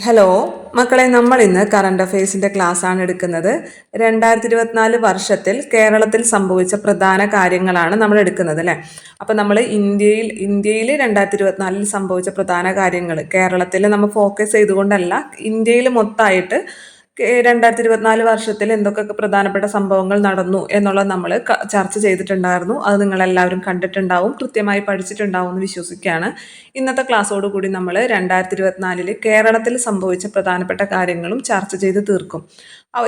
Hello മക്കളെ, നമ്മൾ ഇന്ന് കറണ്ട് അഫയേഴ്സിന്റെ ക്ലാസ് ആണ് എടുക്കുന്നത്. 2024 വർഷത്തിൽ കേരളത്തിൽ സംഭവിച്ച പ്രധാന കാര്യങ്ങളാണ് നമ്മൾ എടുക്കുന്നത് അല്ലേ. അപ്പം നമ്മൾ ഇന്ത്യയിൽ 2024 സംഭവിച്ച പ്രധാന കാര്യങ്ങൾ കേരളത്തിൽ നമ്മൾ ഫോക്കസ് ചെയ്തുകൊണ്ടല്ല, ഇന്ത്യയിൽ മൊത്തമായിട്ട് 2024 വർഷത്തിൽ എന്തൊക്കെ പ്രധാനപ്പെട്ട സംഭവങ്ങൾ നടന്നു എന്നുള്ളത് നമ്മൾ ചർച്ച ചെയ്തിട്ടുണ്ടായിരുന്നു. അത് നിങ്ങളെല്ലാവരും കണ്ടിട്ടുണ്ടാവും, കൃത്യമായി പഠിച്ചിട്ടുണ്ടാവും എന്ന് വിശ്വസിക്കുകയാണ്. ഇന്നത്തെ ക്ലാസ്സോടുകൂടി നമ്മൾ 2024 കേരളത്തിൽ സംഭവിച്ച പ്രധാനപ്പെട്ട കാര്യങ്ങളും ചർച്ച ചെയ്ത് തീർക്കും.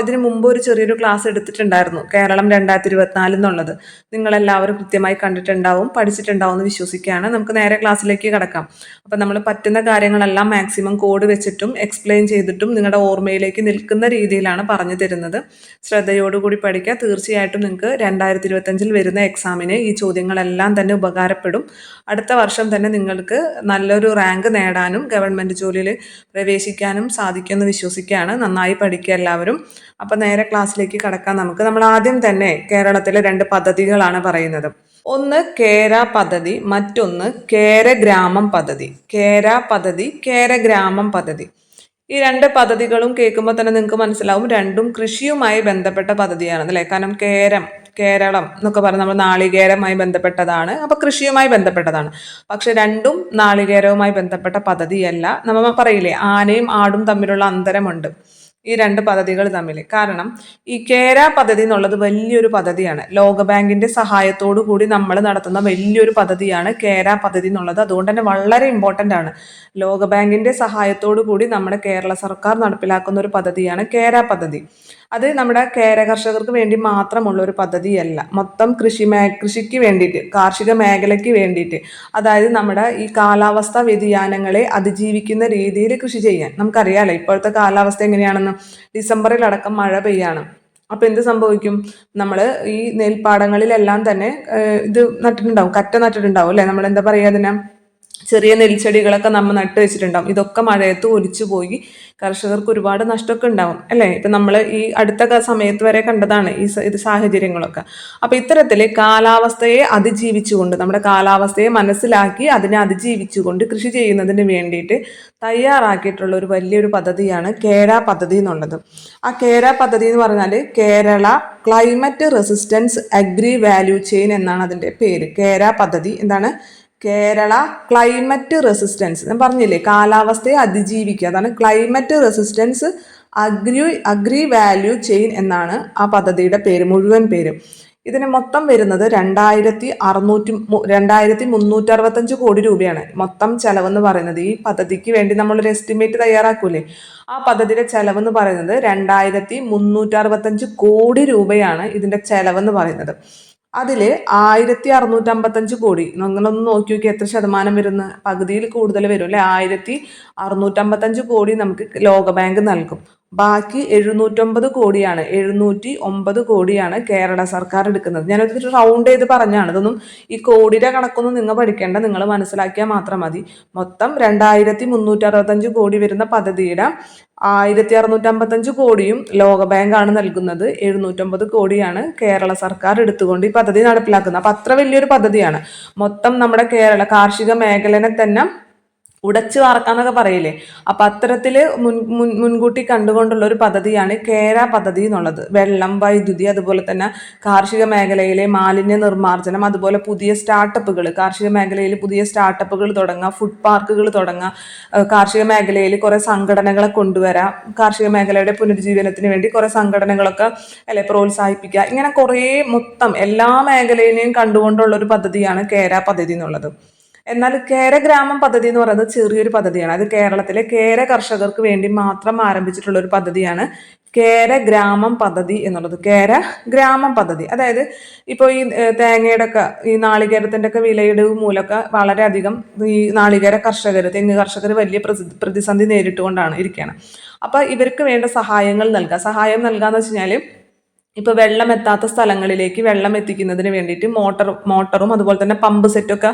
ഇതിനു മുമ്പ് ഒരു ചെറിയൊരു ക്ലാസ് എടുത്തിട്ടുണ്ടായിരുന്നു, കേരളം 2024 എന്നുള്ളത്. നിങ്ങളെല്ലാവരും കൃത്യമായി കണ്ടിട്ടുണ്ടാവും, പഠിച്ചിട്ടുണ്ടാവും എന്ന് വിശ്വസിക്കുകയാണ്. നമുക്ക് നേരെ ക്ലാസ്സിലേക്ക് കിടക്കാം. അപ്പം നമ്മൾ പറ്റുന്ന കാര്യങ്ങളെല്ലാം മാക്സിമം കോഡ് വെച്ചിട്ടും എക്സ്പ്ലെയിൻ ചെയ്തിട്ടും നിങ്ങളുടെ ഓർമ്മയിലേക്ക് നിൽക്കുന്ന രീതിയിലാണ് പറഞ്ഞു തരുന്നത്. ശ്രദ്ധയോടുകൂടി പഠിക്കുക. തീർച്ചയായിട്ടും നിങ്ങൾക്ക് 2025 വരുന്ന എക്സാമിന് ഈ ചോദ്യങ്ങളെല്ലാം തന്നെ ഉപകാരപ്പെടും. അടുത്ത വർഷം തന്നെ നിങ്ങൾക്ക് നല്ലൊരു റാങ്ക് നേടാനും ഗവൺമെൻറ് ജോലിയിൽ പ്രവേശിക്കാനും സാധിക്കുമെന്ന് വിശ്വസിക്കുകയാണ്. നന്നായി പഠിക്കുക എല്ലാവരും. അപ്പം നേരെ ക്ലാസ്സിലേക്ക് കടക്കാം. നമ്മൾ ആദ്യം തന്നെ കേരളത്തിലെ 2 പദ്ധതികളാണ് പറയുന്നത്. ഒന്ന് കേര പദ്ധതി, മറ്റൊന്ന് കേരഗ്രാമം പദ്ധതി. കേര പദ്ധതി, കേരഗ്രാമം പദ്ധതി. ഈ 2 പദ്ധതികളും കേൾക്കുമ്പോൾ തന്നെ നിങ്ങൾക്ക് മനസ്സിലാവും, രണ്ടും കൃഷിയുമായി ബന്ധപ്പെട്ട പദ്ധതിയാണ് അല്ലേ. കാരണം കേരളം എന്നൊക്കെ പറഞ്ഞാൽ നമ്മൾ നാളികേരവുമായി ബന്ധപ്പെട്ടതാണ്, അപ്പൊ കൃഷിയുമായി ബന്ധപ്പെട്ടതാണ്. പക്ഷെ രണ്ടും നാളികേരവുമായി ബന്ധപ്പെട്ട പദ്ധതിയല്ല. നമ്മൾ പറയില്ലേ, ആനയും ആടും തമ്മിലുള്ള അന്തരമുണ്ട് ഈ 2 പദ്ധതികൾ തമ്മിൽ. കാരണം ഈ കേര പദ്ധതി എന്നുള്ളത് വലിയൊരു പദ്ധതിയാണ്. ലോകബാങ്കിന്റെ സഹായത്തോടു കൂടി നമ്മൾ നടത്തുന്ന വലിയൊരു പദ്ധതിയാണ് കേര പദ്ധതി എന്നുള്ളത്. അതുകൊണ്ട് തന്നെ വളരെ ഇമ്പോർട്ടൻ്റ് ആണ്. ലോകബാങ്കിന്റെ സഹായത്തോടു കൂടി നമ്മുടെ കേരള സർക്കാർ നടപ്പിലാക്കുന്ന ഒരു പദ്ധതിയാണ് കേര പദ്ധതി. അത് നമ്മുടെ കേര കർഷകർക്ക് വേണ്ടി മാത്രമുള്ള ഒരു പദ്ധതിയല്ല, മൊത്തം കൃഷിക്ക് വേണ്ടിയിട്ട്, കാർഷിക മേഖലയ്ക്ക് വേണ്ടിയിട്ട്. അതായത് നമ്മുടെ ഈ കാലാവസ്ഥ വ്യതിയാനങ്ങളെ അതിജീവിക്കുന്ന രീതിയിൽ കൃഷി ചെയ്യാൻ. നമുക്കറിയാലോ ഇപ്പോഴത്തെ കാലാവസ്ഥ എങ്ങനെയാണെന്ന്. ഡിസംബറിലടക്കം മഴ പെയ്യാണ്. അപ്പൊ എന്ത് സംഭവിക്കും? നമ്മൾ ഈ നെൽപ്പാടങ്ങളിലെല്ലാം തന്നെ ഇത് നട്ടിട്ടുണ്ടാവും, കറ്റ നട്ടിട്ടുണ്ടാവും അല്ലെ. നമ്മൾ എന്താ പറയുക അതിനെ, ചെറിയ നെൽച്ചെടികളൊക്കെ നമ്മൾ നട്ട് വെച്ചിട്ടുണ്ടാവും. ഇതൊക്കെ മഴയത്ത് ഒലിച്ചു പോയി കർഷകർക്ക് ഒരുപാട് നഷ്ടമൊക്കെ ഉണ്ടാവും അല്ലേ. ഇപ്പം നമ്മൾ ഈ അടുത്ത സമയത്ത് വരെ കണ്ടതാണ് ഇത് സാഹചര്യങ്ങളൊക്കെ. അപ്പം ഇത്തരത്തിൽ കാലാവസ്ഥയെ അതിജീവിച്ചുകൊണ്ട്, നമ്മുടെ കാലാവസ്ഥയെ മനസ്സിലാക്കി അതിനെ അതിജീവിച്ചുകൊണ്ട് കൃഷി ചെയ്യുന്നതിന് വേണ്ടിയിട്ട് തയ്യാറാക്കിയിട്ടുള്ള ഒരു വലിയൊരു പദ്ധതിയാണ് കേര പദ്ധതി എന്നുള്ളത്. ആ കേര പദ്ധതി എന്ന് പറഞ്ഞാൽ Kerala climate resistance agri value chain എന്നാണ് അതിൻ്റെ പേര്. കേര പദ്ധതി എന്താണ്? Kerala climate resistance. ഞാൻ പറഞ്ഞില്ലേ, കാലാവസ്ഥയെ അതിജീവിക്കുക, അതാണ് climate resistance agri value chain എന്നാണ് ആ പദ്ധതിയുടെ പേര്, മുഴുവൻ പേര്. ഇതിന് മൊത്തം വരുന്നത് 2365 കോടി രൂപയാണ് മൊത്തം ചെലവെന്ന് പറയുന്നത്. ഈ പദ്ധതിക്ക് വേണ്ടി നമ്മളൊരു എസ്റ്റിമേറ്റ് തയ്യാറാക്കൂലേ, ആ പദ്ധതിയുടെ ചെലവെന്ന് പറയുന്നത് 2365 കോടി രൂപയാണ് ഇതിന്റെ ചെലവെന്ന് പറയുന്നത്. അതിൽ 1655 കോടി, നിങ്ങളൊന്ന് നോക്കി നോക്കി എത്ര ശതമാനം വരുന്ന, പകുതിയിൽ കൂടുതൽ വരും അല്ലെ. 1655 കോടി നമുക്ക് ലോകബാങ്ക് നൽകും. ബാക്കി 709 കോടിയാണ് കേരള സർക്കാർ എടുക്കുന്നത്. ഞാനൊരു റൗണ്ട് ചെയ്ത് പറഞ്ഞാണ്. ഇതൊന്നും ഈ കോടിയുടെ കണക്കൊന്നും നിങ്ങൾ പഠിക്കേണ്ട, നിങ്ങൾ മനസ്സിലാക്കിയാൽ മാത്രം മതി. മൊത്തം 2365 കോടി വരുന്ന പദ്ധതിയുടെ 1655 കോടിയും ലോകബാങ്കാണ് നൽകുന്നത്. 709 കോടിയാണ് കേരള സർക്കാർ എടുത്തുകൊണ്ട് ഈ പദ്ധതി നടപ്പിലാക്കുന്നത്. അപ്പൊ അത്ര വലിയൊരു പദ്ധതിയാണ്. മൊത്തം നമ്മുടെ കേരള കാർഷിക മേഖലനെ തന്നെ ഉടച്ചു വാർക്കാന്നൊക്കെ പറയില്ലേ, അപ്പൊ അത്തരത്തില് മുൻകൂട്ടി കണ്ടുകൊണ്ടുള്ള ഒരു പദ്ധതിയാണ് കേര പദ്ധതി എന്നുള്ളത്. വെള്ളം, വൈദ്യുതി, അതുപോലെ തന്നെ കാർഷിക മേഖലയിലെ മാലിന്യ നിർമ്മാർജ്ജനം, അതുപോലെ പുതിയ സ്റ്റാർട്ടപ്പുകൾ, കാർഷിക മേഖലയിൽ പുതിയ സ്റ്റാർട്ടപ്പുകൾ തുടങ്ങുക, ഫുഡ് പാർക്കുകൾ തുടങ്ങുക, കാർഷിക മേഖലയിൽ കുറെ സംഘടനകളെ കൊണ്ടുവരാം, കാർഷിക മേഖലയുടെ പുനരുജ്ജീവനത്തിന് വേണ്ടി കുറെ സംഘടനകളൊക്കെ അല്ലെ പ്രോത്സാഹിപ്പിക്കുക. ഇങ്ങനെ കുറേ മൊത്തം എല്ലാ മേഖലയിലെയും കണ്ടുകൊണ്ടുള്ള ഒരു പദ്ധതിയാണ് കേര പദ്ധതി എന്നുള്ളത്. എന്നാൽ കേരഗ്രാമം പദ്ധതി എന്ന് പറയുന്നത് ചെറിയൊരു പദ്ധതിയാണ്. അത് കേരളത്തിലെ കേര കർഷകർക്ക് വേണ്ടി മാത്രം ആരംഭിച്ചിട്ടുള്ള ഒരു പദ്ധതിയാണ് കേരഗ്രാമം പദ്ധതി എന്നുള്ളത്. കേരഗ്രാമം പദ്ധതി അതായത് ഇപ്പോൾ ഈ തേങ്ങയുടെ ഒക്കെ, ഈ നാളികേരത്തിൻ്റെ ഒക്കെ വിലയിടിവ് മൂലമൊക്കെ വളരെയധികം ഈ നാളികേര കർഷകർ, തെങ്ങ് കർഷകർ വലിയ പ്രതിസന്ധി നേരിട്ടുകൊണ്ടാണ് ഇരിക്കുകയാണ്. അപ്പോൾ ഇവർക്ക് വേണ്ട സഹായം നൽകാന്ന് വെച്ച് കഴിഞ്ഞാൽ, ഇപ്പോൾ വെള്ളം എത്താത്ത സ്ഥലങ്ങളിലേക്ക് വെള്ളം എത്തിക്കുന്നതിന് വേണ്ടിയിട്ട് മോട്ടറും അതുപോലെ തന്നെ പമ്പ് സെറ്റൊക്കെ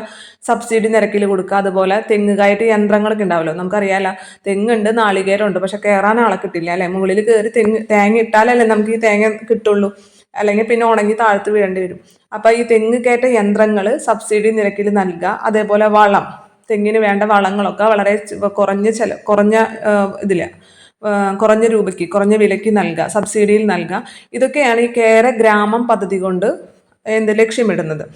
സബ്സിഡി നിരക്കിൽ കൊടുക്കുക. അതുപോലെ തെങ്ങ് കയറ്റ് യന്ത്രങ്ങളൊക്കെ ഉണ്ടാവുമല്ലോ, നമുക്കറിയാമല്ലോ, തെങ്ങുണ്ട്, നാളികേരമുണ്ട്, പക്ഷെ കയറാൻ ആളെ കിട്ടില്ല അല്ലെ. മുകളിൽ കയറി തേങ്ങ ഇട്ടാലല്ലേ നമുക്ക് ഈ തേങ്ങ കിട്ടുള്ളൂ, അല്ലെങ്കിൽ പിന്നെ ഉണങ്ങി താഴ്ത്ത് വീഴേണ്ടി വരും. അപ്പം ഈ തെങ്ങ് കയറ്റ യന്ത്രങ്ങൾ സബ്സിഡി നിരക്കിൽ നൽകുക. അതേപോലെ വളം, തെങ്ങിന് വേണ്ട വളങ്ങളൊക്കെ വളരെ കുറഞ്ഞ ഇതിൽ കുറഞ്ഞ രൂപയ്ക്ക് കുറഞ്ഞ വിലയ്ക്ക് നൽകുക, സബ്സിഡിയിൽ നൽകുക. ഇതൊക്കെയാണ് ഈ കേര ഗ്രാമം പദ്ധതി കൊണ്ട് ലക്ഷ്യമിടുന്നത്.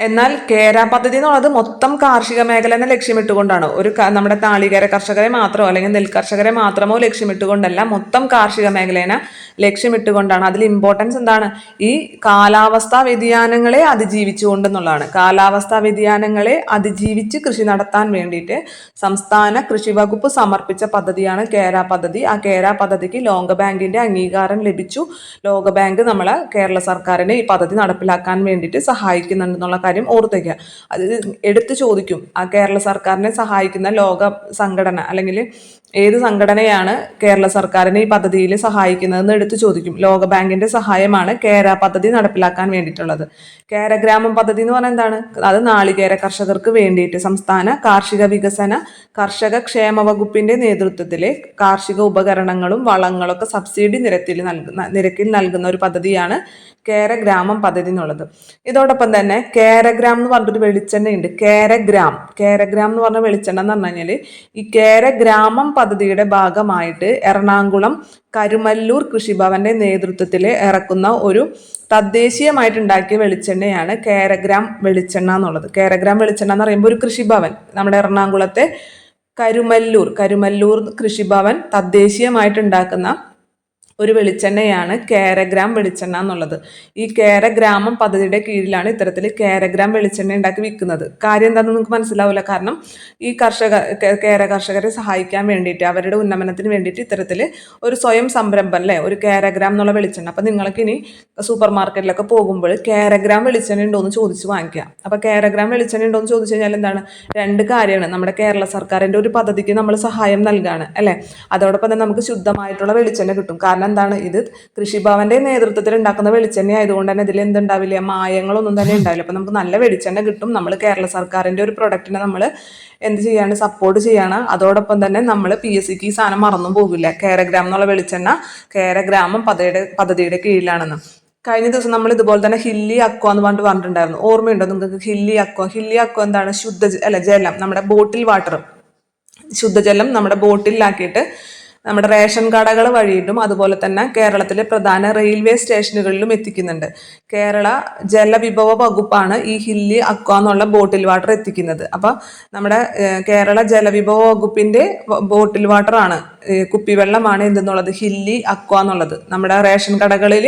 എന്നാൽ കേര പദ്ധതി എന്നുള്ളത് മൊത്തം കാർഷിക മേഖലനെ ലക്ഷ്യമിട്ടുകൊണ്ടാണ്. നമ്മുടെ നാളികേര കർഷകരെ മാത്രമോ അല്ലെങ്കിൽ നെൽകർഷകരെ മാത്രമോ ലക്ഷ്യമിട്ടുകൊണ്ടല്ല, മൊത്തം കാർഷിക മേഖലേനെ ലക്ഷ്യമിട്ടുകൊണ്ടാണ്. അതിൽ ഇമ്പോർട്ടൻസ് എന്താണ്? ഈ കാലാവസ്ഥാ വ്യതിയാനങ്ങളെ അതിജീവിച്ചുകൊണ്ടെന്നുള്ളതാണ്. കാലാവസ്ഥാ വ്യതിയാനങ്ങളെ അതിജീവിച്ച് കൃഷി നടത്താൻ വേണ്ടിയിട്ട് സംസ്ഥാന കൃഷി വകുപ്പ് സമർപ്പിച്ച പദ്ധതിയാണ് കേര പദ്ധതി. ആ കേര പദ്ധതിക്ക് ലോകബാങ്കിന്റെ അംഗീകാരം ലഭിച്ചു. ലോകബാങ്ക് നമ്മളെ കേരള സർക്കാരിനെ ഈ പദ്ധതി നടപ്പിലാക്കാൻ വേണ്ടിയിട്ട് സഹായിക്കുന്നുണ്ടെന്നുള്ള കാര്യം ഓർത്തേക്കുക. അത് എടുത്തു ചോദിക്കും. ആ കേരള സർക്കാരിനെ സഹായിക്കുന്ന ലോക സംഘടന അല്ലെങ്കിൽ ഏത് സംഘടനയാണ് കേരള സർക്കാരിനെ ഈ പദ്ധതിയിൽ സഹായിക്കുന്നതെന്ന് എടുത്തു ചോദിക്കും. ലോകബാങ്കിന്റെ സഹായമാണ് കേര പദ്ധതി നടപ്പിലാക്കാൻ വേണ്ടിയിട്ടുള്ളത്. കേര ഗ്രാമം പദ്ധതി എന്ന് പറഞ്ഞാൽ എന്താണ്? അത് നാളികേര കർഷകർക്ക് വേണ്ടിയിട്ട് സംസ്ഥാന കാർഷിക വികസന കർഷക ക്ഷേമ വകുപ്പിന്റെ നേതൃത്വത്തിൽ കാർഷിക ഉപകരണങ്ങളും വളങ്ങളൊക്കെ സബ്സിഡി നിരക്കിൽ നൽകുന്ന ഒരു പദ്ധതിയാണ് കേര ഗ്രാമം പദ്ധതി എന്നുള്ളത്. ഇതോടൊപ്പം തന്നെ കേരഗ്രാം എന്ന് പറഞ്ഞൊരു വെളിച്ചെണ്ണയുണ്ട്. കേരഗ്രാം എന്ന് പറഞ്ഞ വെളിച്ചെണ്ണ എന്ന് പറഞ്ഞു കഴിഞ്ഞാൽ ഈ കേരഗ്രാമം പദ്ധതിയുടെ ഭാഗമായിട്ട് എറണാകുളം കരുമല്ലൂർ കൃഷിഭവന്റെ നേതൃത്വത്തിൽ ഇറക്കുന്ന ഒരു തദ്ദേശീയമായിട്ടുണ്ടാക്കിയ വെളിച്ചെണ്ണയാണ് കേരഗ്രാം വെളിച്ചെണ്ണ എന്നുള്ളത്. കേരഗ്രാം വെളിച്ചെണ്ണ എന്ന് പറയുമ്പോൾ ഒരു കൃഷിഭവൻ, നമ്മുടെ എറണാകുളത്തെ കരുമല്ലൂർ കൃഷിഭവൻ തദ്ദേശീയമായിട്ടുണ്ടാക്കുന്ന ഒരു വെളിച്ചെണ്ണയാണ് കേരഗ്രാം വെളിച്ചെണ്ണ എന്നുള്ളത്. ഈ കേരഗ്രാമം പദ്ധതിയുടെ കീഴിലാണ് ഇത്തരത്തിൽ കേരഗ്രാം വെളിച്ചെണ്ണ ഉണ്ടാക്കി വിൽക്കുന്നത്. കാര്യം എന്താണെന്ന് നിങ്ങൾക്ക് മനസ്സിലാവില്ല. കാരണം ഈ കേര കർഷകരെ സഹായിക്കാൻ വേണ്ടിയിട്ട്, അവരുടെ ഉന്നമനത്തിന് വേണ്ടിയിട്ട് ഇത്തരത്തിൽ ഒരു സ്വയം സംരംഭം അല്ലേ, ഒരു കേരഗ്രാം എന്നുള്ള വെളിച്ചെണ്ണ. അപ്പം നിങ്ങൾക്ക് ഇനി സൂപ്പർ മാർക്കറ്റിലൊക്കെ പോകുമ്പോൾ കേരഗ്രാം വെളിച്ചെണ്ണ ഉണ്ടോ എന്ന് ചോദിച്ച് വാങ്ങിക്കുക. അപ്പോൾ കേരഗ്രാം വെളിച്ചെണ്ണ ഉണ്ടോ എന്ന് ചോദിച്ചു കഴിഞ്ഞാൽ എന്താണ്? രണ്ട് കാര്യമാണ്. നമ്മുടെ കേരള സർക്കാരിൻ്റെ ഒരു പദ്ധതിക്ക് നമ്മൾ സഹായം നൽകുകയാണ് അല്ലേ. അതോടൊപ്പം തന്നെ നമുക്ക് ശുദ്ധമായിട്ടുള്ള വെളിച്ചെണ്ണ കിട്ടും. കാരണം എന്താണ്? ഇത് കൃഷിഭവന്റെ നേതൃത്വത്തിൽ ഉണ്ടാക്കുന്ന വെളിച്ചെണ്ണ ആയതുകൊണ്ട് തന്നെ ഇതിൽ എന്തുണ്ടാവില്ല? മായങ്ങളൊന്നും തന്നെ ഉണ്ടാവില്ല. അപ്പം നമുക്ക് നല്ല വെളിച്ചെണ്ണ കിട്ടും. നമ്മൾ കേരള സർക്കാരിന്റെ ഒരു പ്രൊഡക്റ്റിനെ നമ്മൾ എന്ത് ചെയ്യാണ്? സപ്പോർട്ട് ചെയ്യാണ്. അതോടൊപ്പം തന്നെ നമ്മൾ PSCക്ക് ഈ സാധനം മറന്നും പോകില്ല. കേരഗ്രാം എന്നുള്ള വെളിച്ചെണ്ണ കേരഗ്രാമം പദ്ധതിയുടെ കീഴിലാണെന്ന്. കഴിഞ്ഞ ദിവസം നമ്മൾ ഇതുപോലെ തന്നെ ഹില്ലി അക്വ എന്ന് പറഞ്ഞിട്ടുണ്ടായിരുന്നു. ഓർമ്മയുണ്ടോ നിങ്ങൾക്ക്? ഹില്ലി അക്വ എന്താണ്? ജലം, നമ്മുടെ ബോട്ടിൽ വാട്ടർ, ശുദ്ധജലം നമ്മുടെ ബോട്ടിലാക്കിയിട്ട് നമ്മുടെ റേഷൻ കടകൾ വഴിയിട്ടും അതുപോലെ തന്നെ കേരളത്തിലെ പ്രധാന റെയിൽവേ സ്റ്റേഷനുകളിലും എത്തിക്കുന്നുണ്ട്. കേരള ജലവിഭവ വകുപ്പാണ് ഈ ഹില്ലി അക്വ എന്നുള്ള ബോട്ടിൽ വാട്ടർ എത്തിക്കുന്നത്. അപ്പം നമ്മുടെ കേരള ജലവിഭവ വകുപ്പിന്റെ ബോട്ടിൽ വാട്ടറാണ്, കുപ്പിവെള്ളമാണ് എന്തെന്നുള്ളത് ഹില്ലി അക്വ എന്നുള്ളത്. നമ്മുടെ റേഷൻ കടകളിൽ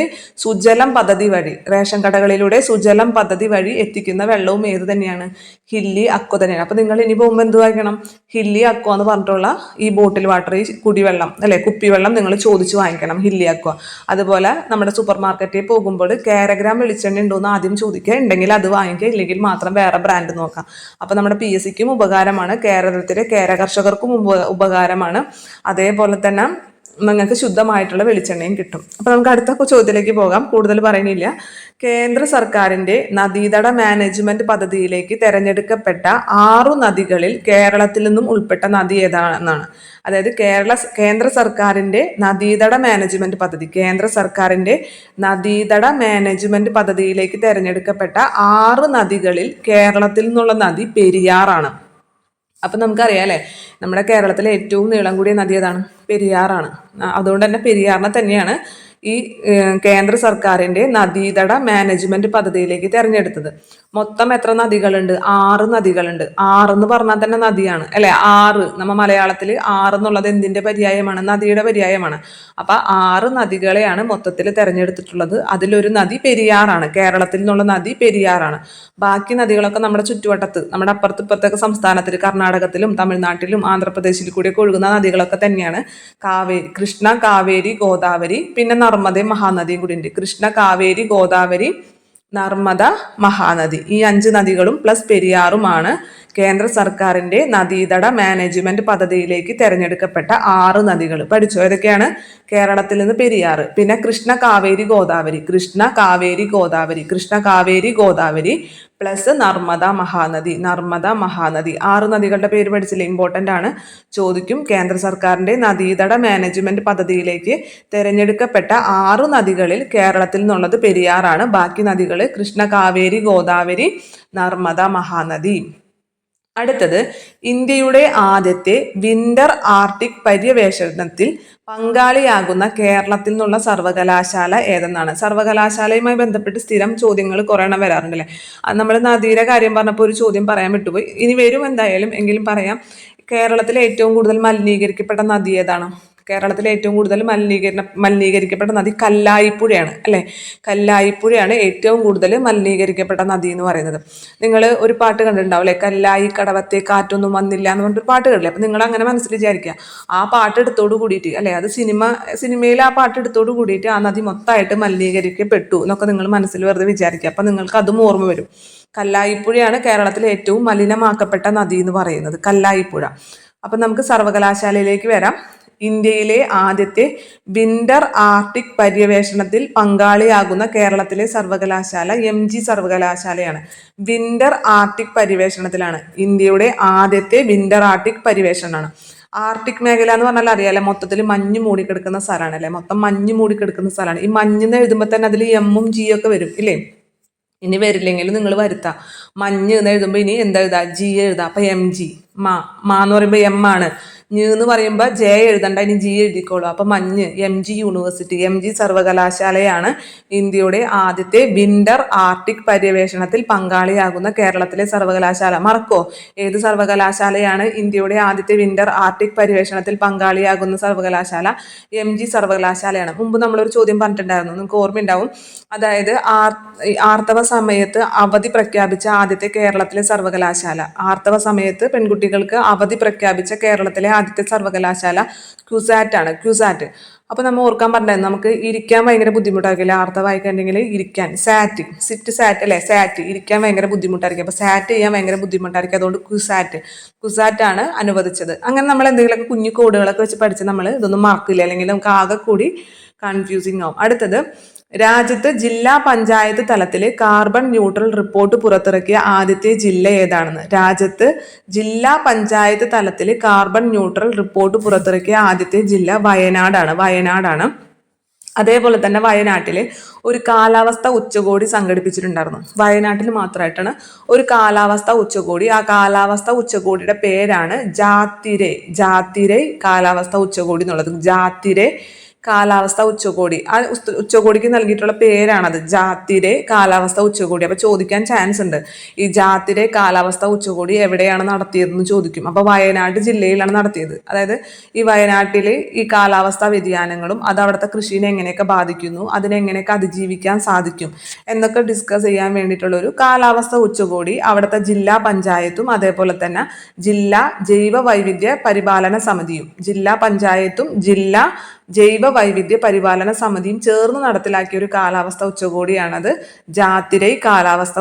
റേഷൻ കടകളിലൂടെ സുജലം പദ്ധതി വഴി എത്തിക്കുന്ന വെള്ളവും ഏത് തന്നെയാണ്? ഹില്ലി അക്വ തന്നെയാണ്. അപ്പം നിങ്ങൾ ഇനി പോകുമ്പോൾ എന്ത് വാങ്ങിക്കണം? ഹില്ലി അക്വ എന്ന് പറഞ്ഞിട്ടുള്ള ഈ ബോട്ടിൽ വാട്ടർ, ഈ കുടിവെള്ളം അല്ലെ, കുപ്പിവെള്ളം നിങ്ങൾ ചോദിച്ചു വാങ്ങിക്കണം, ഹില്ലി അക്വ. അതുപോലെ നമ്മുടെ സൂപ്പർ മാർക്കറ്റിൽ പോകുമ്പോൾ കേരഗ്രാം വെളിച്ചെണ്ണ ഉണ്ടോയെന്ന് ആദ്യം ചോദിക്കുക. ഉണ്ടെങ്കിൽ അത് വാങ്ങിക്കുക, ഇല്ലെങ്കിൽ മാത്രം വേറെ ബ്രാൻഡ് നോക്കാം. അപ്പം നമ്മുടെ PSCക്കും ഉപകാരമാണ്, കേരളത്തിലെ കേര കർഷകർക്കും ഉപകാരമാണ്. അതേപോലെ തന്നെ നിങ്ങൾക്ക് ശുദ്ധമായിട്ടുള്ള വെളിച്ചെണ്ണയും കിട്ടും. അപ്പം നമുക്ക് അടുത്ത ചോദ്യത്തിലേക്ക് പോകാം. കൂടുതൽ പറയുന്നില്ല. കേന്ദ്ര സർക്കാരിന്റെ നദീതട മാനേജ്മെന്റ് പദ്ധതിയിലേക്ക് തെരഞ്ഞെടുക്കപ്പെട്ട 6 നദികളിൽ കേരളത്തിൽ നിന്നും ഉൾപ്പെട്ട നദി ഏതാണെന്നാണ്. അതായത് കേന്ദ്ര സർക്കാരിന്റെ നദീതട മാനേജ്മെന്റ് പദ്ധതിയിലേക്ക് തെരഞ്ഞെടുക്കപ്പെട്ട 6 നദികളിൽ കേരളത്തിൽ നിന്നുള്ള നദി പെരിയാറാണ്. അപ്പം നമുക്കറിയാം അല്ലേ, നമ്മുടെ കേരളത്തിലെ ഏറ്റവും നീളം കൂടിയ നദി ഏതാണ്? പെരിയാറാണ്. അതുകൊണ്ട് തന്നെ പെരിയാറിനെ തന്നെയാണ് ഈ കേന്ദ്ര സർക്കാരിന്റെ നദീതട മാനേജ്മെന്റ് പദ്ധതിയിലേക്ക് തിരഞ്ഞെടുത്തത്. മൊത്തം എത്ര നദികളുണ്ട്? 6 നദികളുണ്ട്. 6 എന്ന് പറഞ്ഞാൽ തന്നെ നദിയാണ് അല്ലെ. 6 നമ്മ മലയാളത്തിൽ 6 എന്നുള്ളത് എന്തിന്റെ പര്യായമാണ്? നദിയുടെ പര്യായമാണ്. അപ്പൊ 6 നദികളെയാണ് മൊത്തത്തിൽ തെരഞ്ഞെടുത്തിട്ടുള്ളത്. അതിലൊരു നദി പെരിയാറാണ്. കേരളത്തിൽ നിന്നുള്ള നദി പെരിയാറാണ്. ബാക്കി നദികളൊക്കെ നമ്മുടെ ചുറ്റുവട്ടത്ത്, നമ്മുടെ അപ്പുറത്തൊക്കെ സംസ്ഥാനത്തിൽ, കർണാടകത്തിലും തമിഴ്നാട്ടിലും ആന്ധ്രാപ്രദേശിൽ കൂടിയൊക്കെ ഒഴുകുന്ന നദികളൊക്കെ തന്നെയാണ്. കൃഷ്ണ, കാവേരി, ഗോദാവരി, പിന്നെ നർമ്മദ, മഹാനദിയും കൂടി ഉണ്ട്. കൃഷ്ണ, കാവേരി, ഗോദാവരി, നർമ്മദ, മഹാനദി, ഈ 5 നദികളും പ്ലസ് പെരിയാറുമാണ് കേന്ദ്ര സർക്കാരിന്റെ നദീതട മാനേജ്മെന്റ് പദ്ധതിയിലേക്ക് തെരഞ്ഞെടുക്കപ്പെട്ട 6 നദികൾ. പഠിച്ചോ ഏതൊക്കെയാണ്? കേരളത്തിൽ നിന്ന് പെരിയാർ, പിന്നെ കൃഷ്ണ, കാവേരി, ഗോദാവരി പ്ലസ് നർമ്മദ, മഹാനദി. 6 നദികളുടെ പേര് പഠിച്ചില്ലേ? ഇമ്പോർട്ടൻ്റ് ആണ്, ചോദിക്കും. കേന്ദ്ര സർക്കാരിന്റെ നദീതട മാനേജ്മെന്റ് പദ്ധതിയിലേക്ക് തിരഞ്ഞെടുക്കപ്പെട്ട 6 നദികളിൽ കേരളത്തിൽ നിന്നുള്ളത് പെരിയാറാണ്. ബാക്കി നദികൾ കൃഷ്ണ, കാവേരി, ഗോദാവരി, നർമ്മദ, മഹാനദി. അടുത്തത് ഇന്ത്യയുടെ ആദ്യത്തെ വിന്റർ ആർട്ടിക് പര്യവേഷണത്തിൽ പങ്കാളിയാകുന്ന കേരളത്തിൽ നിന്നുള്ള സർവകലാശാല ഏതെന്നാണ്. സർവകലാശാലയുമായി ബന്ധപ്പെട്ട് സ്ഥിരം ചോദ്യങ്ങൾ കുറേ എണ്ണം വരാറുണ്ടല്ലേ. നമ്മൾ നദിയുടെ കാര്യം പറഞ്ഞപ്പോൾ ഒരു ചോദ്യം പറയാൻ വിട്ടുപോയി, ഇനി വരും എന്തായാലും, എങ്കിലും പറയാം. കേരളത്തിലെ ഏറ്റവും കൂടുതൽ മലിനീകരിക്കപ്പെട്ട നദി ഏതാണ്? കേരളത്തിലെ ഏറ്റവും കൂടുതൽ മലിനീകരിക്കപ്പെട്ട നദി കല്ലായിപ്പുഴയാണ് അല്ലേ. കല്ലായിപ്പുഴയാണ് ഏറ്റവും കൂടുതൽ മലിനീകരിക്കപ്പെട്ട നദി എന്ന് പറയുന്നത്. നിങ്ങൾ ഒരു പാട്ട് കണ്ടിട്ടുണ്ടാവും അല്ലേ, കല്ലായി കടവത്തെ കാറ്റൊന്നും വന്നില്ല എന്ന് പറഞ്ഞിട്ടൊരു പാട്ട് കണ്ടില്ലേ. അപ്പം നിങ്ങൾ അങ്ങനെ മനസ്സിൽ വിചാരിക്കുക, ആ പാട്ട് എടുത്തോട് കൂടിയിട്ട് അല്ലേ, അത് സിനിമയിൽ ആ പാട്ട് എടുത്തോട് കൂടിയിട്ട് ആ നദി മൊത്തമായിട്ട് മലിനീകരിക്കപ്പെട്ടു എന്നൊക്കെ നിങ്ങൾ മനസ്സിൽ വെറുതെ വിചാരിക്കുക. അപ്പം നിങ്ങൾക്ക് അതും ഓർമ്മ വരും. കല്ലായിപ്പുഴയാണ് കേരളത്തിലെ ഏറ്റവും മലിനമാക്കപ്പെട്ട നദി എന്ന് പറയുന്നത്, കല്ലായിപ്പുഴ. അപ്പം നമുക്ക് സർവകലാശാലയിലേക്ക് വരാം. ഇന്ത്യയിലെ ആദ്യത്തെ വിന്റർ ആർട്ടിക് പര്യവേഷണത്തിൽ പങ്കാളിയാകുന്ന കേരളത്തിലെ സർവകലാശാല MG സർവകലാശാലയാണ്. വിന്റർ ആർട്ടിക് പര്യവേഷണത്തിലാണ്. ഇന്ത്യയുടെ ആദ്യത്തെ വിന്റർ ആർട്ടിക് പര്യവേഷണമാണ്. ആർട്ടിക് മേഖല എന്ന് പറഞ്ഞാൽ അറിയാലോ, മൊത്തത്തിൽ മഞ്ഞ് മൂടിക്കിടക്കുന്ന സ്ഥലമാണ് അല്ലേ. മൊത്തം മഞ്ഞ് മൂടിക്കിടക്കുന്ന സ്ഥലമാണ്. ഈ മഞ്ഞെന്ന് എഴുതുമ്പോൾ തന്നെ അതിൽ എമ്മും ജി ഒക്കെ വരും ഇല്ലേ. ഇനി വരില്ലെങ്കിലും നിങ്ങൾ വരുത്താം. മഞ്ഞ് എന്ന് എഴുതുമ്പോൾ ഇനി എന്താ എഴുതാ, ജി എഴുതാം. അപ്പം MG മാ എന്ന് പറയുമ്പോൾ M ആണ്. എന്ന് പറയുമ്പോൾ ജെ എഴുതണ്ട, ഇനി ജി എഴുതിക്കോളൂ. അപ്പം മഞ്ഞ് MG യൂണിവേഴ്സിറ്റി, MG സർവകലാശാലയാണ് ഇന്ത്യയുടെ ആദ്യത്തെ വിന്റർ ആർട്ടിക് പര്യവേഷണത്തിൽ പങ്കാളിയാകുന്ന കേരളത്തിലെ സർവകലാശാല. മറക്കോ, ഏത് സർവകലാശാലയാണ് ഇന്ത്യയുടെ ആദ്യത്തെ വിന്റർ ആർട്ടിക് പര്യവേഷണത്തിൽ പങ്കാളിയാകുന്ന സർവകലാശാല? MG സർവകലാശാലയാണ്. മുമ്പ് നമ്മളൊരു ചോദ്യം പറഞ്ഞിട്ടുണ്ടായിരുന്നു, നിങ്ങൾക്ക് ഓർമ്മയുണ്ടാവും. അതായത് ആർത്തവ സമയത്ത് അവധി പ്രഖ്യാപിച്ച ആദ്യത്തെ കേരളത്തിലെ സർവകലാശാല. ആർത്തവ സമയത്ത് പെൺകുട്ടികൾക്ക് അവധി പ്രഖ്യാപിച്ച കേരളത്തിലെ ആദ്യത്തെ സർവകലാശാല ക്യുസാറ്റ് ആണ്. ക്യുസാറ്റ്. അപ്പോൾ നമ്മൾ ഓർക്കാൻ പറഞ്ഞായിരുന്നു, നമുക്ക് ഇരിക്കാൻ ഭയങ്കര ബുദ്ധിമുട്ടായിരിക്കില്ല ആർത്തവമായിട്ടുണ്ടെങ്കിൽ ഇരിക്കാൻ. സാറ്റ് അല്ലേ, സാറ്റ് ഇരിക്കാൻ ഭയങ്കര ബുദ്ധിമുട്ടായിരിക്കും. അപ്പോൾ സാറ്റ് ചെയ്യാൻ ഭയങ്കര ബുദ്ധിമുട്ടായിരിക്കും. അതുകൊണ്ട് ക്യുസാറ്റാണ് അനുവദിച്ചത്. അങ്ങനെ നമ്മൾ എന്തെങ്കിലുമൊക്കെ കുഞ്ഞു കോഡുകളൊക്കെ വെച്ച് പഠിച്ച് നമ്മൾ ഇതൊന്നും മറക്കില്ല, അല്ലെങ്കിൽ നമുക്ക് ആകെ കൂടി കൺഫ്യൂസിങ് ആവും. അടുത്തത്, രാജ്യത്ത് ജില്ലാ പഞ്ചായത്ത് തലത്തിൽ കാർബൺ ന്യൂട്രൽ റിപ്പോർട്ട് പുറത്തിറക്കിയ ആദ്യത്തെ ജില്ല ഏതാണെന്ന്. രാജ്യത്ത് ജില്ലാ പഞ്ചായത്ത് തലത്തിൽ കാർബൺ ന്യൂട്രൽ റിപ്പോർട്ട് പുറത്തിറക്കിയ ആദ്യത്തെ ജില്ല വയനാടാണ്. അതേപോലെ തന്നെ വയനാട്ടിൽ ഒരു കാലാവസ്ഥ ഉച്ചകോടി സംഘടിപ്പിച്ചിട്ടുണ്ടായിരുന്നു. വയനാട്ടിൽ മാത്രമായിട്ടാണ് ഒരു കാലാവസ്ഥ ഉച്ചകോടി. ആ കാലാവസ്ഥ ഉച്ചകോടിയുടെ പേരാണ് ജാത്തിരൈ കാലാവസ്ഥ ഉച്ചകോടി എന്നുള്ളത്. ജാത്തിരൈ കാലാവസ്ഥ ഉച്ചകോടി. ആ ഉച്ചകോടിക്ക് നൽകിയിട്ടുള്ള പേരാണത്, ജാത്തിരൈ കാലാവസ്ഥ ഉച്ചകോടി. അപ്പോൾ ചോദിക്കാൻ ചാൻസ് ഉണ്ട്, ഈ ജാത്തിരൈ കാലാവസ്ഥ ഉച്ചകോടി എവിടെയാണ് നടത്തിയതെന്ന് ചോദിക്കും. അപ്പോൾ വയനാട് ജില്ലയിലാണ് നടത്തിയത്. അതായത് ഈ വയനാട്ടിൽ ഈ കാലാവസ്ഥാ വ്യതിയാനങ്ങളും അത് അവിടുത്തെ കൃഷിനെ എങ്ങനെയൊക്കെ ബാധിക്കുന്നു, അതിനെങ്ങനെയൊക്കെ അതിജീവിക്കാൻ സാധിക്കും എന്നൊക്കെ ഡിസ്കസ് ചെയ്യാൻ വേണ്ടിയിട്ടുള്ള ഒരു കാലാവസ്ഥ ഉച്ചകോടി അവിടുത്തെ ജില്ലാ പഞ്ചായത്തും അതേപോലെ തന്നെ ജില്ലാ ജൈവ വൈവിധ്യ പരിപാലന സമിതിയും, ജില്ലാ പഞ്ചായത്തും ജില്ലാ ജൈവ വൈവിധ്യ പരിപാലന സമിതിയും ചേർന്ന് നടപ്പിലാക്കിയ ഒരു കാലാവസ്ഥ ഉച്ചകോടിയാണത്. ജാത്തിരൈ കാലാവസ്ഥ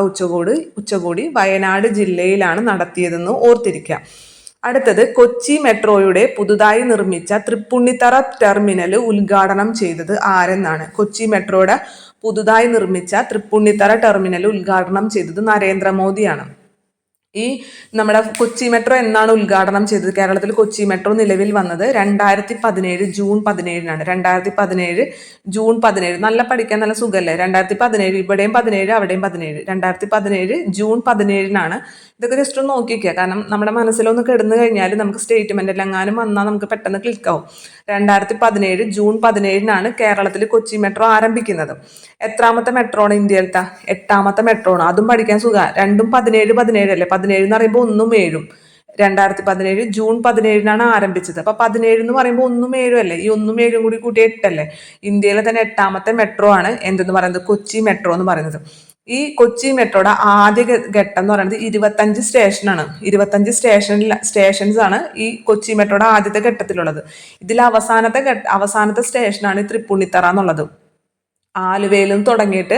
ഉച്ചകോടി വയനാട് ജില്ലയിലാണ് നടത്തിയതെന്ന് ഓർത്തിരിക്കുക. അടുത്തത്, കൊച്ചി മെട്രോയുടെ പുതുതായി നിർമ്മിച്ച തൃപ്പുണിത്തറ ടെർമിനൽ ഉദ്ഘാടനം ചെയ്തത് ആരെന്നാണ്. കൊച്ചി മെട്രോയുടെ പുതുതായി നിർമ്മിച്ച തൃപ്പുണിത്തറ ടെർമിനൽ ഉദ്ഘാടനം ചെയ്തത് നരേന്ദ്രമോദിയാണ്. ഈ നമ്മുടെ കൊച്ചി മെട്രോ എന്നാണ് ഉദ്ഘാടനം ചെയ്തത്? കേരളത്തിൽ കൊച്ചി മെട്രോ നിലവിൽ വന്നത് 2017 ജൂൺ 17-നാണ്. 2017 ജൂൺ 17. നല്ല പഠിക്കാൻ നല്ല സുഖമല്ലേ. 2017 ഇവിടെയും 17 അവിടെയും 17. 2017 ജൂൺ 17-നാണ്. ഇതൊക്കെ ജസ്റ്റ് ഒന്ന് നോക്കിക്കുക, കാരണം നമ്മുടെ മനസ്സിലൊന്ന് കിടന്നു കഴിഞ്ഞാൽ നമുക്ക് സ്റ്റേറ്റ്മെന്റ് എല്ലാം എങ്ങാനും വന്നാൽ നമുക്ക് പെട്ടെന്ന് ക്ലിക്കാവും. 2017 ജൂൺ 17-നാണ് കേരളത്തിൽ കൊച്ചി മെട്രോ ആരംഭിക്കുന്നത്. എത്രാമത്തെ മെട്രോ ആണ് ഇന്ത്യയിലത്തെ? 8ാമത്തെ മെട്രോ ആണ്. അതും പഠിക്കാൻ സുഖമാണ്. രണ്ടും 17 അല്ലേ. 17 എന്ന് പറയുമ്പോൾ 1ഉം 7ഉം. 2017 ജൂൺ 17-നാണ് ആരംഭിച്ചത്. അപ്പൊ 17 എന്ന് പറയുമ്പോൾ 1ഉം 7ഉം അല്ലേ. ഈ 1ഉം 7ഉം കൂടി കൂട്ടി 8 അല്ലേ. ഇന്ത്യയിലെ തന്നെ 8ാമത്തെ മെട്രോ ആണ് എന്തെന്ന് പറയുന്നത്? കൊച്ചി മെട്രോ എന്ന് പറയുന്നത്. ഈ കൊച്ചി മെട്രോയുടെ ആദ്യ ഘട്ടം എന്ന് പറയുന്നത് 25 സ്റ്റേഷനാണ്. 25 സ്റ്റേഷൻസ് ആണ് ഈ കൊച്ചി മെട്രോയുടെ ആദ്യത്തെ ഘട്ടത്തിലുള്ളത്. ഇതിൽ അവസാനത്തെ സ്റ്റേഷനാണ് തൃപ്പുണിത്തറ എന്നുള്ളത്. ആലുവയിൽ നിന്ന് തുടങ്ങിയിട്ട്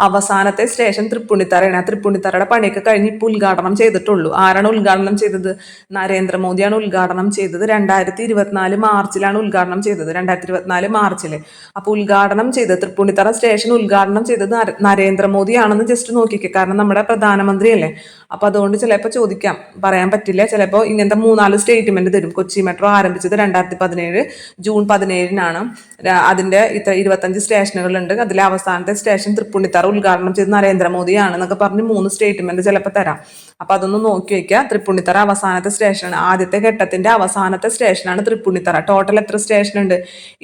അവസാനത്തെ സ്റ്റേഷൻ തൃപ്പുണിത്തറയാണ്. ആ തൃപ്പുണിത്തറയുടെ പണിയൊക്കെ കഴിഞ്ഞ് ഇപ്പോൾ ഉദ്ഘാടനം ചെയ്തിട്ടുള്ളൂ. ആരാണ് ഉദ്ഘാടനം ചെയ്തത്? നരേന്ദ്രമോദിയാണ് ഉദ്ഘാടനം ചെയ്തത്. 2024 മാർച്ചിലാണ് ഉദ്ഘാടനം ചെയ്തത്. 2024 മാർച്ചിൽ. അപ്പോൾ ഉദ്ഘാടനം ചെയ്തത് തൃപ്പുണിത്തറ സ്റ്റേഷൻ ഉദ്ഘാടനം ചെയ്തത് നരേന്ദ്രമോദിയാണെന്ന് ജസ്റ്റ് നോക്കിക്കുക. കാരണം നമ്മുടെ പ്രധാനമന്ത്രിയല്ലേ. അപ്പോൾ അതുകൊണ്ട് ചിലപ്പോൾ ചോദിക്കാം, പറയാൻ പറ്റില്ല. ചിലപ്പോൾ ഇങ്ങനത്തെ 3-4 സ്റ്റേറ്റ്മെന്റ് തരും. കൊച്ചി മെട്രോ ആരംഭിച്ചത് 2017 ജൂൺ 17-നാണ്. അതിന്റെ 25 സ്റ്റേഷനുകളുണ്ട്. അതിലെ അവസാനത്തെ സ്റ്റേഷൻ തൃപ്പൂണിത്തറ ഉദ്ഘാടനം ചെയ്ത് നരേന്ദ്രമോദിയാണെന്നൊക്കെ പറഞ്ഞ് 3 സ്റ്റേറ്റ്മെന്റ് ചിലപ്പോൾ തരാം. അപ്പൊ അതൊന്ന് നോക്കി വെക്കുക. തൃപ്പൂണിത്തറ അവസാനത്തെ സ്റ്റേഷനാണ്, ആദ്യത്തെ ഘട്ടത്തിന്റെ അവസാനത്തെ സ്റ്റേഷനാണ് തൃപ്പൂണിത്തറ. ടോട്ടൽ എത്ര സ്റ്റേഷൻ ഉണ്ട്?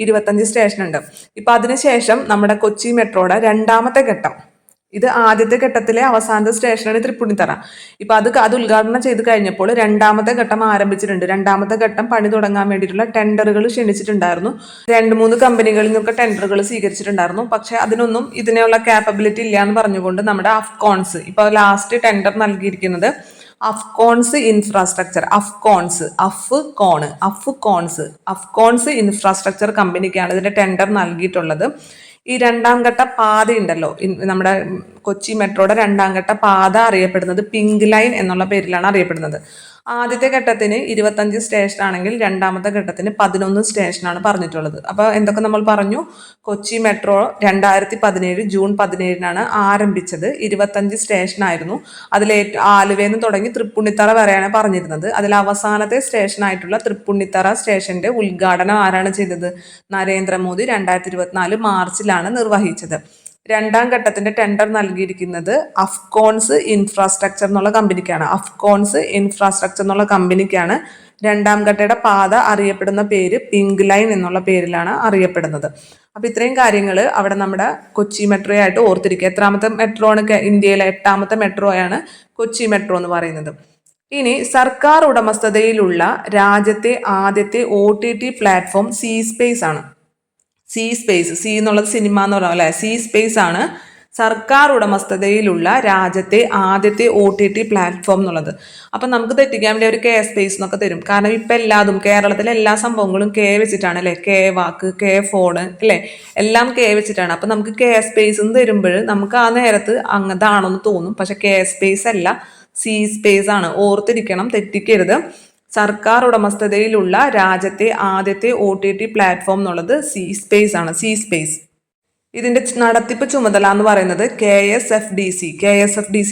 25 സ്റ്റേഷൻ ഉണ്ട്. ഇപ്പൊ അതിനുശേഷം നമ്മുടെ കൊച്ചി മെട്രോയുടെ രണ്ടാമത്തെ ഘട്ടം, ഇത് ആദ്യത്തെ ഘട്ടത്തിലെ അവസാനത്തെ സ്റ്റേഷനാണ് തൃപ്പൂണിത്തറ. ഇപ്പൊ അത് ഉദ്ഘാടനം ചെയ്ത് കഴിഞ്ഞപ്പോൾ രണ്ടാമത്തെ ഘട്ടം ആരംഭിച്ചിട്ടുണ്ട്. രണ്ടാമത്തെ ഘട്ടം പണി തുടങ്ങാൻ വേണ്ടിയിട്ടുള്ള ടെൻഡറുകൾ ക്ഷണിച്ചിട്ടുണ്ടായിരുന്നു. 2-3 കമ്പനികളിൽ നിന്നൊക്കെ ടെൻഡറുകൾ സ്വീകരിച്ചിട്ടുണ്ടായിരുന്നു. പക്ഷെ അതിനൊന്നും ഇതിനുള്ള കാപ്പബിലിറ്റി ഇല്ല എന്ന് പറഞ്ഞുകൊണ്ട് നമ്മുടെ അഫ്കോൺസ് ഇപ്പൊ ലാസ്റ്റ് ടെൻഡർ നൽകിയിരിക്കുന്നത് അഫ്കോൺസ് ഇൻഫ്രാസ്ട്രക്ചർ, അഫ്കോൺസ് ഇൻഫ്രാസ്ട്രക്ചർ കമ്പനിക്കാണ് ഇതിന്റെ ടെൻഡർ നൽകിയിട്ടുള്ളത്. ഈ രണ്ടാം ഘട്ട പാത ഉണ്ടല്ലോ, നമ്മുടെ കൊച്ചി മെട്രോയുടെ രണ്ടാം ഘട്ട പാത അറിയപ്പെടുന്നത് പിങ്ക് ലൈൻ എന്നുള്ള പേരിലാണ് അറിയപ്പെടുന്നത്. ആദ്യത്തെ ഘട്ടത്തിന് 25 സ്റ്റേഷൻ ആണെങ്കിൽ രണ്ടാമത്തെ ഘട്ടത്തിന് 11 സ്റ്റേഷനാണ് പറഞ്ഞിട്ടുള്ളത്. അപ്പോൾ എന്തൊക്കെ നമ്മൾ പറഞ്ഞു? കൊച്ചി മെട്രോ 2017 ജൂൺ 17 ആരംഭിച്ചത്. 25 സ്റ്റേഷനായിരുന്നു. അതിൽ ആലുവയിൽ നിന്ന് തുടങ്ങി തൃപ്പൂണിത്തറ വരെയാണ് പറഞ്ഞിരുന്നത്. അതിൽ അവസാനത്തെ സ്റ്റേഷനായിട്ടുള്ള തൃപ്പൂണിത്തറ സ്റ്റേഷന്റെ ഉദ്ഘാടനം ആരാണ് ചെയ്തത്? നരേന്ദ്രമോദി 2024 മാർച്ചിലാണ് നിർവഹിച്ചത്. രണ്ടാം ഘട്ടത്തിന്റെ ടെൻഡർ നൽകിയിരിക്കുന്നത് അഫ്കോൺസ് ഇൻഫ്രാസ്ട്രക്ചർ എന്നുള്ള കമ്പനിക്കാണ്. രണ്ടാം ഘട്ടയുടെ പാത അറിയപ്പെടുന്ന പേര് പിങ്ക് ലൈൻ എന്നുള്ള പേരിലാണ് അറിയപ്പെടുന്നത്. അപ്പൊ ഇത്രയും കാര്യങ്ങൾ അവിടെ നമ്മുടെ കൊച്ചി മെട്രോ ആയിട്ട് ഓർത്തിരിക്കുക. എത്രാമത്തെ മെട്രോ ആണ്? ഇന്ത്യയിലെ 8ാമത്തെ മെട്രോ ആണ് കൊച്ചി മെട്രോ എന്ന് പറയുന്നത്. ഇനി സർക്കാർ ഉടമസ്ഥതയിലുള്ള രാജ്യത്തെ ആദ്യത്തെ OTT പ്ലാറ്റ്ഫോം സി സ്പേസ് ആണ്. സി എന്നുള്ളത് സിനിമ എന്ന് പറയാം അല്ലെ. സി സ്പേസ് ആണ് സർക്കാർ ഉടമസ്ഥതയിലുള്ള രാജ്യത്തെ ആദ്യത്തെ OTT പ്ലാറ്റ്ഫോം എന്നുള്ളത്. അപ്പൊ നമുക്ക് തെറ്റിക്കാൻ വേണ്ടി ഒരു കെ സ്പേസ് എന്നൊക്കെ തരും. കാരണം ഇപ്പൊ എല്ലാതും കേരളത്തിലെ എല്ലാ സംഭവങ്ങളും കെ വെച്ചിട്ടാണ് അല്ലെ. കെ വാക്ക്, കെ ഫോണ് അല്ലെ, എല്ലാം കെ വെച്ചിട്ടാണ്. അപ്പൊ നമുക്ക് കെ സ്പേസ് എന്ന് തരുമ്പോൾ നമുക്ക് ആ നേരത്ത് അങ്ങതാണെന്ന് തോന്നും. പക്ഷെ കെ സ്പേസ് അല്ല, സി സ്പേസ് ആണ്. ഓർത്തിരിക്കണം, തെറ്റിക്കരുത്. സർക്കാർ ഉടമസ്ഥതയിലുള്ള രാജ്യത്തെ ആദ്യത്തെ OTT പ്ലാറ്റ്ഫോം എന്നുള്ളത് സി സ്പേസ് ആണ്. സി സ്പേസ് ഇതിന്റെ നടത്തിപ്പ് ചുമതല എന്ന് പറയുന്നത് KSFDC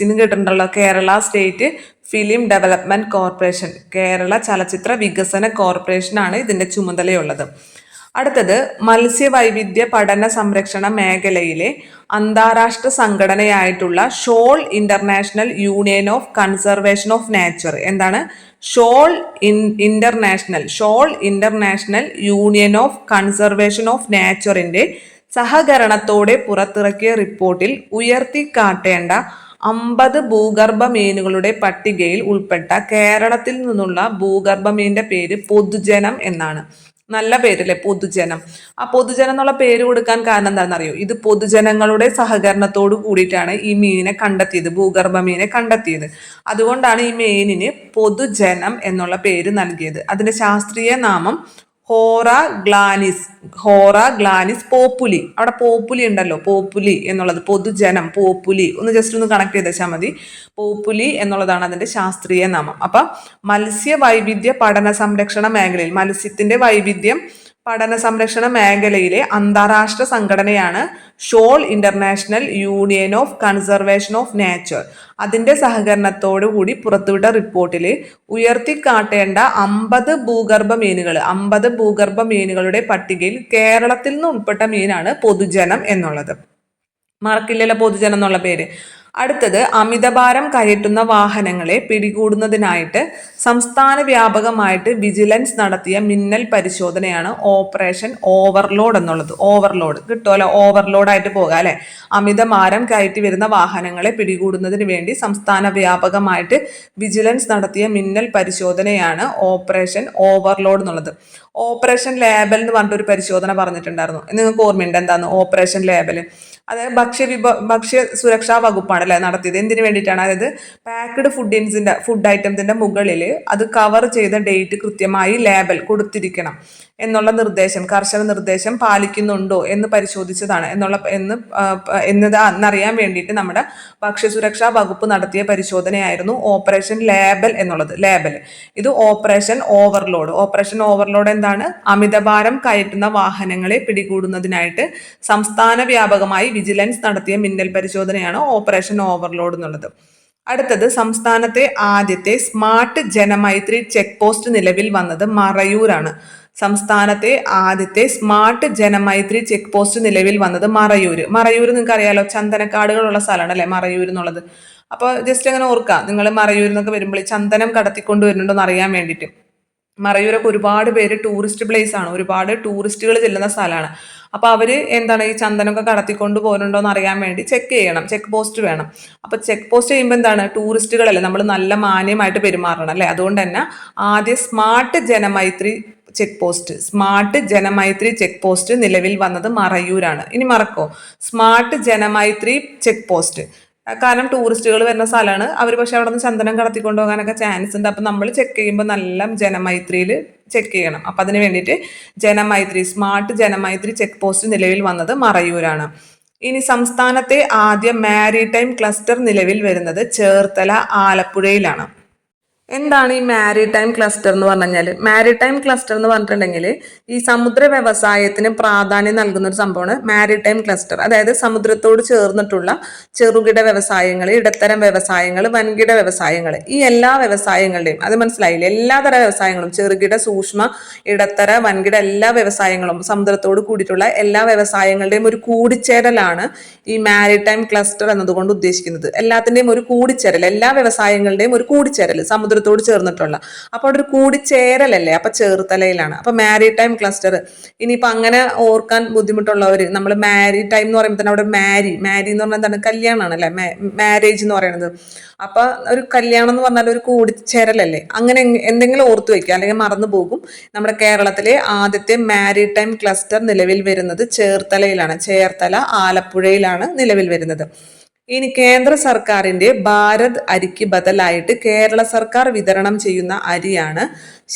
എന്ന് കേട്ടിട്ടുണ്ടല്ലോ, Kerala state film development corporation, Kerala ചലച്ചിത്ര വികസന കോർപ്പറേഷൻ ആണ് ഇതിന്റെ ചുമതലയുള്ളത്. അടുത്തത് മത്സ്യവൈവിധ്യ പഠന സംരക്ഷണ മേഖലയിലെ അന്താരാഷ്ട്ര സംഘടനയായിട്ടുള്ള ഷോൾ international union of conservation of nature. എന്താണ്? ഷോൾ international union of conservation of നേച്ചറിന്റെ സഹകരണത്തോടെ പുറത്തിറക്കിയ റിപ്പോർട്ടിൽ ഉയർത്തിക്കാട്ടേണ്ട 50 ഭൂഗർഭ മീനുകളുടെ പട്ടികയിൽ ഉൾപ്പെട്ട കേരളത്തിൽ നിന്നുള്ള ഭൂഗർഭ മീനിന്റെ പേര് പൊതുജനം എന്നാണ്. നല്ല പേരല്ലേ, പൊതുജനം. ആ പൊതുജനം എന്നുള്ള പേര് കൊടുക്കാൻ കാരണം എന്താണെന്നറിയോ? ഇത് പൊതുജനങ്ങളുടെ സഹകരണത്തോട് കൂടിയിട്ടാണ് ഈ മീനിനെ കണ്ടെത്തിയത്, ഭൂഗർഭ മീനെ കണ്ടെത്തിയത്. അതുകൊണ്ടാണ് ഈ മീനിന് പൊതുജനം എന്നുള്ള പേര് നൽകിയത്. അതിന്റെ ശാസ്ത്രീയ നാമം ഹോറ ഗ്ലാനിസ് പോപ്പുലി. അവിടെ പോപ്പുലി ഉണ്ടല്ലോ, പോപ്പുലി എന്നുള്ളത് പൊതുജനം, പോപ്പുലി ഒന്ന് ജസ്റ്റ് ഒന്ന് കണക്ട് ചെയ്ത് വെച്ചാൽ മതി. പോപ്പുലി എന്നുള്ളതാണ് അതിന്റെ ശാസ്ത്രീയ നാമം. അപ്പൊ മത്സ്യ വൈവിധ്യ പഠന സംരക്ഷണ മേഖലയിൽ, മത്സ്യത്തിന്റെ വൈവിധ്യം പഠന സംരക്ഷണ മേഖലയിലെ അന്താരാഷ്ട്ര സംഘടനയാണ് shawl international union of conservation of nature. അതിന്റെ സഹകരണത്തോടു കൂടി പുറത്തുവിട്ട റിപ്പോർട്ടിൽ ഉയർത്തിക്കാട്ടേണ്ട 50 ഭൂഗർഭ മീനുകളുടെ പട്ടികയിൽ കേരളത്തിൽ നിന്ന് ഉൾപ്പെട്ട മീനാണ് പൊതുജനം എന്നുള്ളത്. മറക്കില്ലല്ലോ പൊതുജനം എന്നുള്ള പേര്. അടുത്തത് അമിതഭാരം കയറ്റുന്ന വാഹനങ്ങളെ പിടികൂടുന്നതിനായിട്ട് സംസ്ഥാന വ്യാപകമായിട്ട് വിജിലൻസ് നടത്തിയ മിന്നൽ പരിശോധനയാണ് ഓപ്പറേഷൻ ഓവർലോഡ് എന്നുള്ളത്. ഓവർലോഡ് കിട്ടുമല്ലോ, ഓവർലോഡായിട്ട് പോകാം അല്ലെ. അമിതഭാരം കയറ്റി വരുന്ന വാഹനങ്ങളെ പിടികൂടുന്നതിന് വേണ്ടി സംസ്ഥാന വ്യാപകമായിട്ട് വിജിലൻസ് നടത്തിയ മിന്നൽ പരിശോധനയാണ് ഓപ്പറേഷൻ ഓവർലോഡ് എന്നുള്ളത്. ഓപ്പറേഷൻ ലേബൽ എന്ന് പറഞ്ഞിട്ടൊരു പരിശോധന പറഞ്ഞിട്ടുണ്ടായിരുന്നു. നിങ്ങൾക്ക് ഓർമ്മയുണ്ട് എന്താണ് ഓപ്പറേഷൻ ലേബൽ? അതായത് ഭക്ഷ്യ സുരക്ഷാ വകുപ്പാണ് അല്ലെ നടത്തിയത്. എന്തിനു വേണ്ടിയിട്ടാണ്? അതായത് പാക്ക്ഡ് ഫുഡ് ഐറ്റംസിന്റെ മുകളിൽ അത് കവർ ചെയ്ത ഡേറ്റ് കൃത്യമായി ലേബൽ കൊടുത്തിരിക്കണം എന്നുള്ള കർശന നിർദ്ദേശം പാലിക്കുന്നുണ്ടോ എന്ന് പരിശോധിച്ചതാണ് എന്നറിയാൻ വേണ്ടിയിട്ട് നമ്മുടെ ഭക്ഷ്യസുരക്ഷാ വകുപ്പ് നടത്തിയ പരിശോധനയായിരുന്നു ഓപ്പറേഷൻ ലേബൽ എന്നുള്ളത്. ഇത് ഓപ്പറേഷൻ ഓവർലോഡ് എന്താണ്? അമിതഭാരം കയറ്റുന്ന വാഹനങ്ങളെ പിടികൂടുന്നതിനായിട്ട് സംസ്ഥാന വ്യാപകമായി വിജിലൻസ് നടത്തിയ മിന്നൽ പരിശോധനയാണ് ഓപ്പറേഷൻ ഓവർലോഡ് എന്നുള്ളത്. അടുത്തത് സംസ്ഥാനത്തെ ആദ്യത്തെ സ്മാർട്ട് ജനമൈത്രി ചെക്ക് പോസ്റ്റ് നിലവിൽ വന്നത് മറയൂരാണ്. സംസ്ഥാനത്തെ ആദ്യത്തെ സ്മാർട്ട് ജനമൈത്രി ചെക്ക് പോസ്റ്റ് നിലവിൽ വന്നത് മറയൂർ. മറയൂർ നിങ്ങൾക്ക് അറിയാലോ, ചന്ദനക്കാടുകളുള്ള സ്ഥലമാണ് അല്ലെ മറയൂർ എന്നുള്ളത്. അപ്പോൾ ജസ്റ്റ് അങ്ങനെ ഓർക്കുക, നിങ്ങൾ മറയൂർ എന്നൊക്കെ വരുമ്പോൾ ചന്ദനം കടത്തിക്കൊണ്ട് വരുന്നുണ്ടോ എന്ന് അറിയാൻ വേണ്ടിയിട്ട്. മറയൂരൊക്കെ ഒരുപാട് പേര് ടൂറിസ്റ്റ് പ്ലേസ് ആണ്, ഒരുപാട് ടൂറിസ്റ്റുകൾ ചെല്ലുന്ന സ്ഥലമാണ്. അപ്പോൾ അവർ എന്താണ് ഈ ചന്ദനമൊക്കെ കടത്തിക്കൊണ്ട് പോകുന്നുണ്ടോ എന്ന് അറിയാൻ വേണ്ടി ചെക്ക് ചെയ്യണം, ചെക്ക് പോസ്റ്റ് വേണം. അപ്പോൾ ചെക്ക് പോസ്റ്റ് ചെയ്യുമ്പോൾ എന്താണ്, ടൂറിസ്റ്റുകളല്ലേ, നമ്മൾ നല്ല മാന്യമായിട്ട് പെരുമാറണം അല്ലേ. അതുകൊണ്ട് തന്നെ ആദ്യം സ്മാർട്ട് ജനമൈത്രി ചെക്ക് പോസ്റ്റ് നിലവിൽ വന്നത് മറയൂരാണ്. ഇനി മറക്കോ, സ്മാർട്ട് ജനമൈത്രി ചെക്ക് പോസ്റ്റ്, കാരണം ടൂറിസ്റ്റുകൾ വരുന്ന സ്ഥലമാണ്. അവർ പക്ഷെ അവിടെ നിന്ന് ചന്ദനം കടത്തിക്കൊണ്ടു പോകാനൊക്കെ ചാൻസ് ഉണ്ട്. അപ്പം നമ്മൾ ചെക്ക് ചെയ്യുമ്പോൾ നല്ല ജനമൈത്രിയിൽ ചെക്ക് ചെയ്യണം. അപ്പം അതിന് വേണ്ടിയിട്ട് സ്മാർട്ട് ജനമൈത്രി ചെക്ക് പോസ്റ്റ് നിലവിൽ വന്നത് മറയൂരാണ്. ഇനി സംസ്ഥാനത്തെ ആദ്യ മാരിടൈം ക്ലസ്റ്റർ നിലവിൽ വരുന്നത് ചേർത്തല ആലപ്പുഴയിലാണ്. എന്താണ് ഈ മാരിടൈം ക്ലസ്റ്റർ എന്ന് പറഞ്ഞു കഴിഞ്ഞാൽ? മാരിടൈം ക്ലസ്റ്റർ എന്ന് പറഞ്ഞിട്ടുണ്ടെങ്കിൽ ഈ സമുദ്ര വ്യവസായത്തിന് പ്രാധാന്യം നൽകുന്ന ഒരു സംഭവമാണ് മാരിടൈം ക്ലസ്റ്റർ. അതായത് സമുദ്രത്തോട് ചേർന്നിട്ടുള്ള ചെറുകിട വ്യവസായങ്ങൾ, ഇടത്തരം വ്യവസായങ്ങൾ, വൻകിട വ്യവസായങ്ങൾ, ഈ എല്ലാ വ്യവസായങ്ങളുടെയും, അത് മനസ്സിലായില്ലേ, എല്ലാതരം വ്യവസായങ്ങളും, ചെറുകിട, സൂക്ഷ്മ, ഇടത്തര, വൻകിട എല്ലാ വ്യവസായങ്ങളും, സമുദ്രത്തോട് കൂടിയിട്ടുള്ള എല്ലാ വ്യവസായങ്ങളുടെയും ഒരു കൂടിച്ചേരലാണ് ഈ മാരിടൈം ക്ലസ്റ്റർ എന്നതുകൊണ്ട് ഉദ്ദേശിക്കുന്നത്. എല്ലാത്തിൻ്റെയും ഒരു കൂടിച്ചേരൽ, എല്ലാ വ്യവസായങ്ങളുടെയും ഒരു കൂടിച്ചേരൽ, സമുദ്രത്തോട് ചേർന്നിട്ടുള്ള. അപ്പോൾ അവിടെ ഒരു കൂടിച്ചേരലല്ലേ, അപ്പൊ ചേർത്തലയിലാണ്. അപ്പൊ മാരിടൈം ക്ലസ്റ്റർ. ഇനിയിപ്പോ അങ്ങനെ ഓർക്കാൻ ബുദ്ധിമുട്ടുള്ളവർ, നമ്മൾ മാരിടൈം എന്ന് പറയുമ്പോൾ തന്നെ അവിടെ മാരി എന്ന് പറഞ്ഞാൽ എന്താണ്, കല്യാണമാണ് അല്ലെ, മാരേജ് എന്ന് പറയുന്നത്. അപ്പൊ ഒരു കല്യാണം എന്ന് പറഞ്ഞാൽ ഒരു കൂടിച്ചേരലല്ലേ. അങ്ങനെ എന്തെങ്കിലും ഓർത്തു വെക്കുക, അല്ലെങ്കിൽ മറന്നു പോകും. നമ്മുടെ കേരളത്തിലെ ആദ്യത്തെ മാരിടൈം ക്ലസ്റ്റർ നിലവിൽ വരുന്നത് ചേർത്തലയിലാണ്. ചേർത്തല ആലപ്പുഴയിലാണ് നിലവിൽ വരുന്നത്. ഇനി കേന്ദ്ര സർക്കാരിന്റെ ഭാരത് അരിക്ക് ബദലായിട്ട് കേരള സർക്കാർ വിതരണം ചെയ്യുന്ന അരിയാണ്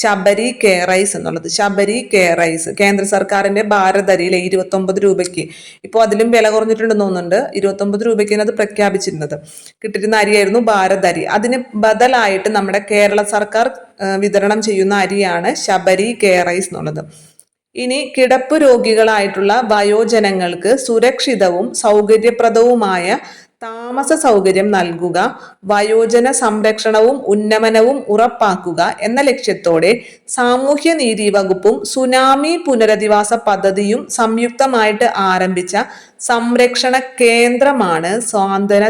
ശബരി കെ റൈസ് എന്നുള്ളത്. ശബരി കെ റൈസ് കേന്ദ്ര സർക്കാരിന്റെ ഭാരത് അരിയിലെ 29 രൂപയ്ക്ക്, ഇപ്പോൾ അതിലും വില കുറഞ്ഞിട്ടുണ്ടെന്ന് തോന്നുന്നുണ്ട്, 29 രൂപയ്ക്കാണ് അത് പ്രഖ്യാപിച്ചിരുന്നത്. കിട്ടിയിരുന്ന അരിയായിരുന്നു ഭാരത് അരി. അതിന് ബദലായിട്ട് നമ്മുടെ കേരള സർക്കാർ വിതരണം ചെയ്യുന്ന അരിയാണ് ശബരി കെ റൈസ് എന്നുള്ളത്. ഇനി കിടപ്പ് രോഗികളായിട്ടുള്ള വയോജനങ്ങൾക്ക് സുരക്ഷിതവും സൗകര്യപ്രദവുമായ താമസ സൗകര്യം നൽകുക, വയോജന സംരക്ഷണവും ഉന്നമനവും ഉറപ്പാക്കുക എന്ന ലക്ഷ്യത്തോടെ സാമൂഹ്യനീതി വകുപ്പും സുനാമി പുനരധിവാസ പദ്ധതിയും സംയുക്തമായിട്ട് ആരംഭിച്ച സംരക്ഷണ കേന്ദ്രമാണ് സാന്ത്വന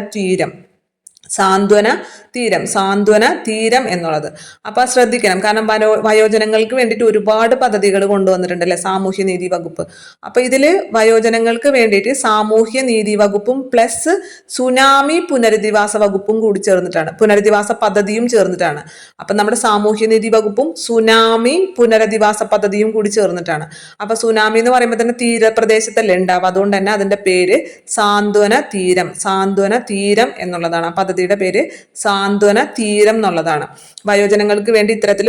തീരം എന്നുള്ളത്. അപ്പൊ ശ്രദ്ധിക്കണം, കാരണം വയോജനങ്ങൾക്ക് വേണ്ടിയിട്ട് ഒരുപാട് പദ്ധതികൾ കൊണ്ടുവന്നിട്ടുണ്ട് അല്ലെ സാമൂഹ്യനീതി വകുപ്പ്. അപ്പൊ ഇതില് വയോജനങ്ങൾക്ക് വേണ്ടിയിട്ട് സാമൂഹ്യനീതി വകുപ്പും പ്ലസ് സുനാമി പുനരധിവാസ വകുപ്പും കൂടി ചേർന്നിട്ടാണ്, പുനരധിവാസ പദ്ധതിയും ചേർന്നിട്ടാണ്. അപ്പൊ നമ്മുടെ സാമൂഹ്യനീതി വകുപ്പും സുനാമി പുനരധിവാസ പദ്ധതിയും കൂടി ചേർന്നിട്ടാണ്. അപ്പൊ സുനാമി എന്ന് പറയുമ്പോൾ തന്നെ തീരപ്രദേശത്തല്ലേ ഉണ്ടാവും, അതുകൊണ്ട് തന്നെ അതിന്റെ പേര് സാന്ത്വന തീരം എന്നുള്ളതാണ്. ആ പദ്ധതിയുടെ പേര് സാന്ത്വന തീരം എന്നുള്ളതാണ്. വയോജനങ്ങൾക്ക് വേണ്ടി ഇത്തരത്തിൽ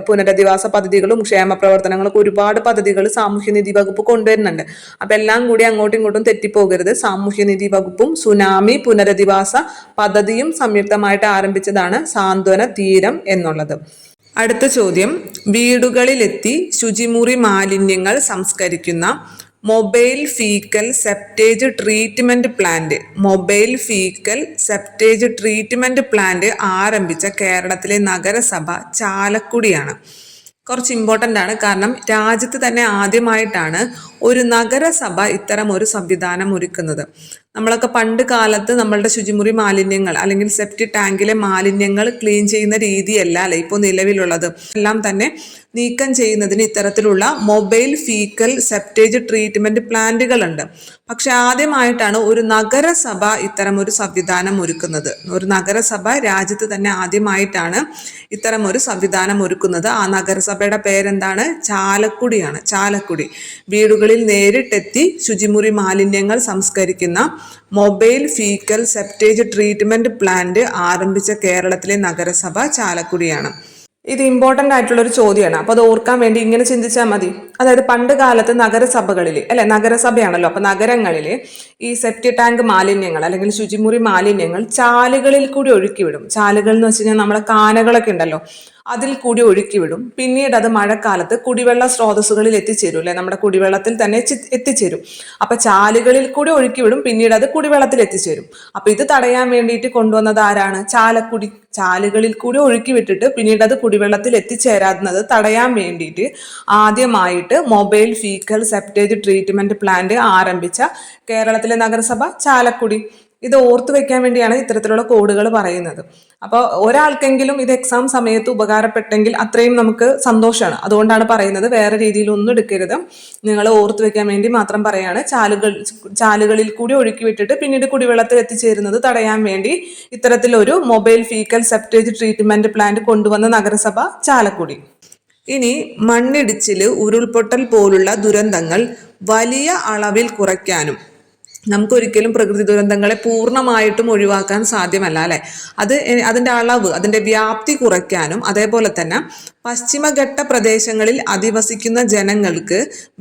പുനരധിവാസ പദ്ധതികളും ക്ഷേമ പ്രവർത്തനങ്ങളൊക്കെ ഒരുപാട് പദ്ധതികൾ സാമൂഹ്യനീതി വകുപ്പ് കൊണ്ടുവരുന്നുണ്ട്. അപ്പൊ എല്ലാം കൂടി അങ്ങോട്ടും ഇങ്ങോട്ടും തെറ്റിപ്പോകരുത്. സാമൂഹ്യനീതി വകുപ്പും സുനാമി പുനരധിവാസ പദ്ധതിയും സംയുക്തമായിട്ട് ആരംഭിച്ചതാണ് സാന്ത്വന തീരം എന്നുള്ളത്. അടുത്ത ചോദ്യം, വീടുകളിലെത്തി ശുചിമുറി മാലിന്യങ്ങൾ സംസ്കരിക്കുന്ന mobile faecal septage treatment plant ആരംഭിച്ച കേരളത്തിലെ നഗരസഭ ചാലക്കുടിയാണ്. കുറച്ച് ഇമ്പോർട്ടൻ്റ് ആണ്, കാരണം രാജ്യത്ത് തന്നെ ആദ്യമായിട്ടാണ് ഒരു നഗരസഭ ഇത്തരം ഒരു സംവിധാനം ഒരുക്കുന്നത്. നമ്മളൊക്കെ പണ്ട് കാലത്ത് നമ്മളുടെ ശുചിമുറി മാലിന്യങ്ങൾ അല്ലെങ്കിൽ സെപ്റ്റി ടാങ്കിലെ മാലിന്യങ്ങൾ ക്ലീൻ ചെയ്യുന്ന രീതിയല്ല അല്ലെ ഇപ്പോൾ നിലവിലുള്ളത്. എല്ലാം തന്നെ നീക്കം ചെയ്യുന്നതിന് ഇത്തരത്തിലുള്ള മൊബൈൽ ഫീക്കൽ സെപ്റ്റേജ് ട്രീറ്റ്മെന്റ് പ്ലാന്റുകളുണ്ട്. പക്ഷെ ആദ്യമായിട്ടാണ് ഒരു നഗരസഭ ഇത്തരം ഒരു സംവിധാനം ഒരുക്കുന്നത്. ഒരു നഗരസഭ രാജ്യത്ത് തന്നെ ആദ്യമായിട്ടാണ് ഇത്തരം ഒരു സംവിധാനം ഒരുക്കുന്നത്. ആ നഗരസഭയുടെ പേരെന്താണ്? ചാലക്കുടിയാണ്. ചാലക്കുടി. വീടുകളിൽ നേരിട്ടെത്തി ശുചിമുറി മാലിന്യങ്ങൾ സംസ്കരിക്കുന്ന mobile faecal septage treatment plant ആരംഭിച്ച കേരളത്തിലെ നഗരസഭ ചാലക്കുടിയാണ്. ഇത് ഇമ്പോർട്ടൻ്റ് ആയിട്ടുള്ള ഒരു ചോദ്യമാണ്. അപ്പോൾ അത് ഓർക്കാൻ വേണ്ടി ഇങ്ങനെ ചിന്തിച്ചാൽ മതി. അതായത് പണ്ട് കാലത്ത് നഗരസഭകളിൽ അല്ലെ, നഗരസഭയാണല്ലോ, അപ്പൊ നഗരങ്ങളിൽ ഈ സെപ്റ്റി ടാങ്ക് മാലിന്യങ്ങൾ അല്ലെങ്കിൽ ശുചിമുറി മാലിന്യങ്ങൾ ചാലുകളിൽ കൂടി ഒഴുക്കി വിടും. ചാലുകൾ എന്ന് വെച്ച് കഴിഞ്ഞാൽ നമ്മളെ കാനകളൊക്കെ ഉണ്ടല്ലോ, അതിൽ കൂടി ഒഴുക്കിവിടും. പിന്നീട് അത് മഴക്കാലത്ത് കുടിവെള്ള സ്രോതസ്സുകളിൽ എത്തിച്ചേരും അല്ലെ, നമ്മുടെ കുടിവെള്ളത്തിൽ തന്നെ എത്തിച്ചേരും. അപ്പൊ ചാലുകളിൽ കൂടി ഒഴുക്കിവിടും, പിന്നീട് അത് കുടിവെള്ളത്തിൽ എത്തിച്ചേരും. അപ്പൊ ഇത് തടയാൻ വേണ്ടിയിട്ട് കൊണ്ടുവന്നത് ആരാണ്? ചാലക്കുടി. ചാലുകളിൽ കൂടി ഒഴുക്കി വിട്ടിട്ട് പിന്നീട് അത് കുടിവെള്ളത്തിൽ എത്തിച്ചേരാവുന്നത് തടയാൻ വേണ്ടിയിട്ട് ആദ്യമായിട്ട് mobile faecal septage treatment plant ആരംഭിച്ച കേരളത്തിലെ നഗരസഭ ചാലക്കുടി. ഇത് ഓർത്തു വെക്കാൻ വേണ്ടിയാണ് ഇത്തരത്തിലുള്ള കോഡുകൾ പറയുന്നത്. അപ്പോൾ ഒരാൾക്കെങ്കിലും ഇത് എക്സാം സമയത്ത് ഉപകാരപ്പെട്ടെങ്കിൽ അത്രയും നമുക്ക് സന്തോഷമാണ്. അതുകൊണ്ടാണ് പറയുന്നത്, വേറെ രീതിയിലൊന്നും എടുക്കരുത്. നിങ്ങൾ ഓർത്തു വെക്കാൻ വേണ്ടി മാത്രം പറയാണ്. ചാലുകളിൽ കൂടി ഒഴുക്കി വിട്ടിട്ട് പിന്നീട് കുടിവെള്ളത്തിൽ എത്തിച്ചേരുന്നത് തടയാൻ വേണ്ടി ഇത്തരത്തിലൊരു mobile faecal septage treatment plant കൊണ്ടുവന്ന നഗരസഭ ചാലക്കുടി. ഇനി മണ്ണിടിച്ചില്, ഉരുൾപൊട്ടൽ പോലുള്ള ദുരന്തങ്ങൾ വലിയ അളവിൽ കുറയ്ക്കാനും, നമുക്കൊരിക്കലും പ്രകൃതി ദുരന്തങ്ങളെ പൂർണ്ണമായിട്ടും ഒഴിവാക്കാൻ സാധ്യമല്ല അല്ലെ, അതിൻ്റെ അളവ്, അതിൻ്റെ വ്യാപ്തി കുറയ്ക്കാനും, അതേപോലെ തന്നെ പശ്ചിമഘട്ട പ്രദേശങ്ങളിൽ അധിവസിക്കുന്ന ജനങ്ങൾക്ക്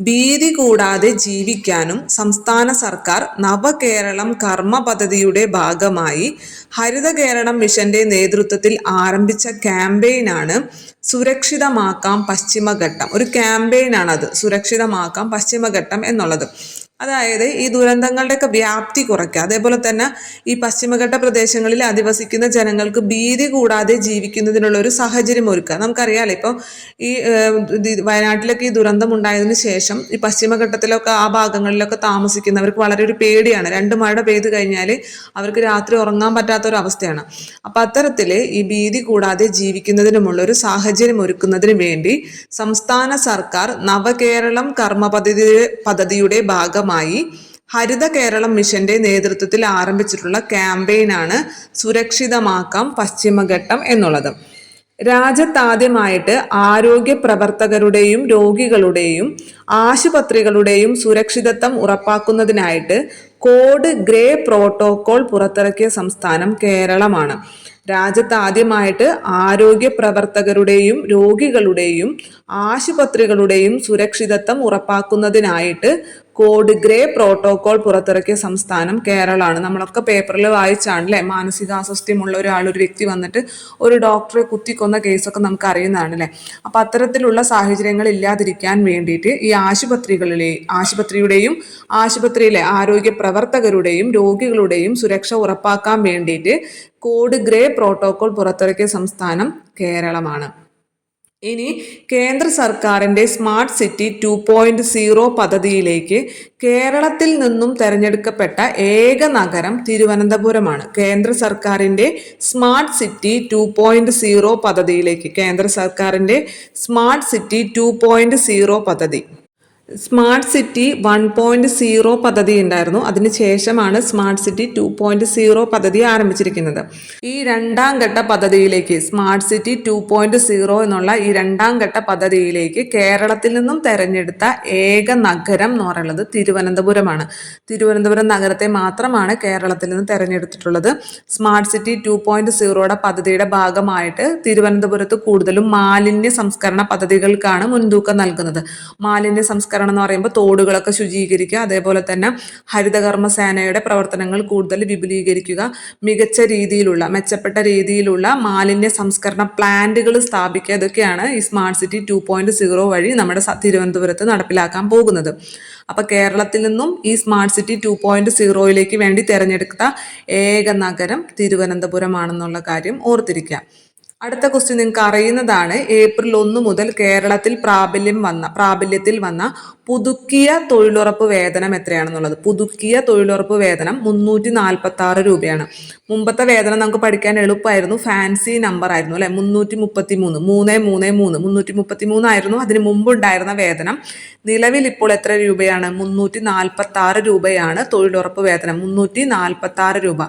ഭീതി കൂടാതെ ജീവിക്കാനും സംസ്ഥാന സർക്കാർ നവകേരളം കർമ്മ പദ്ധതിയുടെ ഭാഗമായി ഹരിത കേരളം മിഷന്റെ നേതൃത്വത്തിൽ ആരംഭിച്ച ക്യാമ്പയിനാണ് സുരക്ഷിതമാക്കാം പശ്ചിമഘട്ടം. ഒരു ക്യാമ്പയിനാണത്, സുരക്ഷിതമാക്കാം പശ്ചിമഘട്ടം എന്നുള്ളത്. അതായത് ഈ ദുരന്തങ്ങളുടെയൊക്കെ വ്യാപ്തി കുറയ്ക്കുക, അതേപോലെ തന്നെ ഈ പശ്ചിമഘട്ട പ്രദേശങ്ങളിൽ അധിവസിക്കുന്ന ജനങ്ങൾക്ക് ഭീതി കൂടാതെ ജീവിക്കുന്നതിനുള്ള ഒരു സാഹചര്യം ഒരുക്കുക. നമുക്കറിയാലോ, ഇപ്പോൾ ഈ വയനാട്ടിലൊക്കെ ഈ ദുരന്തം ഉണ്ടായതിനു ശേഷം ഈ പശ്ചിമഘട്ടത്തിലൊക്കെ ആ ഭാഗങ്ങളിലൊക്കെ താമസിക്കുന്നവർക്ക് വളരെ ഒരു പേടിയാണ്. 2 മഴ പെയ്ത് കഴിഞ്ഞാൽ അവർക്ക് രാത്രി ഉറങ്ങാൻ പറ്റാത്തൊരവസ്ഥയാണ്. അപ്പം അത്തരത്തിൽ ഈ ഭീതി കൂടാതെ ജീവിക്കുന്നതിനുമുള്ള ഒരു സാഹചര്യം ഒരുക്കുന്നതിന് വേണ്ടി സംസ്ഥാന സർക്കാർ നവകേരളം കർമ്മ പദ്ധതിയുടെ ഭാഗമായി ഹരിത കേരളം മിഷന്റെ നേതൃത്വത്തിൽ ആരംഭിച്ചിട്ടുള്ള ക്യാമ്പയിനാണ് സുരക്ഷിതമാക്കാം പശ്ചിമഘട്ടം എന്നുള്ളത്. രാജ്യത്താദ്യമായിട്ട് ആരോഗ്യ പ്രവർത്തകരുടെയും രോഗികളുടെയും ആശുപത്രികളുടെയും സുരക്ഷിതത്വം ഉറപ്പാക്കുന്നതിനായിട്ട് കോഡ് ഗ്രേ പ്രോട്ടോകോൾ പുറത്തിറക്കിയ സംസ്ഥാനം കേരളമാണ്. രാജ്യത്താദ്യമായിട്ട് ആരോഗ്യ പ്രവർത്തകരുടെയും രോഗികളുടെയും ആശുപത്രികളുടെയും സുരക്ഷിതത്വം ഉറപ്പാക്കുന്നതിനായിട്ട് കോഡ് ഗ്രേ പ്രോട്ടോകോൾ പുറത്തിറക്കിയ സംസ്ഥാനം കേരളമാണ്. നമ്മളൊക്കെ പേപ്പറിൽ വായിച്ചാണ് അല്ലേ, മാനസികാസ്വാസ്ഥ്യമുള്ള ഒരു വ്യക്തി വന്നിട്ട് ഒരു ഡോക്ടറെ കുത്തിക്കൊന്ന കേസൊക്കെ നമുക്ക് അറിയുന്നതാണ് അല്ലേ. അപ്പം അത്തരത്തിലുള്ള സാഹചര്യങ്ങൾ ഇല്ലാതിരിക്കാൻ വേണ്ടിയിട്ട് ഈ ആശുപത്രിയുടെയും ആശുപത്രിയിലെ ആരോഗ്യ പ്രവർത്തകരുടെയും രോഗികളുടെയും സുരക്ഷ ഉറപ്പാക്കാൻ വേണ്ടിയിട്ട് കോഡ് ഗ്രേ പ്രോട്ടോകോൾ പുറത്തിറക്കിയ സംസ്ഥാനം കേരളമാണ്. ഇനി കേന്ദ്ര സർക്കാരിൻ്റെ സ്മാർട്ട് സിറ്റി 2.0 പദ്ധതിയിലേക്ക് കേരളത്തിൽ നിന്നും തെരഞ്ഞെടുക്കപ്പെട്ട ഏക നഗരം തിരുവനന്തപുരമാണ്. കേന്ദ്ര സർക്കാരിൻ്റെ സ്മാർട്ട് സിറ്റി 2.0 പദ്ധതിയിലേക്ക്, കേന്ദ്ര സർക്കാരിൻ്റെ സ്മാർട്ട് സിറ്റി 2.0 പദ്ധതി, സ്മാർട്ട് സിറ്റി 1.0 പദ്ധതി ഉണ്ടായിരുന്നു. അതിനുശേഷമാണ് സ്മാർട്ട് സിറ്റി 2.0 പദ്ധതി ആരംഭിച്ചിരിക്കുന്നത്. ഈ 2ാം ഘട്ട പദ്ധതിയിലേക്ക്, സ്മാർട്ട് സിറ്റി 2.0 എന്നുള്ള ഈ 2ാം ഘട്ട പദ്ധതിയിലേക്ക് കേരളത്തിൽ നിന്നും തെരഞ്ഞെടുത്ത ഏക നഗരം എന്ന് പറയുന്നത് തിരുവനന്തപുരമാണ്. തിരുവനന്തപുരം നഗരത്തെ മാത്രമാണ് കേരളത്തിൽ നിന്ന് തെരഞ്ഞെടുത്തിട്ടുള്ളത്. സ്മാർട്ട് സിറ്റി 2.0 പദ്ധതിയുടെ ഭാഗമായിട്ട് തിരുവനന്തപുരത്ത് കൂടുതലും മാലിന്യ സംസ്കരണ പദ്ധതികൾക്കാണ് മുൻതൂക്കം നൽകുന്നത്. മാലിന്യ സംസ്കരണം എന്ന് പറയുമ്പോൾ തോടുകളൊക്കെ ശുചീകരിക്കുക, അതേപോലെ തന്നെ ഹരിതകർമ്മ സേനയുടെ പ്രവർത്തനങ്ങൾ കൂടുതൽ വിപുലീകരിക്കുക, മെച്ചപ്പെട്ട രീതിയിലുള്ള മാലിന്യ സംസ്കരണ പ്ലാന്റുകൾ സ്ഥാപിക്കുക. ഇതൊക്കെയാണ് ഈ സ്മാർട്ട് സിറ്റി 2.0 വഴി നമ്മുടെ തിരുവനന്തപുരത്ത് നടപ്പിലാക്കാൻ പോകുന്നത്. അപ്പോൾ കേരളത്തിൽ നിന്നും ഈ സ്മാർട്ട് സിറ്റി 2.0യിലേക്ക് വേണ്ടി തിരഞ്ഞെടുത്ത ഏക നഗരം തിരുവനന്തപുരമാണെന്നുള്ള കാര്യം ഓർത്തിരിക്കുക. അടുത്ത ക്വസ്റ്റ്യൻ നിങ്ങൾക്ക് അറിയുന്നതാണ്. ഏപ്രിൽ 1 മുതൽ കേരളത്തിൽ പ്രാബല്യത്തിൽ വന്ന പുതുക്കിയ തൊഴിലുറപ്പ് വേതനം എത്രയാണെന്നുള്ളത്. പുതുക്കിയ തൊഴിലുറപ്പ് വേതനം 346 രൂപയാണ്. മുമ്പത്തെ വേതനം നമുക്ക് പഠിക്കാൻ എളുപ്പമായിരുന്നു, ഫാൻസി നമ്പർ ആയിരുന്നു അല്ലെ, 333 ആയിരുന്നു അതിന് മുമ്പുണ്ടായിരുന്ന വേതനം. നിലവിൽ ഇപ്പോൾ എത്ര രൂപയാണ്? 346 രൂപയാണ് തൊഴിലുറപ്പ് വേതനം, 346 രൂപ.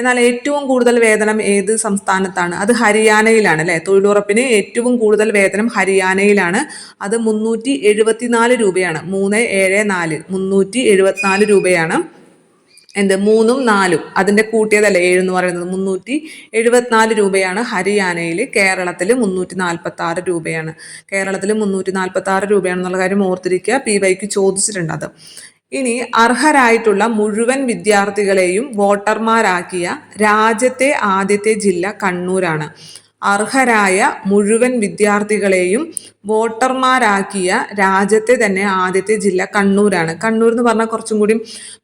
എന്നാൽ ഏറ്റവും കൂടുതൽ വേതനം ഏത് സംസ്ഥാനത്താണ്? അത് ഹരിയാനയിലാണ് അല്ലെ. തൊഴിലുറപ്പിന് ഏറ്റവും കൂടുതൽ വേതനം ഹരിയാനയിലാണ്. അത് 374 രൂപയാണ്. 374 രൂപയാണ്. 3ഉം 4ഉം അതിൻ്റെ കൂട്ടിയതല്ലേ 7 എന്ന് പറയുന്നത്. 374 രൂപയാണ് ഹരിയാനയിൽ. കേരളത്തിൽ 346 രൂപയാണ്. കേരളത്തിൽ 346 രൂപയാണെന്നുള്ള കാര്യം ഓർത്തിരിക്കുക, PYക്ക് ചോദിച്ചിട്ടുണ്ട് അത്. ഇനി അർഹരായിട്ടുള്ള മുഴുവൻ വിദ്യാർത്ഥികളെയും വോട്ടർമാരാക്കിയ രാജ്യത്തെ ആദ്യത്തെ ജില്ല കണ്ണൂരാണ്. അർഹരായ മുഴുവൻ വിദ്യാർത്ഥികളെയും വോട്ടർമാരാക്കിയ രാജ്യത്തെ തന്നെ ആദ്യത്തെ ജില്ല കണ്ണൂരാണ്. കണ്ണൂർ എന്ന് പറഞ്ഞാൽ കുറച്ചും കൂടി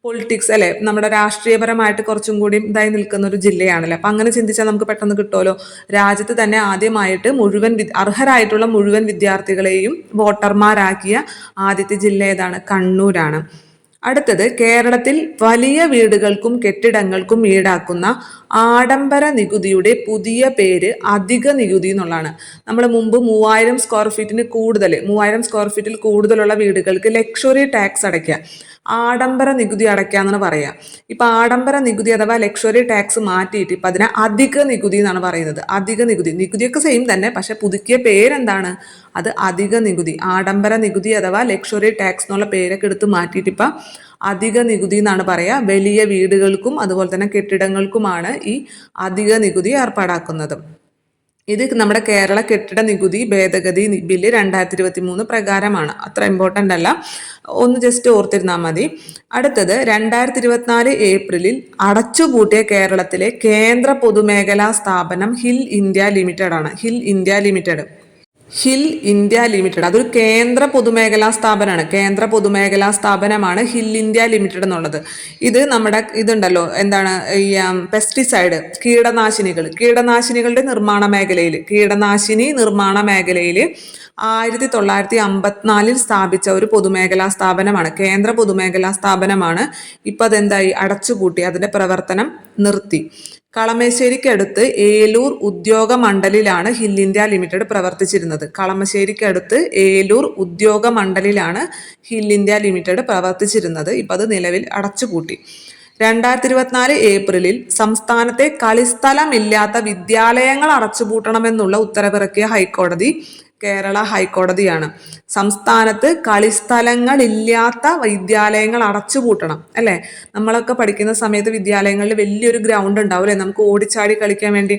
പൊളിറ്റിക്സ് അല്ലെ, നമ്മുടെ രാഷ്ട്രീയപരമായിട്ട് കുറച്ചും കൂടി ഇതായി നിൽക്കുന്ന ഒരു ജില്ലയാണല്ലോ. അപ്പം അങ്ങനെ ചിന്തിച്ചാൽ നമുക്ക് പെട്ടെന്ന് കിട്ടുമല്ലോ. രാജ്യത്ത് തന്നെ ആദ്യമായിട്ട് അർഹരായിട്ടുള്ള മുഴുവൻ വിദ്യാർത്ഥികളെയും വോട്ടർമാരാക്കിയ ആദ്യത്തെ ജില്ല ഏതാണ്? കണ്ണൂരാണ്. അടുത്തത്, കേരളത്തിൽ വലിയ വീടുകൾക്കും കെട്ടിടങ്ങൾക്കും ഈടാക്കുന്ന ആഡംബര നികുതിയുടെ പുതിയ പേര് അധിക നികുതി എന്നുള്ളതാണ്. നമ്മൾ മുമ്പ് 3000 സ്ക്വയർ ഫീറ്റിൽ കൂടുതലുള്ള വീടുകൾക്ക് ലക്ഷറി ടാക്സ് അടയ്ക്കുക, ആഡംബര നികുതി അടയ്ക്കാന്നാണ് പറയുക. ഇപ്പൊ ആഡംബര നികുതി അഥവാ ലക്ഷറി ടാക്സ് മാറ്റിയിട്ട് ഇപ്പൊ അതിനെ അധിക നികുതി എന്നാണ് പറയുന്നത്. അധിക നികുതിയൊക്കെ സെയിം തന്നെ, പക്ഷെ പുതുക്കിയ പേരെന്താണ്? അത് അധിക നികുതി. ആഡംബര നികുതി അഥവാ ലക്ഷറി ടാക്സ് എന്നുള്ള പേരൊക്കെ എടുത്ത് മാറ്റിയിട്ട് ഇപ്പൊ അധിക നികുതി എന്നാണ് പറയുക. വലിയ വീടുകൾക്കും അതുപോലെ തന്നെ കെട്ടിടങ്ങൾക്കുമാണ് ഈ അധിക നികുതി ഏർപ്പാടാക്കുന്നത്. ഇത് നമ്മുടെ കേരള കെട്ടിട നികുതി ഭേദഗതി ബില്ല് 2023 പ്രകാരമാണ്. അത്ര ഇമ്പോർട്ടൻ്റ് അല്ല, ഒന്ന് ജസ്റ്റ് ഓർത്തിരുന്നാൽ മതി. അടുത്തത്, 2024 ഏപ്രിലിൽ അടച്ചുപൂട്ടിയ കേരളത്തിലെ കേന്ദ്ര പൊതുമേഖലാ സ്ഥാപനം ഹിൽ ഇന്ത്യ ലിമിറ്റഡ് ആണ്. ഹിൽ ഇന്ത്യ ലിമിറ്റഡ് അതൊരു കേന്ദ്ര പൊതുമേഖലാ സ്ഥാപനമാണ് ഹിൽ ഇന്ത്യ ലിമിറ്റഡ് എന്നുള്ളത്. ഇത് നമ്മുടെ ഇതുണ്ടല്ലോ, എന്താണ് ഈ പെസ്റ്റിസൈഡ്, കീടനാശിനികളുടെ നിർമ്മാണ മേഖലയിൽ 1954 സ്ഥാപിച്ച ഒരു പൊതുമേഖലാ സ്ഥാപനമാണ്, കേന്ദ്ര പൊതുമേഖലാ സ്ഥാപനമാണ്. ഇപ്പൊ അതെന്തായി? അടച്ചുപൂട്ടി, അതിന്റെ പ്രവർത്തനം നിർത്തി. കളമശ്ശേരിക്കടുത്ത് ഏലൂർ ഉദ്യോഗ മണ്ഡലിലാണ് ഹിൽ ഇന്ത്യ ലിമിറ്റഡ് പ്രവർത്തിച്ചിരുന്നത്. ഹിൽ ഇന്ത്യ ലിമിറ്റഡ് പ്രവർത്തിച്ചിരുന്നത്. ഇപ്പം അത് നിലവിൽ അടച്ചുപൂട്ടി. 2024 ഏപ്രിലിൽ സംസ്ഥാനത്തെ കളിസ്ഥലമില്ലാത്ത വിദ്യാലയങ്ങൾ അടച്ചുപൂട്ടണമെന്നുള്ള ഉത്തരവിറക്കിയ ഹൈക്കോടതി കേരള ഹൈക്കോടതിയാണ്. സംസ്ഥാനത്ത് കളിസ്ഥലങ്ങളില്ലാത്ത വിദ്യാലയങ്ങൾ അടച്ചുപൂട്ടണം അല്ലേ? നമ്മളൊക്കെ പഠിക്കുന്ന സമയത്ത് വിദ്യാലയങ്ങളിൽ വലിയൊരു ഗ്രൗണ്ട് ഉണ്ടാവില്ലേ, നമുക്ക് ഓടിച്ചാടി കളിക്കാൻ വേണ്ടി.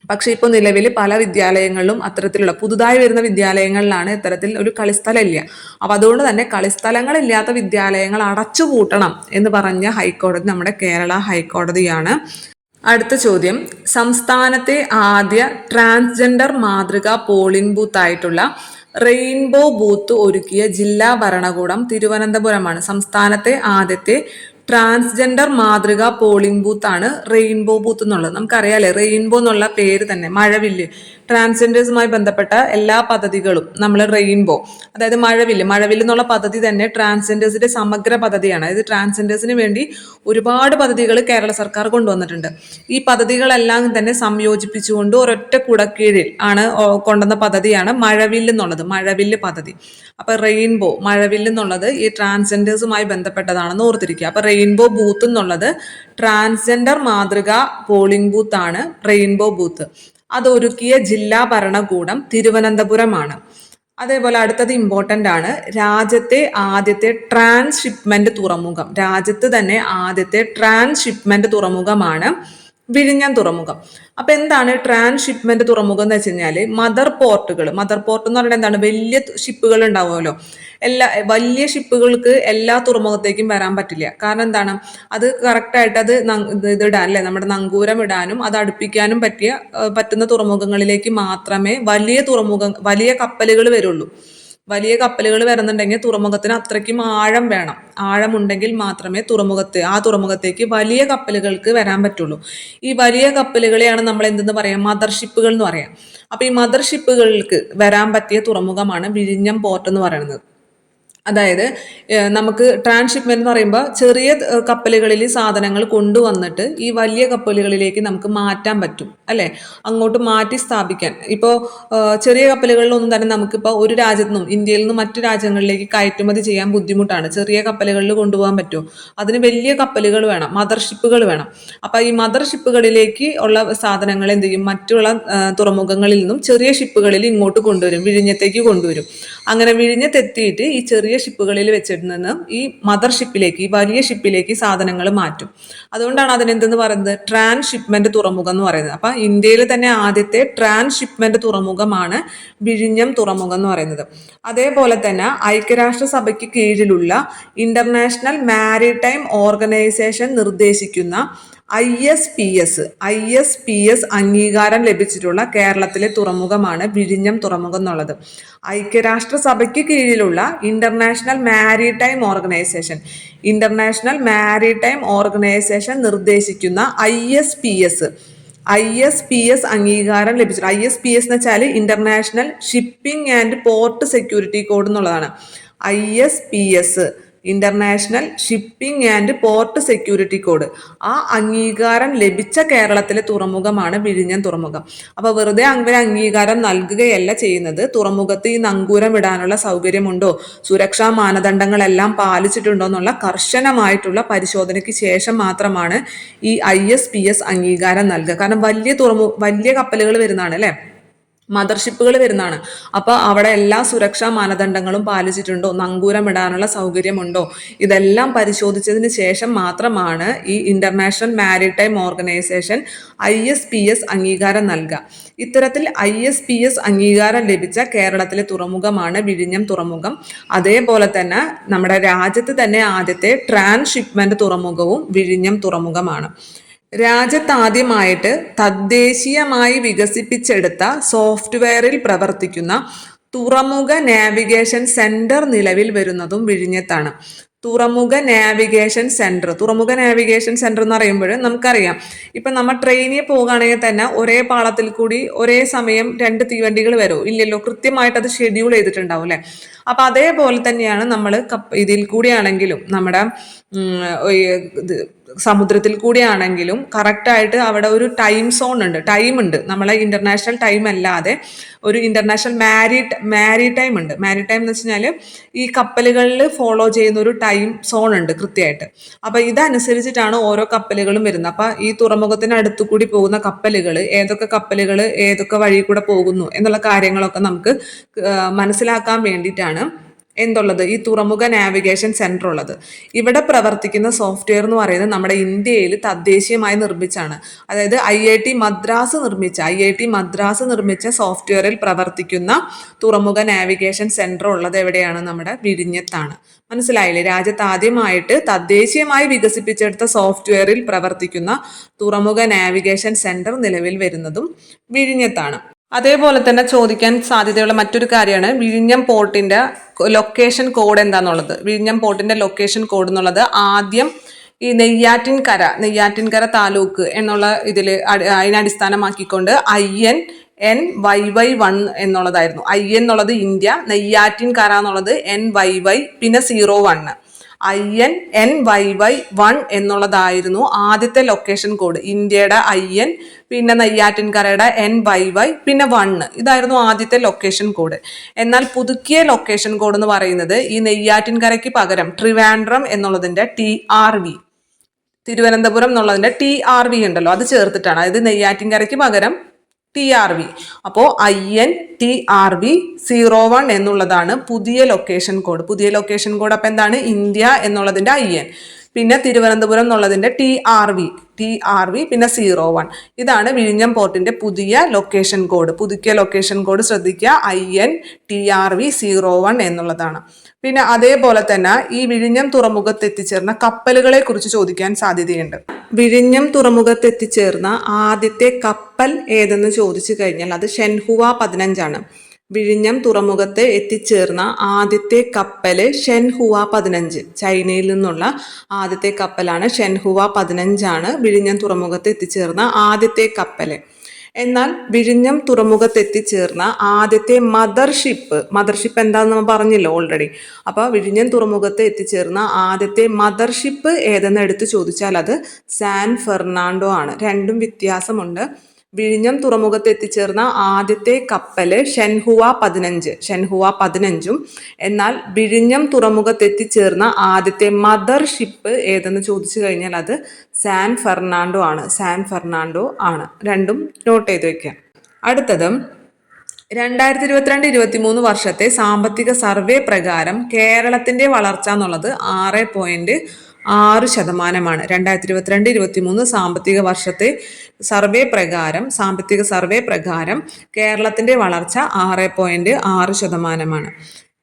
പക്ഷെ ഇപ്പോൾ നിലവിൽ പല വിദ്യാലയങ്ങളിലും അത്തരത്തിലുള്ള പുതുതായി വരുന്ന വിദ്യാലയങ്ങളിലാണ് ഇത്തരത്തിൽ ഒരു കളിസ്ഥലം ഇല്ല. അപ്പൊ അതുകൊണ്ട് തന്നെ കളിസ്ഥലങ്ങളില്ലാത്ത വിദ്യാലയങ്ങൾ അടച്ചുപൂട്ടണം എന്ന് പറഞ്ഞ ഹൈക്കോടതി നമ്മുടെ കേരള ഹൈക്കോടതിയാണ്. അടുത്ത ചോദ്യം, സംസ്ഥാനത്തെ ആദ്യ ട്രാൻസ്ജെൻഡർ മാതൃകാ പോളിംഗ് ബൂത്ത് ആയിട്ടുള്ള റെയിൻബോ ബൂത്ത് ഒരുക്കിയ ജില്ലാ ഭരണകൂടം തിരുവനന്തപുരമാണ്. സംസ്ഥാനത്തെ ആദ്യത്തെ ട്രാൻസ്ജെൻഡർ മാതൃകാ പോളിംഗ് ബൂത്ത് ആണ് റെയിൻബോ ബൂത്ത് എന്നുള്ളത്. നമുക്കറിയാലേ, റെയിൻബോ എന്നുള്ള പേര് തന്നെ, മഴവില്ല്, ട്രാൻസ്ജെൻഡേഴ്സുമായി ബന്ധപ്പെട്ട എല്ലാ പദ്ധതികളും നമ്മൾ റെയിൻബോ, അതായത് മഴവില്ല് എന്നുള്ള പദ്ധതി തന്നെ ട്രാൻസ്ജെൻഡേഴ്സിന്റെ സമഗ്ര പദ്ധതിയാണ്. അതായത് ട്രാൻസ്ജെൻഡേഴ്സിന് വേണ്ടി ഒരുപാട് പദ്ധതികൾ കേരള സർക്കാർ കൊണ്ടുവന്നിട്ടുണ്ട്. ഈ പദ്ധതികളെല്ലാം തന്നെ സംയോജിപ്പിച്ചുകൊണ്ട് ഒരൊറ്റ കുടക്കീഴിൽ ആണ് കൊണ്ടുവന്ന പദ്ധതിയാണ് മഴവില്ല് പദ്ധതി. അപ്പൊ റെയിൻബോ, മഴവില്ല് എന്നുള്ളത് ഈ ട്രാൻസ്ജെൻഡേഴ്സുമായി ബന്ധപ്പെട്ടതാണെന്ന് ഓർത്തിരിക്കുക. അപ്പൊ റെയിൻബോ ബൂത്ത് എന്നുള്ളത് ട്രാൻസ്ജെൻഡർ മാതൃകാ പോളിംഗ് ബൂത്ത് ആണ് റെയിൻബോ ബൂത്ത്. അതൊരുക്കിയ ജില്ലാ ഭരണകൂടം തിരുവനന്തപുരമാണ്. അതേപോലെ അടുത്തത് ഇമ്പോർട്ടൻ്റ് ആണ്, രാജ്യത്തെ ആദ്യത്തെ ട്രാൻസ്ഷിപ്മെന്റ് തുറമുഖമാണ് വിഴിഞ്ഞം തുറമുഖം. അപ്പൊ എന്താണ് ട്രാൻസ്ഷിപ്മെന്റ് തുറമുഖം എന്ന് വെച്ച് കഴിഞ്ഞാല് മദർ പോർട്ട് എന്ന് പറയുന്നത് എന്താണ്? വലിയ ഷിപ്പുകൾ ഉണ്ടാവുമല്ലോ. വലിയ ഷിപ്പുകൾക്ക് എല്ലാ തുറമുഖത്തേക്കും വരാൻ പറ്റില്ല. കാരണം എന്താണ്? അത് കറക്റ്റായിട്ട് അത് ഇതിടാൻ അല്ലെ, നമ്മുടെ നങ്കൂരം ഇടാനും അത് അടുപ്പിക്കാനും പറ്റുന്ന തുറമുഖങ്ങളിലേക്ക് മാത്രമേ വലിയ കപ്പലുകൾ വരുള്ളൂ. വലിയ കപ്പലുകൾ വരുന്നുണ്ടെങ്കിൽ തുറമുഖത്തിന് അത്രയ്ക്കും ആഴം വേണം. ആഴമുണ്ടെങ്കിൽ മാത്രമേ ആ തുറമുഖത്തേക്ക് വലിയ കപ്പലുകൾക്ക് വരാൻ പറ്റുള്ളൂ. ഈ വലിയ കപ്പലുകളെയാണ് നമ്മൾ എന്തെന്ന് പറയാം? മദർഷിപ്പുകൾ എന്ന് പറയാം. അപ്പൊ ഈ മദർഷിപ്പുകൾക്ക് വരാൻ പറ്റിയ തുറമുഖമാണ് വിഴിഞ്ഞം പോർട്ട് എന്ന് പറയുന്നത്. അതായത് നമുക്ക് ട്രാൻസ്ഷിപ്മെന്റ് എന്ന് പറയുമ്പോൾ ചെറിയ കപ്പലുകളിൽ സാധനങ്ങൾ കൊണ്ടുവന്നിട്ട് ഈ വലിയ കപ്പലുകളിലേക്ക് നമുക്ക് മാറ്റാൻ പറ്റും അല്ലെ, അങ്ങോട്ട് മാറ്റി സ്ഥാപിക്കാൻ. ഇപ്പോൾ ചെറിയ കപ്പലുകളിലൊന്നും തന്നെ നമുക്കിപ്പോൾ ഒരു രാജ്യത്തു നിന്നും, ഇന്ത്യയിൽ നിന്നും മറ്റു രാജ്യങ്ങളിലേക്ക് കയറ്റുമതി ചെയ്യാൻ ബുദ്ധിമുട്ടാണ്. ചെറിയ കപ്പലുകളിൽ കൊണ്ടുപോകാൻ പറ്റുമോ? അതിന് വലിയ കപ്പലുകൾ വേണം, മദർഷിപ്പുകൾ വേണം. അപ്പൊ ഈ മദർഷിപ്പുകളിലേക്ക് ഉള്ള സാധനങ്ങൾ എന്ത് ചെയ്യും? മറ്റുള്ള തുറമുഖങ്ങളിൽ നിന്നും ചെറിയ ഷിപ്പുകളിൽ ഇങ്ങോട്ട് കൊണ്ടുവരും, വിഴിഞ്ഞത്തേക്ക് കൊണ്ടുവരും. അങ്ങനെ വിഴിഞ്ഞത്തെത്തിയിട്ട് ഈ ചെറിയ ഷിപ്പുകളിൽ വെച്ചിട്ട് നിന്ന് ഈ മദർഷിപ്പിലേക്ക്, ഈ വലിയ ഷിപ്പിലേക്ക് സാധനങ്ങൾ മാറ്റും. അതുകൊണ്ടാണ് അതിനെന്തെന്ന് പറയുന്നത്? ട്രാൻസ്ഷിപ്മെന്റ് തുറമുഖം എന്ന് പറയുന്നത്. അപ്പൊ ഇന്ത്യയിൽ തന്നെ ആദ്യത്തെ ട്രാൻസ്ഷിപ്മെന്റ് തുറമുഖമാണ് വിഴിഞ്ഞം തുറമുഖം എന്ന് പറയുന്നത്. അതേപോലെ തന്നെ ഐക്യരാഷ്ട്രസഭയ്ക്ക് കീഴിലുള്ള ഇന്റർനാഷണൽ മാരിടൈം ഓർഗനൈസേഷൻ നിർദ്ദേശിക്കുന്ന ISPS അംഗീകാരം ലഭിച്ചിട്ടുള്ള കേരളത്തിലെ തുറമുഖമാണ് വിഴിഞ്ഞം തുറമുഖം എന്നുള്ളത്. ഐക്യരാഷ്ട്രസഭയ്ക്ക് കീഴിലുള്ള ഇന്റർനാഷണൽ മാരിടൈം ഓർഗനൈസേഷൻ നിർദ്ദേശിക്കുന്ന ISPS അംഗീകാരം ലഭിച്ചിട്ടുണ്ട്. ISPS എന്ന് വെച്ചാൽ international shipping and port security code എന്നുള്ളതാണ്. ISPS international shipping and port security code. ആ അംഗീകാരം ലഭിച്ച കേരളത്തിലെ തുറമുഖമാണ് വിഴിഞ്ഞം തുറമുഖം. അപ്പൊ വെറുതെ അങ്ങനെ അംഗീകാരം നൽകുകയല്ല ചെയ്യുന്നത്, തുറമുഖത്ത് ഈ നങ്കൂരം ഇടാനുള്ള സൗകര്യമുണ്ടോ, സുരക്ഷാ മാനദണ്ഡങ്ങളെല്ലാം പാലിച്ചിട്ടുണ്ടോ എന്നുള്ള കർശനമായിട്ടുള്ള പരിശോധനയ്ക്ക് ശേഷം മാത്രമാണ് ഈ ISPS അംഗീകാരം നൽകുക. കാരണം വലിയ കപ്പലുകൾ വരുന്നതാണ് അല്ലെ, മദർഷിപ്പുകൾ വരുന്നതാണ്. അപ്പോൾ അവിടെ എല്ലാ സുരക്ഷാ മാനദണ്ഡങ്ങളും പാലിച്ചിട്ടുണ്ടോ, നങ്കൂരം ഇടാനുള്ള സൗകര്യമുണ്ടോ, ഇതെല്ലാം പരിശോധിച്ചതിന് ശേഷം മാത്രമാണ് ഈ ഇന്റർനാഷണൽ മാരിടൈം ഓർഗനൈസേഷൻ ISPS അംഗീകാരം നൽകുക. ഇത്തരത്തിൽ ISPS അംഗീകാരം ലഭിച്ച കേരളത്തിലെ തുറമുഖമാണ് വിഴിഞ്ഞം തുറമുഖം. അതേപോലെ തന്നെ നമ്മുടെ രാജ്യത്ത് തന്നെ ആദ്യത്തെ ട്രാൻസ്ഷിപ്മെന്റ് തുറമുഖവും വിഴിഞ്ഞം തുറമുഖമാണ്. രാജ്യത്താദ്യമായിട്ട് തദ്ദേശീയമായി വികസിപ്പിച്ചെടുത്ത സോഫ്റ്റ്വെയറിൽ പ്രവർത്തിക്കുന്ന തുറമുഖ നാവിഗേഷൻ സെന്റർ നിലവിൽ വരുന്നതും വിഴിഞ്ഞത്താണ്. തുറമുഖ നാവിഗേഷൻ സെന്റർ എന്ന് പറയുമ്പോൾ നമുക്കറിയാം, ഇപ്പം നമ്മൾ ട്രെയിനിൽ പോകുകയാണെങ്കിൽ തന്നെ ഒരേ പാളത്തിൽ കൂടി ഒരേ സമയം 2 തീവണ്ടികൾ വരുമോ, ഇല്ലല്ലോ, കൃത്യമായിട്ട് അത് ഷെഡ്യൂൾ ചെയ്തിട്ടുണ്ടാവും അല്ലേ. അപ്പം അതേപോലെ തന്നെയാണ് നമ്മൾ ഇതിൽ കൂടിയാണെങ്കിലും നമ്മുടെ സമുദ്രത്തിൽ കൂടിയാണെങ്കിലും കറക്റ്റായിട്ട് അവിടെ ഒരു ടൈം ഉണ്ട്. നമ്മളെ ഇന്റർനാഷണൽ ടൈം അല്ലാതെ ഒരു ഇന്റർനാഷണൽ മാരിടൈം ഉണ്ട്. മാരിടൈം എന്ന് വെച്ച് കഴിഞ്ഞാൽ ഈ കപ്പലുകളിൽ ഫോളോ ചെയ്യുന്ന ഒരു ടൈം സോൺ ഉണ്ട് കൃത്യമായിട്ട്. അപ്പൊ ഇതനുസരിച്ചിട്ടാണ് ഓരോ കപ്പലുകളും വരുന്നത്. അപ്പൊ ഈ തുറമുഖത്തിന് അടുത്തു കൂടി പോകുന്ന കപ്പലുകൾ ഏതൊക്കെ വഴി കൂടെ പോകുന്നു എന്നുള്ള കാര്യങ്ങളൊക്കെ നമുക്ക് മനസ്സിലാക്കാൻ വേണ്ടിയിട്ടാണ് ഈ തുറമുഖ നാവിഗേഷൻ സെന്റർ ഉള്ളത്. ഇവിടെ പ്രവർത്തിക്കുന്ന സോഫ്റ്റ്വെയർ എന്ന് പറയുന്നത് നമ്മുടെ ഇന്ത്യയിൽ തദ്ദേശീയമായി നിർമ്മിച്ചാണ്. അതായത് IIT മദ്രാസ് നിർമ്മിച്ച സോഫ്റ്റ്വെയറിൽ പ്രവർത്തിക്കുന്ന തുറമുഖ നാവിഗേഷൻ സെന്റർ ഉള്ളത് എവിടെയാണ്? നമ്മുടെ വിഴിഞ്ഞത്താണ്. മനസ്സിലായില്ലേ? രാജ്യത്ത് ആദ്യമായിട്ട് തദ്ദേശീയമായി വികസിപ്പിച്ചെടുത്ത സോഫ്റ്റ്വെയറിൽ പ്രവർത്തിക്കുന്ന തുറമുഖ നാവിഗേഷൻ സെന്റർ നിലവിൽ വരുന്നതും വിഴിഞ്ഞത്താണ്. അതേപോലെ തന്നെ ചോദിക്കാൻ സാധ്യതയുള്ള മറ്റൊരു കാര്യമാണ് വിഴിഞ്ഞം പോർട്ടിന്റെ ലൊക്കേഷൻ കോഡ് എന്താന്നുള്ളത്. വിഴിഞ്ഞം പോർട്ടിന്റെ ലൊക്കേഷൻ കോഡ് എന്നുള്ളത് ആദ്യം ഈ നെയ്യാറ്റിൻകര താലൂക്ക് എന്നുള്ള അതിനടിസ്ഥാനമാക്കിക്കൊണ്ട് INNYY1 എന്നുള്ളതായിരുന്നു. IN എന്നുള്ളത് ഇന്ത്യ, നെയ്യാറ്റിൻകര എന്നുള്ളത് NYY, പിന്നെ 01. INNYY1 എന്നുള്ളതായിരുന്നു ആദ്യത്തെ ലൊക്കേഷൻ കോഡ്. ഇന്ത്യയുടെ IN, പിന്നെ നെയ്യാറ്റിൻകരയുടെ NYY, പിന്നെ 1. ഇതായിരുന്നു ആദ്യത്തെ ലൊക്കേഷൻ കോഡ്. എന്നാൽ പുതുക്കിയ ലൊക്കേഷൻ കോഡ് എന്ന് പറയുന്നത് ഈ നെയ്യാറ്റിൻകരയ്ക്ക് പകരം ട്രിവാൻഡ്രം എന്നുള്ളതിന്റെ TRV, തിരുവനന്തപുരം എന്നുള്ളതിന്റെ TRV ഉണ്ടല്ലോ, അത് ചേർത്തിട്ടാണ്. അതായത് നെയ്യാറ്റിൻകരയ്ക്ക് പകരം TRV. അപ്പോൾ INTRV 01 എന്നുള്ളതാണ് പുതിയ ലൊക്കേഷൻ കോഡ്. അപ്പം എന്താണ്? ഇന്ത്യ എന്നുള്ളതിന്റെ IN, പിന്നെ തിരുവനന്തപുരം എന്നുള്ളതിന്റെ TRV, പിന്നെ 01. ഇതാണ് വിഴിഞ്ഞം പോർട്ടിന്റെ പുതിയ ലൊക്കേഷൻ കോഡ്. പുതുക്കിയ ലൊക്കേഷൻ കോഡ് ശ്രദ്ധിക്കുക, INTRV 01 എന്നുള്ളതാണ്. പിന്നെ അതേപോലെ തന്നെ ഈ വിഴിഞ്ഞം തുറമുഖത്ത് എത്തിച്ചേർന്ന കപ്പലുകളെ കുറിച്ച് ചോദിക്കാൻ സാധ്യതയുണ്ട്. വിഴിഞ്ഞം തുറമുഖത്ത് എത്തിച്ചേർന്ന ആദ്യത്തെ കപ്പൽ ഏതെന്ന് ചോദിച്ചു കഴിഞ്ഞാൽ അത് ഷെൻഹുവ 15 ആണ്. വിഴിഞ്ഞം തുറമുഖത്ത് എത്തിച്ചേർന്ന ആദ്യത്തെ കപ്പല് ഷെൻഹുവ 15, ചൈനയിൽ നിന്നുള്ള ആദ്യത്തെ കപ്പലാണ്. ഷെൻഹുവ 15 ആണ് വിഴിഞ്ഞം തുറമുഖത്ത് എത്തിച്ചേർന്ന ആദ്യത്തെ കപ്പല്. എന്നാൽ വിഴിഞ്ഞം തുറമുഖത്ത് എത്തിച്ചേർന്ന ആദ്യത്തെ മദർഷിപ്പ് എന്താണെന്ന് നമ്മൾ പറഞ്ഞല്ലോ ഓൾറെഡി. അപ്പോൾ വിഴിഞ്ഞം തുറമുഖത്ത് എത്തിച്ചേർന്ന ആദ്യത്തെ മദർഷിപ്പ് ഏതെന്ന് എടുത്ത് ചോദിച്ചാൽ അത് സാൻ ഫെർണാണ്ടോ ആണ്. രണ്ടും വ്യത്യാസമുണ്ട്. വിഴിഞ്ഞം തുറമുഖത്ത് എത്തിച്ചേർന്ന ആദ്യത്തെ കപ്പല് ഷെൻഹുവ 15, എന്നാൽ വിഴിഞ്ഞം തുറമുഖത്ത് എത്തിച്ചേർന്ന ആദ്യത്തെ മദർഷിപ്പ് ഏതെന്ന് ചോദിച്ചു കഴിഞ്ഞാൽ അത് സാൻ ഫെർണാണ്ടോ ആണ്. രണ്ടും നോട്ട് ചെയ്ത് വെക്കാം. അടുത്തത് 2022-23 വർഷത്തെ സാമ്പത്തിക സർവേ പ്രകാരം കേരളത്തിന്റെ വളർച്ച എന്നുള്ളത് 6.6%. 2022-23 സാമ്പത്തിക വർഷത്തെ സാമ്പത്തിക സർവേ പ്രകാരം കേരളത്തിന്റെ വളർച്ച 6.6%.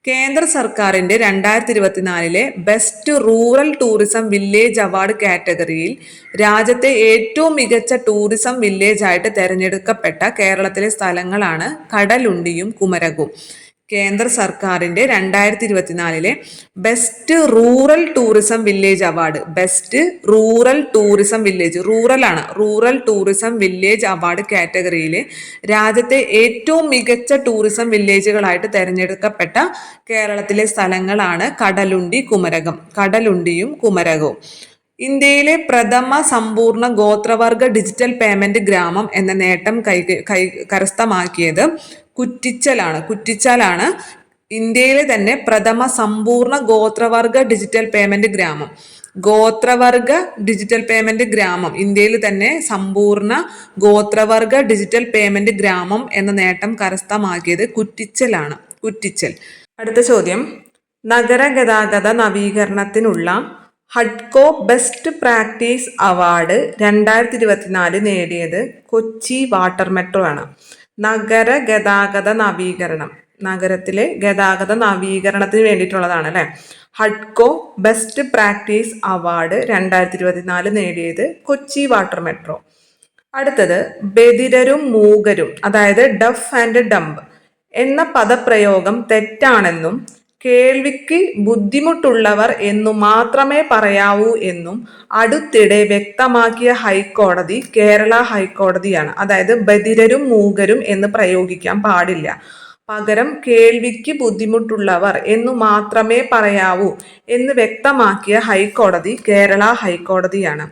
കേന്ദ്ര സർക്കാരിന്റെ 2024 best rural tourism village award കാറ്റഗറിയിൽ രാജ്യത്തെ ഏറ്റവും മികച്ച ടൂറിസം വില്ലേജ് ആയിട്ട് തെരഞ്ഞെടുക്കപ്പെട്ട കേരളത്തിലെ സ്ഥലങ്ങളാണ് കടലുണ്ടിയും കുമരകവും. കേന്ദ്ര സർക്കാരിന്റെ 2024 best rural tourism village award, best rural tourism village, rural tourism village award കാറ്റഗറിയിൽ രാജ്യത്തെ ഏറ്റവും മികച്ച ടൂറിസം വില്ലേജുകളായിട്ട് തെരഞ്ഞെടുക്കപ്പെട്ട കേരളത്തിലെ സ്ഥലങ്ങളാണ് കടലുണ്ടിയും കുമരകവും. ഇന്ത്യയിലെ പ്രഥമ സമ്പൂർണ്ണ ഗോത്രവർഗ ഡിജിറ്റൽ പേയ്മെന്റ് ഗ്രാമം എന്ന നേട്ടം കരസ്ഥമാക്കിയത് കുറ്റിച്ചാലാണ്. ഇന്ത്യയിലെ തന്നെ പ്രഥമ സമ്പൂർണ്ണ ഗോത്രവർഗ ഡിജിറ്റൽ പേയ്മെന്റ് ഗ്രാമം ഇന്ത്യയിൽ തന്നെ സമ്പൂർണ്ണ ഗോത്രവർഗ ഡിജിറ്റൽ പേയ്മെന്റ് ഗ്രാമം എന്ന നേട്ടം കരസ്ഥമാക്കിയത് കുറ്റിച്ചൽ. അടുത്ത ചോദ്യം, നഗരഗതാഗത നവീകരണത്തിനുള്ള ഹഡ്കോ ബെസ്റ്റ് പ്രാക്ടീസ് അവാർഡ് 2024 നേടിയത് കൊച്ചി വാട്ടർ മെട്രോ ആണ്. നഗരത്തിലെ ഗതാഗത നവീകരണത്തിന് വേണ്ടിയിട്ടുള്ളതാണ് അല്ലെ. ഹഡ്കോ ബെസ്റ്റ് പ്രാക്ടീസ് അവാർഡ് 2024 നേടിയത് കൊച്ചി വാട്ടർ മെട്രോ. അടുത്തത്, ബധിരരും മൂകരും അതായത് ഡഫ് ആൻഡ് ഡംബ് എന്ന പദപ്രയോഗം തെറ്റാണെന്നും കേൾവിക്ക് ബുദ്ധിമുട്ടുള്ളവർ എന്നു മാത്രമേ പറയാവൂ എന്നും അടുത്തിടെ വ്യക്തമാക്കിയ ഹൈക്കോടതി കേരള ഹൈക്കോടതിയാണ്. അതായത് ബധിരരും മൂകരും എന്ന് പ്രയോഗിക്കാൻ പാടില്ല, പകരം കേൾവിക്ക് ബുദ്ധിമുട്ടുള്ളവർ എന്നു മാത്രമേ പറയാവൂ എന്ന് വ്യക്തമാക്കിയ ഹൈക്കോടതി കേരള ഹൈക്കോടതിയാണ്.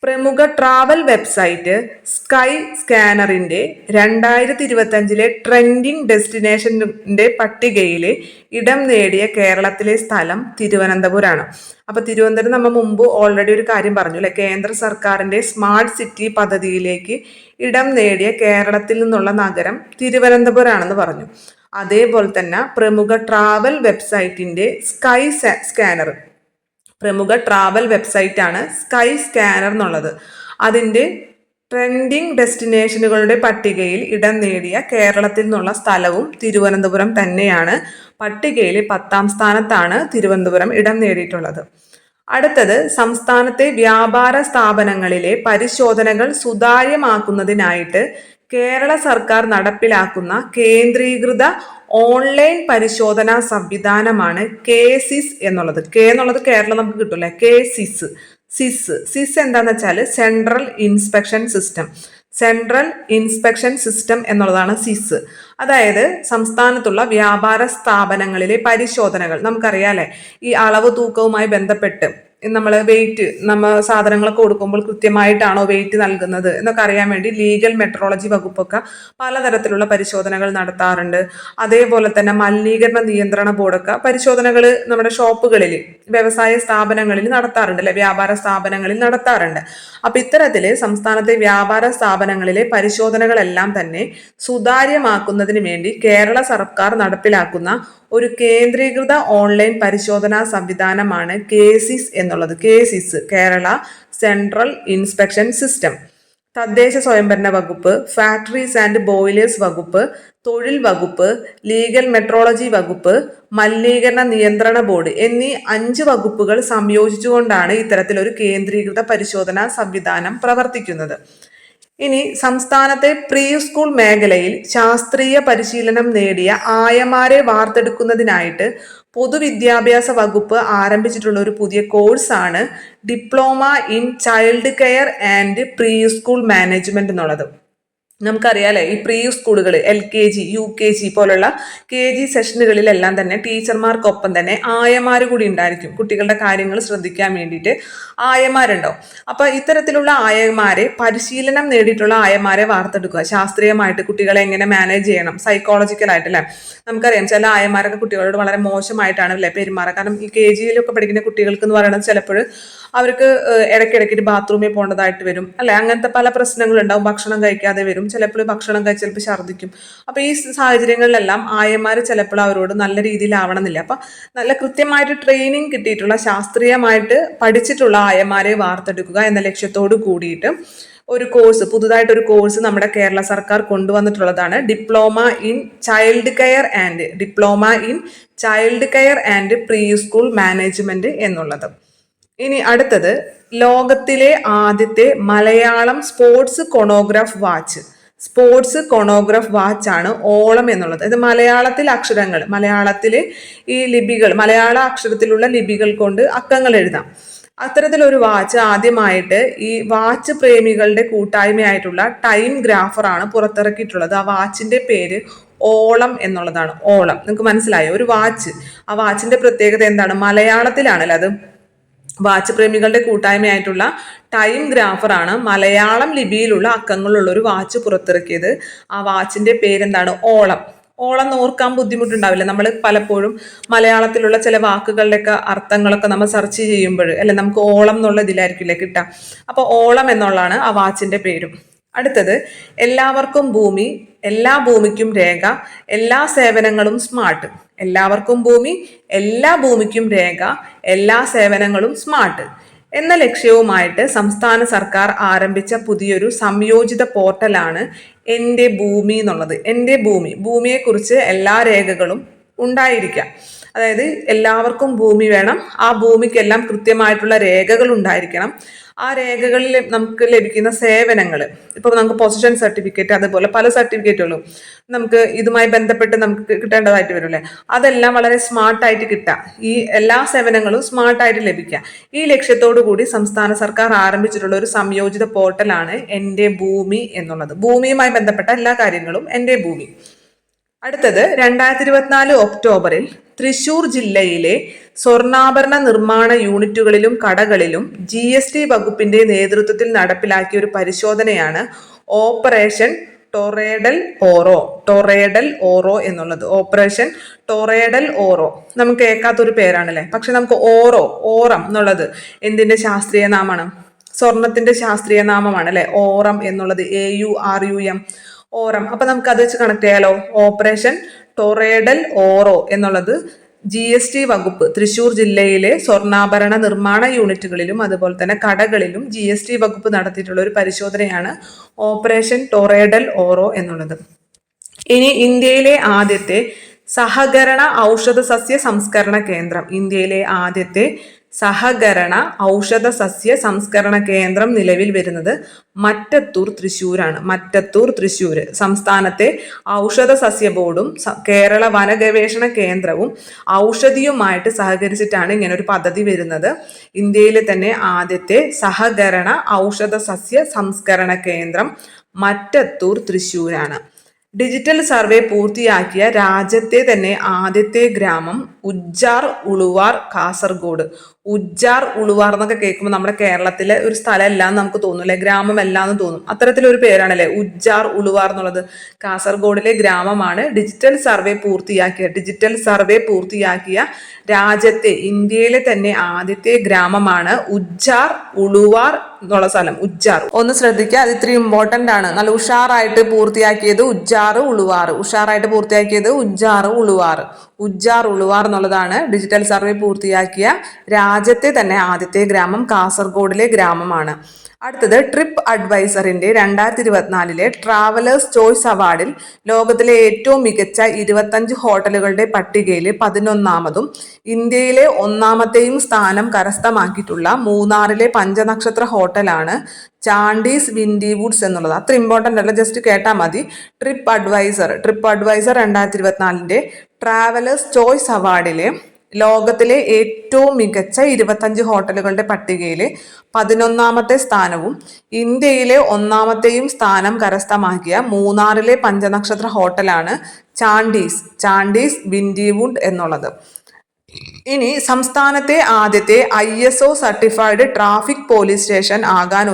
പ്രമുഖ ട്രാവൽ വെബ്സൈറ്റ് സ്കൈ സ്കാനറിന്റെ 2025 ട്രെൻഡിംഗ് ഡെസ്റ്റിനേഷന്റെ പട്ടികയിലെ ഇടം നേടിയ കേരളത്തിലെ സ്ഥലം തിരുവനന്തപുരമാണ്. അപ്പൊ തിരുവനന്തപുരം നമ്മൾ മുമ്പ് ഓൾറെഡി ഒരു കാര്യം പറഞ്ഞു അല്ലെ, കേന്ദ്ര സർക്കാരിന്റെ സ്മാർട്ട് സിറ്റി പദ്ധതിയിലേക്ക് ഇടം നേടിയ കേരളത്തിൽ നിന്നുള്ള നഗരം തിരുവനന്തപുരമാണെന്ന് പറഞ്ഞു. അതേപോലെ തന്നെ പ്രമുഖ ട്രാവൽ വെബ്സൈറ്റിന്റെ പ്രമുഖ ട്രാവൽ വെബ്സൈറ്റ് ആണ് സ്കൈ സ്കാനർ എന്നുള്ളത്. അതിൻ്റെ ട്രെൻഡിങ് ഡെസ്റ്റിനേഷനുകളുടെ പട്ടികയിൽ ഇടം നേടിയ കേരളത്തിൽ നിന്നുള്ള സ്ഥലവും തിരുവനന്തപുരം തന്നെയാണ്. പട്ടികയിൽ 10ാം സ്ഥാനത്താണ് തിരുവനന്തപുരം ഇടം നേടിയിട്ടുള്ളത്. അടുത്തത്, സംസ്ഥാനത്തെ വ്യാപാര സ്ഥാപനങ്ങളിലെ പരിശോധനകൾ സുതാര്യമാക്കുന്നതിനായിട്ട് കേരള സർക്കാർ നടപ്പിലാക്കുന്ന കേന്ദ്രീകൃത ഓൺലൈൻ പരിശോധനാ സംവിധാനമാണ് KSIS എന്നുള്ളത്. എന്നുള്ളത് കേരളം നമുക്ക് കിട്ടൂല്ലേ, സിസ് എന്താന്ന് വെച്ചാൽ സെൻട്രൽ ഇൻസ്പെക്ഷൻ സിസ്റ്റം എന്നുള്ളതാണ് സിസ്. അതായത് സംസ്ഥാനത്തുള്ള വ്യാപാര സ്ഥാപനങ്ങളിലെ പരിശോധനകൾ നമുക്കറിയാലേ, ഈ അളവ് തൂക്കവുമായി ബന്ധപ്പെട്ട് നമ്മൾ സാധനങ്ങളൊക്കെ കൊടുക്കുമ്പോൾ കൃത്യമായിട്ടാണോ വെയിറ്റ് നൽകുന്നത് എന്നൊക്കെ അറിയാൻ വേണ്ടി ലീഗൽ മെട്രോളജി വകുപ്പൊക്കെ പലതരത്തിലുള്ള പരിശോധനകൾ നടത്താറുണ്ട്. അതേപോലെ തന്നെ മലിനീകരണ നിയന്ത്രണ ബോർഡൊക്കെ പരിശോധനകൾ നമ്മുടെ ഷോപ്പുകളിൽ, വ്യവസായ സ്ഥാപനങ്ങളിൽ നടത്താറുണ്ട് അല്ലെ, വ്യാപാര സ്ഥാപനങ്ങളിൽ നടത്താറുണ്ട്. അപ്പൊ ഇത്തരത്തില് സംസ്ഥാനത്തെ വ്യാപാര സ്ഥാപനങ്ങളിലെ പരിശോധനകളെല്ലാം തന്നെ സുതാര്യമാക്കുന്നതിന് വേണ്ടി കേരള സർക്കാർ നടപ്പിലാക്കുന്ന ഒരു കേന്ദ്രീകൃത ഓൺലൈൻ പരിശോധനാ സംവിധാനമാണ് KSIS എന്നുള്ളത്. Kerala central inspection system. തദ്ദേശ സ്വയംഭരണ വകുപ്പ്, ഫാക്ടറീസ് ആൻഡ് ബോയിലേഴ്സ് വകുപ്പ്, തൊഴിൽ വകുപ്പ്, ലീഗൽ മെട്രോളജി വകുപ്പ്, മലിനീകരണ നിയന്ത്രണ ബോർഡ് എന്നീ 5 വകുപ്പുകൾ സംയോജിച്ചുകൊണ്ടാണ് ഇത്തരത്തിലൊരു കേന്ദ്രീകൃത പരിശോധനാ സംവിധാനം പ്രവർത്തിക്കുന്നത്. ഇനി സംസ്ഥാനത്തെ പ്രീ സ്കൂൾ മേഖലയിൽ ശാസ്ത്രീയ പരിശീലനം നേടിയ ആയമാരെ വാർത്തെടുക്കുന്നതിനായിട്ട് പൊതുവിദ്യാഭ്യാസ വകുപ്പ് ആരംഭിച്ചിട്ടുള്ള ഒരു പുതിയ കോഴ്സാണ് diploma in child care and pre school management എന്നുള്ളത്. നമുക്കറിയാലേ, ഈ പ്രീ സ്കൂളുകൾ LKG UKG പോലുള്ള KG സെഷനുകളിലെല്ലാം തന്നെ ടീച്ചർമാർക്കൊപ്പം തന്നെ ആയമാർ കൂടി ഉണ്ടായിരിക്കും. കുട്ടികളുടെ കാര്യങ്ങൾ ശ്രദ്ധിക്കാൻ വേണ്ടിയിട്ട് ആയമാരുണ്ടാവും. അപ്പൊ ഇത്തരത്തിലുള്ള ആയമാരെ, പരിശീലനം നേടിയിട്ടുള്ള ആയമാരെ വാർത്തെടുക്കുക, ശാസ്ത്രീയമായിട്ട് കുട്ടികളെ എങ്ങനെ മാനേജ് ചെയ്യണം, സൈക്കോളജിക്കലായിട്ട് അല്ലെ. നമുക്കറിയാം ചില ആയമാരൊക്കെ കുട്ടികളോട് വളരെ മോശമായിട്ടാണ് അല്ലെ പെരുമാറുക. കാരണം ഈ KG പഠിക്കുന്ന കുട്ടികൾക്ക് എന്ന് പറയുന്നത് ചിലപ്പോൾ അവർക്ക് ഇടയ്ക്കിടയ്ക്ക് ബാത്റൂമിൽ പോകേണ്ടതായിട്ട് വരും അല്ലെ, അങ്ങനത്തെ പല പ്രശ്നങ്ങളുണ്ടാവും. ഭക്ഷണം കഴിക്കാതെ വരും, ചിലപ്പോൾ ഭക്ഷണം കഴിച്ച് ചിലപ്പോൾ ഛർദ്ദിക്കും. അപ്പൊ ഈ സാഹചര്യങ്ങളിലെല്ലാം ആയമാർ ചിലപ്പോൾ അവരോട് നല്ല രീതിയിൽ ആവണമെന്നില്ല. അപ്പൊ നല്ല കൃത്യമായിട്ട് ട്രെയിനിങ് കിട്ടിയിട്ടുള്ള, ശാസ്ത്രീയമായിട്ട് പഠിച്ചിട്ടുള്ള ആയമാരെ വാർത്തെടുക്കുക എന്ന ലക്ഷ്യത്തോട് കൂടിയിട്ട് ഒരു കോഴ്സ്, പുതുതായിട്ടൊരു കോഴ്സ് നമ്മുടെ കേരള സർക്കാർ കൊണ്ടുവന്നിട്ടുള്ളതാണ് diploma in child care and pre school management എന്നുള്ളത്. ഇനി അടുത്തത്, ലോകത്തിലെ ആദ്യത്തെ മലയാളം സ്പോർട്സ് കൊണോഗ്രാഫ് വാച്ച് ആണ് ഓളം എന്നുള്ളത്. ഇത് മലയാളത്തിൽ അക്ഷരങ്ങൾ, മലയാളത്തിലെ ഈ ലിപികൾ, മലയാള അക്ഷരത്തിലുള്ള ലിപികൾ കൊണ്ട് അക്കങ്ങൾ എഴുതാം. അത്തരത്തിലൊരു വാച്ച് ആദ്യമായിട്ട് ഈ വാച്ച് പ്രേമികളുടെ കൂട്ടായ്മയായിട്ടുള്ള ടൈം ഗ്രാഫറാണ് പുറത്തിറക്കിയിട്ടുള്ളത്. ആ വാച്ചിന്റെ പേര് ഓളം എന്നുള്ളതാണ്. ഓളം, നിങ്ങൾക്ക് മനസ്സിലായോ? ഒരു വാച്ച്, ആ വാച്ചിന്റെ പ്രത്യേകത എന്താണ്? മലയാളത്തിലാണല്ലോ അത്. വാച്ച് പ്രേമികളുടെ കൂട്ടായ്മയായിട്ടുള്ള ടൈം ഗ്രാഫറാണ് മലയാളം ലിപിയിലുള്ള അക്കങ്ങളുള്ള ഒരു വാച്ച് പുറത്തിറക്കിയത്. ആ വാച്ചിന്റെ പേരെന്താണ്? ഓളം. ഓളം ഓർക്കാൻ ബുദ്ധിമുട്ടുണ്ടാവില്ല. നമ്മൾ പലപ്പോഴും മലയാളത്തിലുള്ള ചില വാക്കുകളുടെയൊക്കെ അർത്ഥങ്ങളൊക്കെ നമ്മൾ സെർച്ച് ചെയ്യുമ്പോൾ അല്ലെ നമുക്ക് ഓളം എന്നുള്ള ഇതിലായിരിക്കില്ലേ കിട്ടാം. അപ്പോൾ ഓളം എന്നുള്ളതാണ് ആ വാച്ചിന്റെ പേരും. അടുത്തത്, എല്ലാവർക്കും ഭൂമി, എല്ലാ ഭൂമിക്കും രേഖ, എല്ലാ സേവനങ്ങളും സ്മാർട്ട്. എല്ലാവർക്കും ഭൂമി, എല്ലാ ഭൂമിക്കും രേഖ, എല്ലാ സേവനങ്ങളും സ്മാർട്ട് എന്ന ലക്ഷ്യവുമായിട്ട് സംസ്ഥാന സർക്കാർ ആരംഭിച്ച പുതിയൊരു സംയോജിത പോർട്ടലാണ് എൻ്റെ ഭൂമി എന്നുള്ളത്. എൻ്റെ ഭൂമി, ഭൂമിയെക്കുറിച്ച് എല്ലാ രേഖകളും ഉണ്ടായിരിക്കാം. അതായത് എല്ലാവർക്കും ഭൂമി വേണം, ആ ഭൂമിക്കെല്ലാം കൃത്യമായിട്ടുള്ള രേഖകൾ ഉണ്ടായിരിക്കണം. ആ രേഖകളിൽ നമുക്ക് ലഭിക്കുന്ന സേവനങ്ങൾ, ഇപ്പോൾ നമുക്ക് പൊസിഷൻ സർട്ടിഫിക്കറ്റ്, അതുപോലെ പല സർട്ടിഫിക്കറ്റുകളും നമുക്ക് ഇതുമായി ബന്ധപ്പെട്ട് നമുക്ക് കിട്ടേണ്ടതായിട്ട് വരില്ലേ, അതെല്ലാം വളരെ സ്മാർട്ടായിട്ട് കിട്ടാം. ഈ എല്ലാ സേവനങ്ങളും സ്മാർട്ടായിട്ട് ലഭിക്കുക. ഈ ലക്ഷ്യത്തോടു കൂടി സംസ്ഥാന സർക്കാർ ആരംഭിച്ചിട്ടുള്ള ഒരു സംയോജിത പോർട്ടലാണ് എൻ്റെ ഭൂമി എന്നുള്ളത്. ഭൂമിയുമായി ബന്ധപ്പെട്ട എല്ലാ കാര്യങ്ങളും എൻ്റെ ഭൂമി. അടുത്തത്, 2024 ഒക്ടോബറിൽ തൃശൂർ ജില്ലയിലെ സ്വർണ്ണാഭരണ നിർമ്മാണ യൂണിറ്റുകളിലും കടകളിലും GST വകുപ്പിന്റെ നേതൃത്വത്തിൽ നടപ്പിലാക്കിയ ഒരു പരിശോധനയാണ് ഓപ്പറേഷൻ ടൊറേഡൽ ഓറോ എന്നുള്ളത്. ഓപ്പറേഷൻ ടൊറേഡൽ ഓറോ, നമുക്ക് കേൾക്കാത്തൊരു പേരാണല്ലേ. പക്ഷെ നമുക്ക് ഓറം എന്നുള്ളത് എന്തിന്റെ ശാസ്ത്രീയ നാമമാണ്? സ്വർണത്തിന്റെ ശാസ്ത്രീയ നാമമാണ് അല്ലെ. ഓറം എന്നുള്ളത് AURUM, ഓറം. അപ്പൊ നമുക്ക് അത് വെച്ച് കണക്ട് ചെയ്യാലോ. ഓപ്പറേഷൻ ടൊറേഡൽ ഓറോ എന്നുള്ളത് GST വകുപ്പ് തൃശൂർ ജില്ലയിലെ സ്വർണ്ണാഭരണ നിർമ്മാണ യൂണിറ്റുകളിലും അതുപോലെ തന്നെ കടകളിലും GST വകുപ്പ് നടത്തിയിട്ടുള്ള ഒരു പരിശോധനയാണ് ഓപ്പറേഷൻ ടൊറേഡൽ ഓറോ എന്നുള്ളത്. ഇനി ഇന്ത്യയിലെ ആദ്യത്തെ സഹകരണ ഔഷധ സസ്യ സംസ്കരണ കേന്ദ്രം, ഇന്ത്യയിലെ ആദ്യത്തെ സഹകരണ ഔഷധ സസ്യ സംസ്കരണ കേന്ദ്രം നിലവിൽ വരുന്നത് മറ്റത്തൂർ തൃശ്ശൂരാണ്. മറ്റത്തൂർ തൃശ്ശൂർ. സംസ്ഥാനത്തെ ഔഷധ സസ്യ ബോർഡും കേരള വന ഗവേഷണ കേന്ദ്രവും ഔഷധിയുമായിട്ട് സഹകരിച്ചിട്ടാണ് ഇങ്ങനെ ഒരു പദ്ധതി വരുന്നത്. ഇന്ത്യയിലെ തന്നെ ആദ്യത്തെ സഹകരണ ഔഷധ സസ്യ സംസ്കരണ കേന്ദ്രം മറ്റത്തൂർ തൃശ്ശൂരാണ്. ഡിജിറ്റൽ സർവേ പൂർത്തിയാക്കിയ രാജ്യത്തെ തന്നെ ആദ്യത്തെ ഗ്രാമം ഉജ്ജാർ ഉളുവാർ, കാസർഗോഡ്. ഉജ്ജാർ ഉളുവാർ എന്നൊക്കെ കേൾക്കുമ്പോൾ നമ്മുടെ കേരളത്തിലെ ഒരു സ്ഥലം അല്ലാന്ന് നമുക്ക് തോന്നും അല്ലെ, ഗ്രാമം അല്ലാന്ന് തോന്നും. അത്തരത്തിലൊരു പേരാണല്ലേ ഉജ്ജാർ ഉളുവാർ എന്നുള്ളത്. കാസർഗോഡിലെ ഗ്രാമമാണ്. ഡിജിറ്റൽ സർവേ പൂർത്തിയാക്കിയ രാജ്യത്തെ, ഇന്ത്യയിലെ തന്നെ ആദ്യത്തെ ഗ്രാമമാണ് ഉജ്ജാർ ഉളുവാർ എന്നുള്ള സ്ഥലം. ഉജ്ജാർ ഒന്ന് ശ്രദ്ധിക്കുക, അത് ഇത്തിരി ഇമ്പോർട്ടന്റ് ആണ്. നല്ല ഉഷാറായിട്ട് പൂർത്തിയാക്കിയത് ഉജ്ജാർ ഉളുവാർ എന്നുള്ളതാണ് ഡിജിറ്റൽ സർവേ പൂർത്തിയാക്കിയ രാജ്യത്തെ തന്നെ ആദ്യത്തെ ഗ്രാമം. കാസർഗോഡിലെ ഗ്രാമമാണ്. അടുത്തത്, ട്രിപ്പ് അഡ്വൈസറിന്റെ 2024 ട്രാവലേഴ്സ് ചോയ്സ് അവാർഡിൽ ലോകത്തിലെ ഏറ്റവും മികച്ച 25 ഹോട്ടലുകളുടെ പട്ടികയിൽ 11ാമതും ഇന്ത്യയിലെ 1ാമത്തെയും സ്ഥാനം കരസ്ഥമാക്കിയിട്ടുള്ള മൂന്നാറിലെ പഞ്ചനക്ഷത്ര ഹോട്ടലാണ് ചാണ്ടീസ് വിൻഡി വുഡ്സ് എന്നുള്ളത്. അത്ര ഇമ്പോർട്ടൻ്റ് അല്ല, ജസ്റ്റ് കേട്ടാൽ മതി. ട്രിപ്പ് അഡ്വൈസർ 2024 ട്രാവലേഴ്സ് ചോയ്സ് അവാർഡിലെ ലോകത്തിലെ ഏറ്റവും മികച്ച 25 ഹോട്ടലുകളുടെ പട്ടികയിൽ 11ാമത്തെ സ്ഥാനവും ഇന്ത്യയിലെ 1ാമത്തെയും സ്ഥാനം കരസ്ഥമാക്കിയ മൂന്നാറിലെ പഞ്ചനക്ഷത്ര ഹോട്ടലാണ് ചാണ്ടീസ് വിൻഡിവുഡ് എന്നുള്ളത്. ഇനി സംസ്ഥാനത്തെ ആദ്യത്തെ ISO certified traffic police station ആകാൻ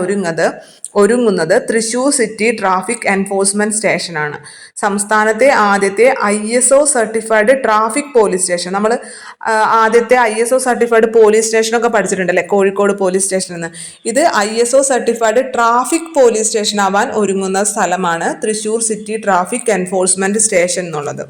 ഒരുങ്ങുന്നത് തൃശൂർ സിറ്റി ട്രാഫിക് എൻഫോഴ്സ്മെന്റ് സ്റ്റേഷനാണ്. സംസ്ഥാനത്തെ ആദ്യത്തെ ISO certified traffic police station. നമ്മൾ ആദ്യത്തെ ISO സർട്ടിഫൈഡ് പോലീസ് സ്റ്റേഷനൊക്കെ പഠിച്ചിട്ടുണ്ടല്ലേ, കോഴിക്കോട് പോലീസ് സ്റ്റേഷൻ എന്ന്. ഇത് ISO certified traffic police station ആവാൻ ഒരുങ്ങുന്ന സ്ഥലമാണ് Thrissur city traffic enforcement station എന്നുള്ളത്.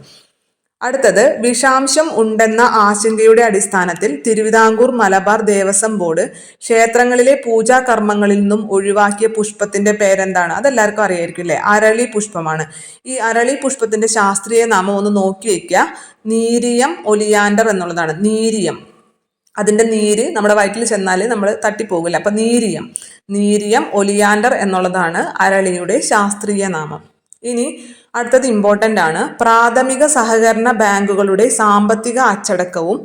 അടുത്തത് വിഷാംശം ഉണ്ടെന്ന ആശങ്കയുടെ അടിസ്ഥാനത്തിൽ തിരുവിതാംകൂർ മലബാർ ദേവസ്വം ബോർഡ് ക്ഷേത്രങ്ങളിലെ പൂജാ കർമ്മങ്ങളിൽ നിന്നും ഒഴിവാക്കിയ പുഷ്പത്തിന്റെ പേരെന്താണ്? അതെല്ലാവർക്കും അറിയായിരിക്കും അല്ലേ? അരളി പുഷ്പമാണ്. ഈ അരളി പുഷ്പത്തിന്റെ ശാസ്ത്രീയ നാമം ഒന്ന് നോക്കി വയ്ക്കുക. നീരിയം ഒലിയാൻഡർ എന്നുള്ളതാണ്. നീരിയം, അതിന്റെ നീര് നമ്മുടെ വയറ്റിൽ ചെന്നാൽ നമ്മൾ തട്ടിപ്പോകില്ല. അപ്പൊ നീരിയം ഒലിയാൻഡർ എന്നുള്ളതാണ് അരളിയുടെ ശാസ്ത്രീയ നാമം. ഇനി അടുത്തത് ഇമ്പോർട്ടൻ്റ് ആണ്. പ്രാഥമിക സഹകരണ ബാങ്കുകളുടെ സാമ്പത്തിക അച്ചടക്കവും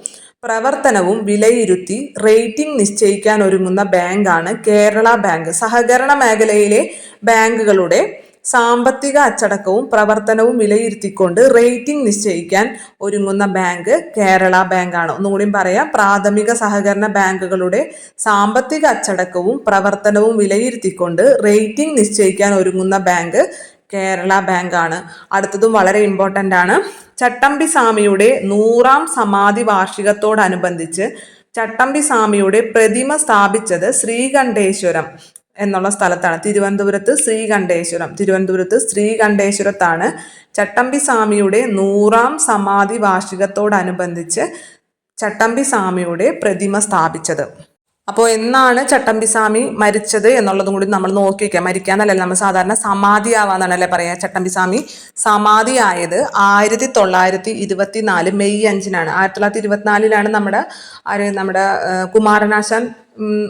പ്രവർത്തനവും വിലയിരുത്തി റേറ്റിംഗ് നിശ്ചയിക്കാൻ ഒരുങ്ങുന്ന ബാങ്കാണ് കേരള ബാങ്ക്. സഹകരണ മേഖലയിലെ ബാങ്കുകളുടെ സാമ്പത്തിക അച്ചടക്കവും പ്രവർത്തനവും വിലയിരുത്തിക്കൊണ്ട് റേറ്റിംഗ് നിശ്ചയിക്കാൻ ഒരുങ്ങുന്ന ബാങ്ക് കേരള ബാങ്കാണ്. ഒന്നുകൂടി പറയാം. പ്രാഥമിക സഹകരണ ബാങ്കുകളുടെ സാമ്പത്തിക അച്ചടക്കവും പ്രവർത്തനവും വിലയിരുത്തിക്കൊണ്ട് റേറ്റിംഗ് നിശ്ചയിക്കാൻ ഒരുങ്ങുന്ന ബാങ്ക് കേരള ബാങ്കാണ്. അടുത്തതും വളരെ ഇമ്പോർട്ടൻ്റ് ആണ്. ചട്ടമ്പി സ്വാമിയുടെ 100ാം സമാധി വാർഷികത്തോടനുബന്ധിച്ച് ചട്ടമ്പി സ്വാമിയുടെ പ്രതിമ സ്ഥാപിച്ചത് ശ്രീകണ്ഠേശ്വരം എന്നുള്ള സ്ഥലത്താണ്. തിരുവനന്തപുരത്ത് ശ്രീകണ്ഠേശ്വരത്താണ് ചട്ടമ്പി സ്വാമിയുടെ 100ാം സമാധി വാർഷികത്തോടനുബന്ധിച്ച് ചട്ടമ്പി സ്വാമിയുടെ പ്രതിമ സ്ഥാപിച്ചത്. അപ്പോൾ എന്നാണ് ചട്ടമ്പിസ്വാമി മരിച്ചത് എന്നുള്ളതും കൂടി നമ്മൾ നോക്കി വയ്ക്കുക. മരിക്കാന്നല്ലല്ലോ നമ്മൾ സാധാരണ സമാധി ആവാന്നാണല്ലേ പറയാ. ചട്ടമ്പിസ്വാമി സമാധി ആയത് 1924 മെയ് 5-നാണ്. 1924 നമ്മുടെ കുമാരനാശാൻ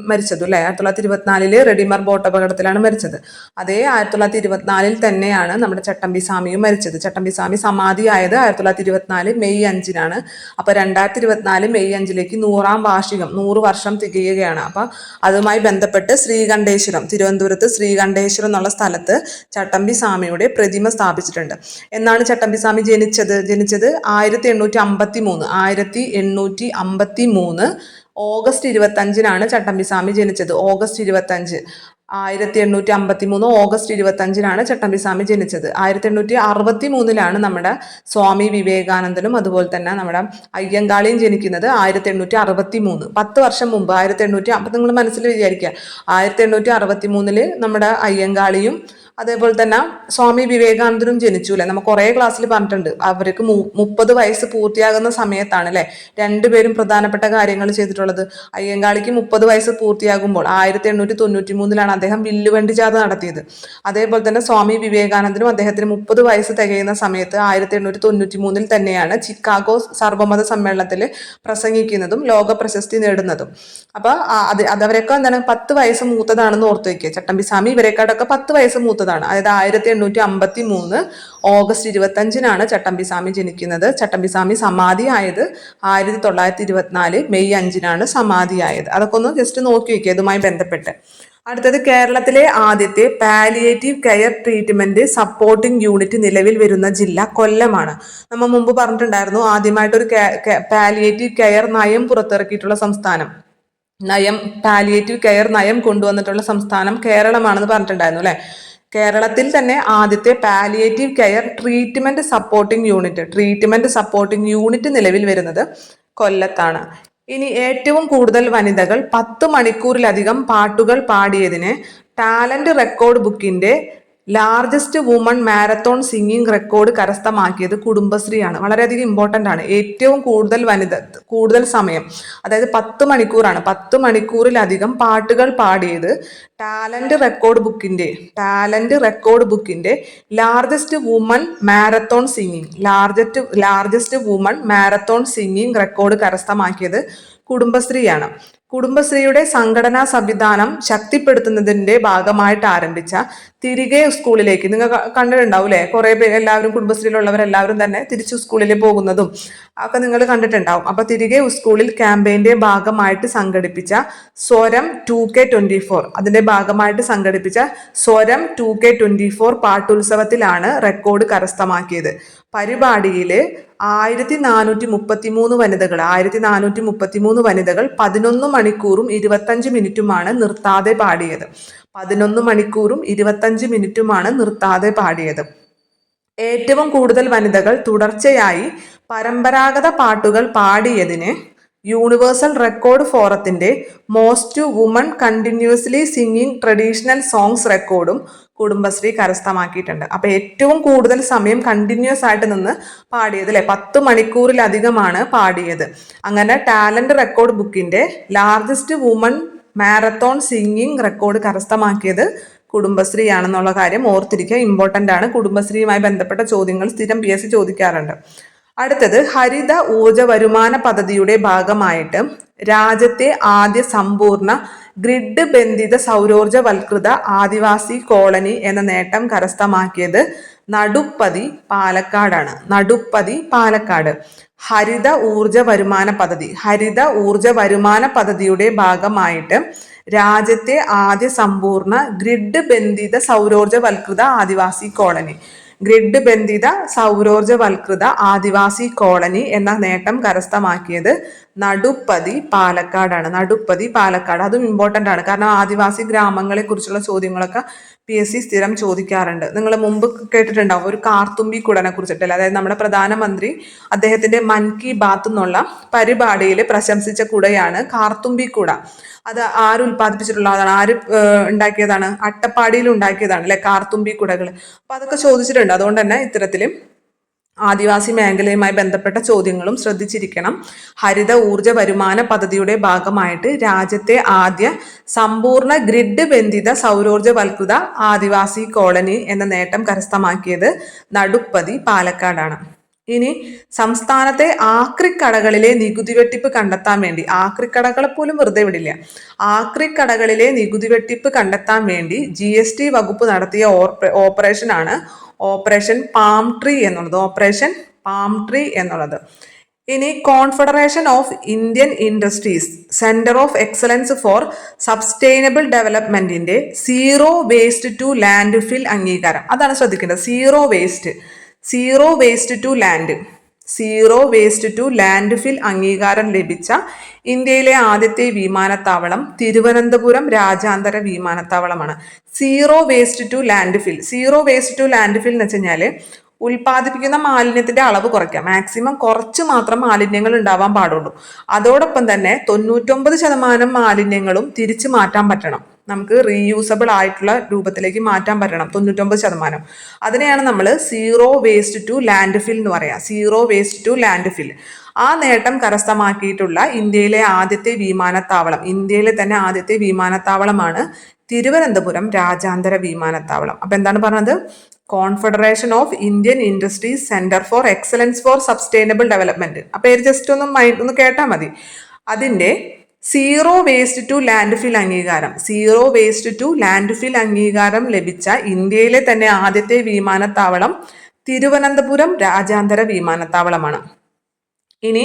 മരിച്ചത് അല്ലേ. 1924 റെഡിമർ ബോട്ട് അപകടത്തിലാണ് മരിച്ചത്. അതേ 1924 തന്നെയാണ് നമ്മുടെ ചട്ടമ്പിസ്വാമിയും മരിച്ചത്. ചട്ടമ്പിസ്വാമി സമാധി ആയത് 1924 മെയ് 5-നാണ്. അപ്പോൾ 2024 മെയ് 5-ലേക്ക് 100ാം വാർഷികം, 100 വർഷം തികയുകയാണ്. അപ്പം അതുമായി ബന്ധപ്പെട്ട് തിരുവനന്തപുരത്ത് ശ്രീകണ്ഠേശ്വരം എന്നുള്ള സ്ഥലത്ത് ചട്ടമ്പിസ്വാമിയുടെ പ്രതിമ സ്ഥാപിച്ചിട്ടുണ്ട്. എന്നാണ് ചട്ടമ്പിസ്വാമി ജനിച്ചത്? 1853 ഓഗസ്റ്റ് 25-നാണ് ചട്ടമ്പിസ്വാമി ജനിച്ചത്. ഓഗസ്റ്റ് 25, 1853 ഓഗസ്റ്റ് 25-നാണ് ചട്ടമ്പിസ്വാമി ജനിച്ചത്. 1863 നമ്മുടെ സ്വാമി വിവേകാനന്ദനും അതുപോലെ തന്നെ നമ്മുടെ അയ്യങ്കാളിയും ജനിക്കുന്നത് 1863, 10 വർഷം മുമ്പ്. അപ്പം നിങ്ങൾ മനസ്സിൽ വിചാരിക്കുക, 1863 നമ്മുടെ അയ്യങ്കാളിയും അതേപോലെ തന്നെ സ്വാമി വിവേകാനന്ദനും ജനിച്ചു അല്ലെ. നമ്മൾ കുറേ ക്ലാസ്സിൽ പറഞ്ഞിട്ടുണ്ട്. അവർക്ക് 30 വയസ്സ് പൂർത്തിയാകുന്ന സമയത്താണ് അല്ലെ രണ്ടുപേരും പ്രധാനപ്പെട്ട കാര്യങ്ങൾ ചെയ്തിട്ടുള്ളത്. അയ്യങ്കാളിക്ക് 30 വയസ്സ് പൂർത്തിയാകുമ്പോൾ 1893 അദ്ദേഹം വില്ലുവണ്ടി ജാഥ നടത്തിയത്. അതേപോലെ തന്നെ സ്വാമി വിവേകാനന്ദനും അദ്ദേഹത്തിന് 30 വയസ്സ് തികയുന്ന സമയത്ത് 1893 തന്നെയാണ് ചിക്കാഗോ സർവമത സമ്മേളനത്തിൽ പ്രസംഗിക്കുന്നതും ലോക പ്രശസ്തി നേടുന്നതും. അപ്പൊ അതവരൊക്കെ എന്താണ് 10 വയസ്സ് മൂത്തതാണെന്ന് ഓർത്തു വയ്ക്കുക. ചട്ടമ്പിസ്വാമി ഇവരെക്കാടൊക്കെ 10 വയസ്സ് മൂത്തതാണ്. അതായത് 1853 ഓഗസ്റ്റ് 25-നാണ് ചട്ടമ്പിസ്വാമി ജനിക്കുന്നത്. ചട്ടമ്പിസ്വാമി സമാധി ആയത് 1924 മെയ് 5-നാണ് സമാധി ആയത്. അതൊക്കെ ഒന്ന് ജസ്റ്റ് നോക്കി വയ്ക്കുക ഇതുമായി ബന്ധപ്പെട്ട്. അടുത്തത് കേരളത്തിലെ ആദ്യത്തെ palliative care treatment supporting unit നിലവിൽ വരുന്ന ജില്ല കൊല്ലമാണ്. നമ്മൾ മുമ്പ് പറഞ്ഞിട്ടുണ്ടായിരുന്നു, ആദ്യമായിട്ടൊരു പാലിയേറ്റീവ് കെയർ നയം പുറത്തിറക്കിയിട്ടുള്ള സംസ്ഥാനം, പാലിയേറ്റീവ് കെയർ നയം കൊണ്ടുവന്നിട്ടുള്ള സംസ്ഥാനം കേരളമാണെന്ന് പറഞ്ഞിട്ടുണ്ടായിരുന്നു അല്ലെ. കേരളത്തിൽ തന്നെ ആദ്യത്തെ palliative care treatment supporting unit നിലവിൽ വരുന്നത് കൊല്ലത്താണ്. ഇനി ഏറ്റവും കൂടുതൽ വനിതകൾ 10 മണിക്കൂറിലധികം പാട്ടുകൾ പാടിയതിന് ടാലന്റ് റെക്കോർഡ് ബുക്കിന്റെ largest woman marathon singing record കരസ്ഥമാക്കിയത് കുടുംബശ്രീയാണ്. വളരെയധികം ഇമ്പോർട്ടൻ്റ് ആണ്. ഏറ്റവും കൂടുതൽ സമയം, അതായത് 10 മണിക്കൂറാണ്. 10 മണിക്കൂറിലധികം പാട്ടുകൾ പാടിയത് ടാലന്റ് റെക്കോർഡ് ബുക്കിന്റെ largest woman marathon singing record കരസ്ഥമാക്കിയത് കുടുംബശ്രീയാണ്. കുടുംബശ്രീയുടെ സംഘടനാ സംവിധാനം ശക്തിപ്പെടുത്തുന്നതിന്റെ ഭാഗമായിട്ട് ആരംഭിച്ച തിരികെ സ്കൂളിലേക്ക്, നിങ്ങൾ കണ്ടിട്ടുണ്ടാവും അല്ലെ. കുറെ പേര് എല്ലാവരും കുടുംബശ്രീയിലുള്ളവരെല്ലാവരും തന്നെ തിരിച്ചു സ്കൂളിൽ പോകുന്നതും ഒക്കെ നിങ്ങൾ കണ്ടിട്ടുണ്ടാവും. അപ്പൊ തിരികെ സ്കൂളിൽ ക്യാമ്പയിന്റെ ഭാഗമായിട്ട് സംഘടിപ്പിച്ച സ്വരം 2K24, അതിന്റെ ഭാഗമായിട്ട് സംഘടിപ്പിച്ച സ്വരം 2K24 പാട്ടുത്സവത്തിലാണ് റെക്കോർഡ് കരസ്ഥമാക്കിയത്. പരിപാടിയിൽ 1433 വനിതകൾ 11 മണിക്കൂറും 25 മിനിറ്റുമാണ് നിർത്താതെ പാടിയത്. 11 മണിക്കൂറും 25 മിനിറ്റുമാണ് നിർത്താതെ പാടിയത്. ഏറ്റവും കൂടുതൽ വനിതകൾ തുടർച്ചയായി പരമ്പരാഗത പാട്ടുകൾ പാടിയതിന് യൂണിവേഴ്സൽ റെക്കോർഡ് ഫോറത്തിന്റെ most woman continuously singing traditional songs റെക്കോർഡും കുടുംബശ്രീ കരസ്ഥമാക്കിയിട്ടുണ്ട്. അപ്പൊ ഏറ്റവും കൂടുതൽ സമയം കണ്ടിന്യൂസ് ആയിട്ട് നിന്ന് പാടിയത് അല്ലെ, 10 മണിക്കൂറിലധികമാണ് പാടിയത്. അങ്ങനെ ടാലന്റ് റെക്കോർഡ് ബുക്കിന്റെ largest woman marathon singing record കരസ്ഥമാക്കിയത് കുടുംബശ്രീ ആണെന്നുള്ള കാര്യം ഓർത്തിരിക്കുക, ഇമ്പോർട്ടൻ്റ് ആണ്. കുടുംബശ്രീയുമായി ബന്ധപ്പെട്ട ചോദ്യങ്ങൾ സ്ഥിരം PSC ചോദിക്കാറുണ്ട്. അടുത്തത് ഹരിത ഊർജ വരുമാന പദ്ധതിയുടെ ഭാഗമായിട്ട് രാജ്യത്തെ ആദ്യ സമ്പൂർണ്ണ ഗ്രിഡ് ബന്ധിത സൗരോർജവൽകൃത ആദിവാസി കോളനി എന്ന നേട്ടം കരസ്ഥമാക്കിയത് നടുപ്പതി പാലക്കാടാണ്. നടുപ്പതി പാലക്കാട്. ഹരിത ഊർജ വരുമാന പദ്ധതിയുടെ ഭാഗമായിട്ട് രാജ്യത്തെ ആദ്യ സമ്പൂർണ്ണ ഗ്രിഡ് ബന്ധിത സൗരോർജവൽകൃത ആദിവാസി കോളനി ആദിവാസി കോളനി എന്ന നേട്ടം കരസ്ഥമാക്കിയത് നടുപ്പതി പാലക്കാടാണ്. നടുപ്പതി പാലക്കാട്. അതും ഇമ്പോർട്ടൻ്റ് ആണ്, കാരണം ആദിവാസി ഗ്രാമങ്ങളെ കുറിച്ചുള്ള ചോദ്യങ്ങളൊക്കെ PSC സ്ഥിരം ചോദിക്കാറുണ്ട്. നിങ്ങൾ മുമ്പ് കേട്ടിട്ടുണ്ടാവും ഒരു കാർത്തുമ്പി കുടനെ കുറിച്ചിട്ടല്ലേ, അതായത് നമ്മുടെ പ്രധാനമന്ത്രി അദ്ദേഹത്തിന്റെ മൻ കി ബാത്ത് എന്നുള്ള പരിപാടിയിൽ പ്രശംസിച്ച കുടയാണ് കാർത്തുമ്പി കുട. അത് ആര് ഉൽപ്പാദിപ്പിച്ചിട്ടുള്ളതാണ്, ആര് ഉണ്ടാക്കിയതാണ്? അട്ടപ്പാടിയിൽ ഉണ്ടാക്കിയതാണ് അല്ലെ കാർത്തുമ്പി കുടകൾ. അപ്പൊ അതൊക്കെ ചോദിച്ചിട്ടുണ്ട്. അതുകൊണ്ട് തന്നെ ഇത്തരത്തിലും ആദിവാസി മേഖലയുമായി ബന്ധപ്പെട്ട ചോദ്യങ്ങളും ശ്രദ്ധിച്ചിരിക്കണം. ഹരിത ഊർജ വരുമാന പദ്ധതിയുടെ ഭാഗമായിട്ട് രാജ്യത്തെ ആദ്യ സമ്പൂർണ്ണ ഗ്രിഡ് ബന്ധിത സൗരോർജവൽകൃത ആദിവാസി കോളനി എന്ന നേട്ടം കരസ്ഥമാക്കിയത് നടുപ്പതി പാലക്കാടാണ്. ഇനി സംസ്ഥാനത്തെ ആക്രിക്കടകളിലെ നികുതി വെട്ടിപ്പ് കണ്ടെത്താൻ വേണ്ടി, ആക്രിക്കടകളെ പോലും വെറുതെ വിടില്ല, ആക്രിക്കടകളിലെ നികുതി വെട്ടിപ്പ് കണ്ടെത്താൻ വേണ്ടി GST വകുപ്പ് നടത്തിയ ഓപ്പറേഷനാണ് ഓപ്പറേഷൻ പാം ട്രീ എന്നുള്ളത്. ഇനി confederation of Indian industries centre of excellence for sustainable ഡെവലപ്മെന്റിന്റെ zero waste to landfill അംഗീകാരം, അതാണ് ശ്രദ്ധിക്കേണ്ടത്. Zero waste to landfill അംഗീകാരം ലഭിച്ച ഇന്ത്യയിലെ ആദ്യത്തെ വിമാനത്താവളം തിരുവനന്തപുരം രാജ്യാന്തര വിമാനത്താവളമാണ്. Zero waste to landfill എന്ന് വെച്ച് കഴിഞ്ഞാൽ ഉൽപ്പാദിപ്പിക്കുന്ന മാലിന്യത്തിന്റെ അളവ് കുറയ്ക്കാം. മാക്സിമം കുറച്ച് മാത്രം മാലിന്യങ്ങൾ ഉണ്ടാവാൻ പാടുള്ളൂ. അതോടൊപ്പം തന്നെ 99% മാലിന്യങ്ങളും തിരിച്ചു മാറ്റാൻ പറ്റണം. നമുക്ക് റീയൂസബിൾ ആയിട്ടുള്ള രൂപത്തിലേക്ക് മാറ്റാൻ പറ്റണം 99%. അതിനെയാണ് നമ്മൾ zero waste to landfill എന്ന് പറയാം. ആ നേട്ടം കരസ്ഥമാക്കിയിട്ടുള്ള ഇന്ത്യയിലെ തന്നെ ആദ്യത്തെ വിമാനത്താവളമാണ് തിരുവനന്തപുരം രാജ്യാന്തര വിമാനത്താവളം. അപ്പൊ എന്താണ് പറഞ്ഞത്? Confederation of Indian industries centre for excellence for sustainable development. ആ പേര് ജസ്റ്റ് ഒന്ന് കേട്ടാൽ മതി. അതിന്റെ zero waste to landfill അംഗീകാരം ലഭിച്ച ഇന്ത്യയിലെ തന്നെ ആദ്യത്തെ വിമാനത്താവളം തിരുവനന്തപുരം രാജ്യാന്തര വിമാനത്താവളമാണ്. ഇനി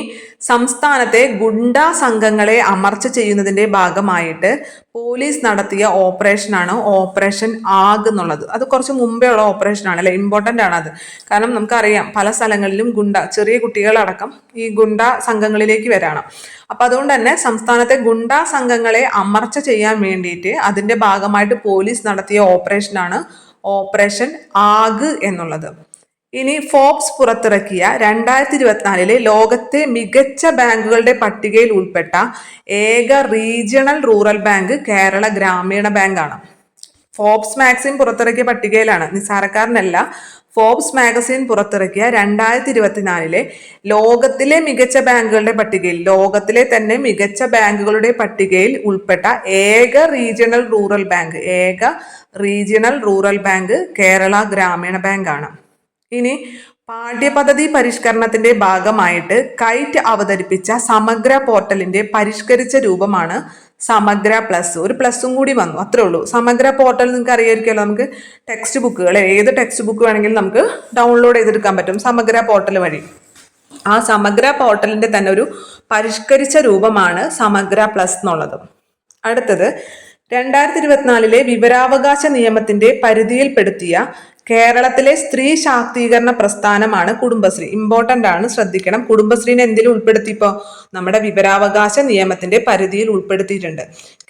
സംസ്ഥാനത്തെ ഗുണ്ടാ സംഘങ്ങളെ അമർച്ച ചെയ്യുന്നതിന്റെ ഭാഗമായിട്ട് പോലീസ് നടത്തിയ ഓപ്പറേഷനാണ് ഓപ്പറേഷൻ ആഗ് എന്നുള്ളത്. അത് കുറച്ച് മുമ്പേ ഉള്ള ഓപ്പറേഷനാണ് അല്ലെ, ഇമ്പോർട്ടൻ്റ് ആണ് അത്. കാരണം നമുക്കറിയാം പല സ്ഥലങ്ങളിലും ചെറിയ കുട്ടികളടക്കം ഈ ഗുണ്ടാ സംഘങ്ങളിലേക്ക് വരാണ്. അപ്പൊ അതുകൊണ്ട് തന്നെ സംസ്ഥാനത്തെ ഗുണ്ടാ സംഘങ്ങളെ അമർച്ച ചെയ്യാൻ വേണ്ടിയിട്ട് അതിന്റെ ഭാഗമായിട്ട് പോലീസ് നടത്തിയ ഓപ്പറേഷനാണ് ഓപ്പറേഷൻ ആഗ് എന്നുള്ളത്. ഇനി ഫോബ്സ് പുറത്തിറക്കിയ 2024 ലോകത്തെ മികച്ച ബാങ്കുകളുടെ പട്ടികയിൽ ഉൾപ്പെട്ട ഏക റീജിയണൽ റൂറൽ ബാങ്ക് കേരള ഗ്രാമീണ ബാങ്കാണ്. ഫോബ്സ് മാഗസിൻ പുറത്തിറക്കിയ പട്ടികയിലാണ്, നിസ്സാരക്കാരനല്ല. ഫോബ്സ് മാഗസിൻ പുറത്തിറക്കിയ 2024 ലോകത്തിലെ മികച്ച ബാങ്കുകളുടെ പട്ടികയിൽ, ലോകത്തിലെ തന്നെ മികച്ച ബാങ്കുകളുടെ പട്ടികയിൽ ഉൾപ്പെട്ട ഏക റീജിയണൽ റൂറൽ ബാങ്ക് കേരള ഗ്രാമീണ ബാങ്കാണ്. ഇനി പാഠ്യപദ്ധതി പരിഷ്കരണത്തിന്റെ ഭാഗമായിട്ട് കൈറ്റ് അവതരിപ്പിച്ച സമഗ്ര പോർട്ടലിന്റെ പരിഷ്കരിച്ച രൂപമാണ് സമഗ്ര പ്ലസ്. ഒരു പ്ലസും കൂടി വന്നു, അത്രേ ഉള്ളൂ. സമഗ്ര പോർട്ടൽ നിങ്ങൾക്ക് അറിയായിരിക്കുമല്ലോ, നമുക്ക് ടെക്സ്റ്റ് ബുക്കുകൾ, ഏത് ടെക്സ്റ്റ് ബുക്ക് വേണമെങ്കിലും നമുക്ക് ഡൗൺലോഡ് ചെയ്തെടുക്കാൻ പറ്റും സമഗ്ര പോർട്ടൽ വഴി. ആ സമഗ്ര പോർട്ടലിന്റെ തന്നെ ഒരു പരിഷ്കരിച്ച രൂപമാണ് സമഗ്ര പ്ലസ് എന്നുള്ളത്. അടുത്തത് 2024 വിവരാവകാശ നിയമത്തിന്റെ പരിധിയിൽപ്പെടുത്തിയ കേരളത്തിലെ സ്ത്രീ ശാക്തീകരണ പ്രസ്ഥാനമാണ് കുടുംബശ്രീ. ഇമ്പോർട്ടന്റ് ആണ്, ശ്രദ്ധിക്കണം. കുടുംബശ്രീനെ എന്തിൽ ഉൾപ്പെടുത്തി? ഇപ്പോൾ നമ്മുടെ വിവരാവകാശ നിയമത്തിന്റെ പരിധിയിൽ ഉൾപ്പെടുത്തിയിട്ടുണ്ട്.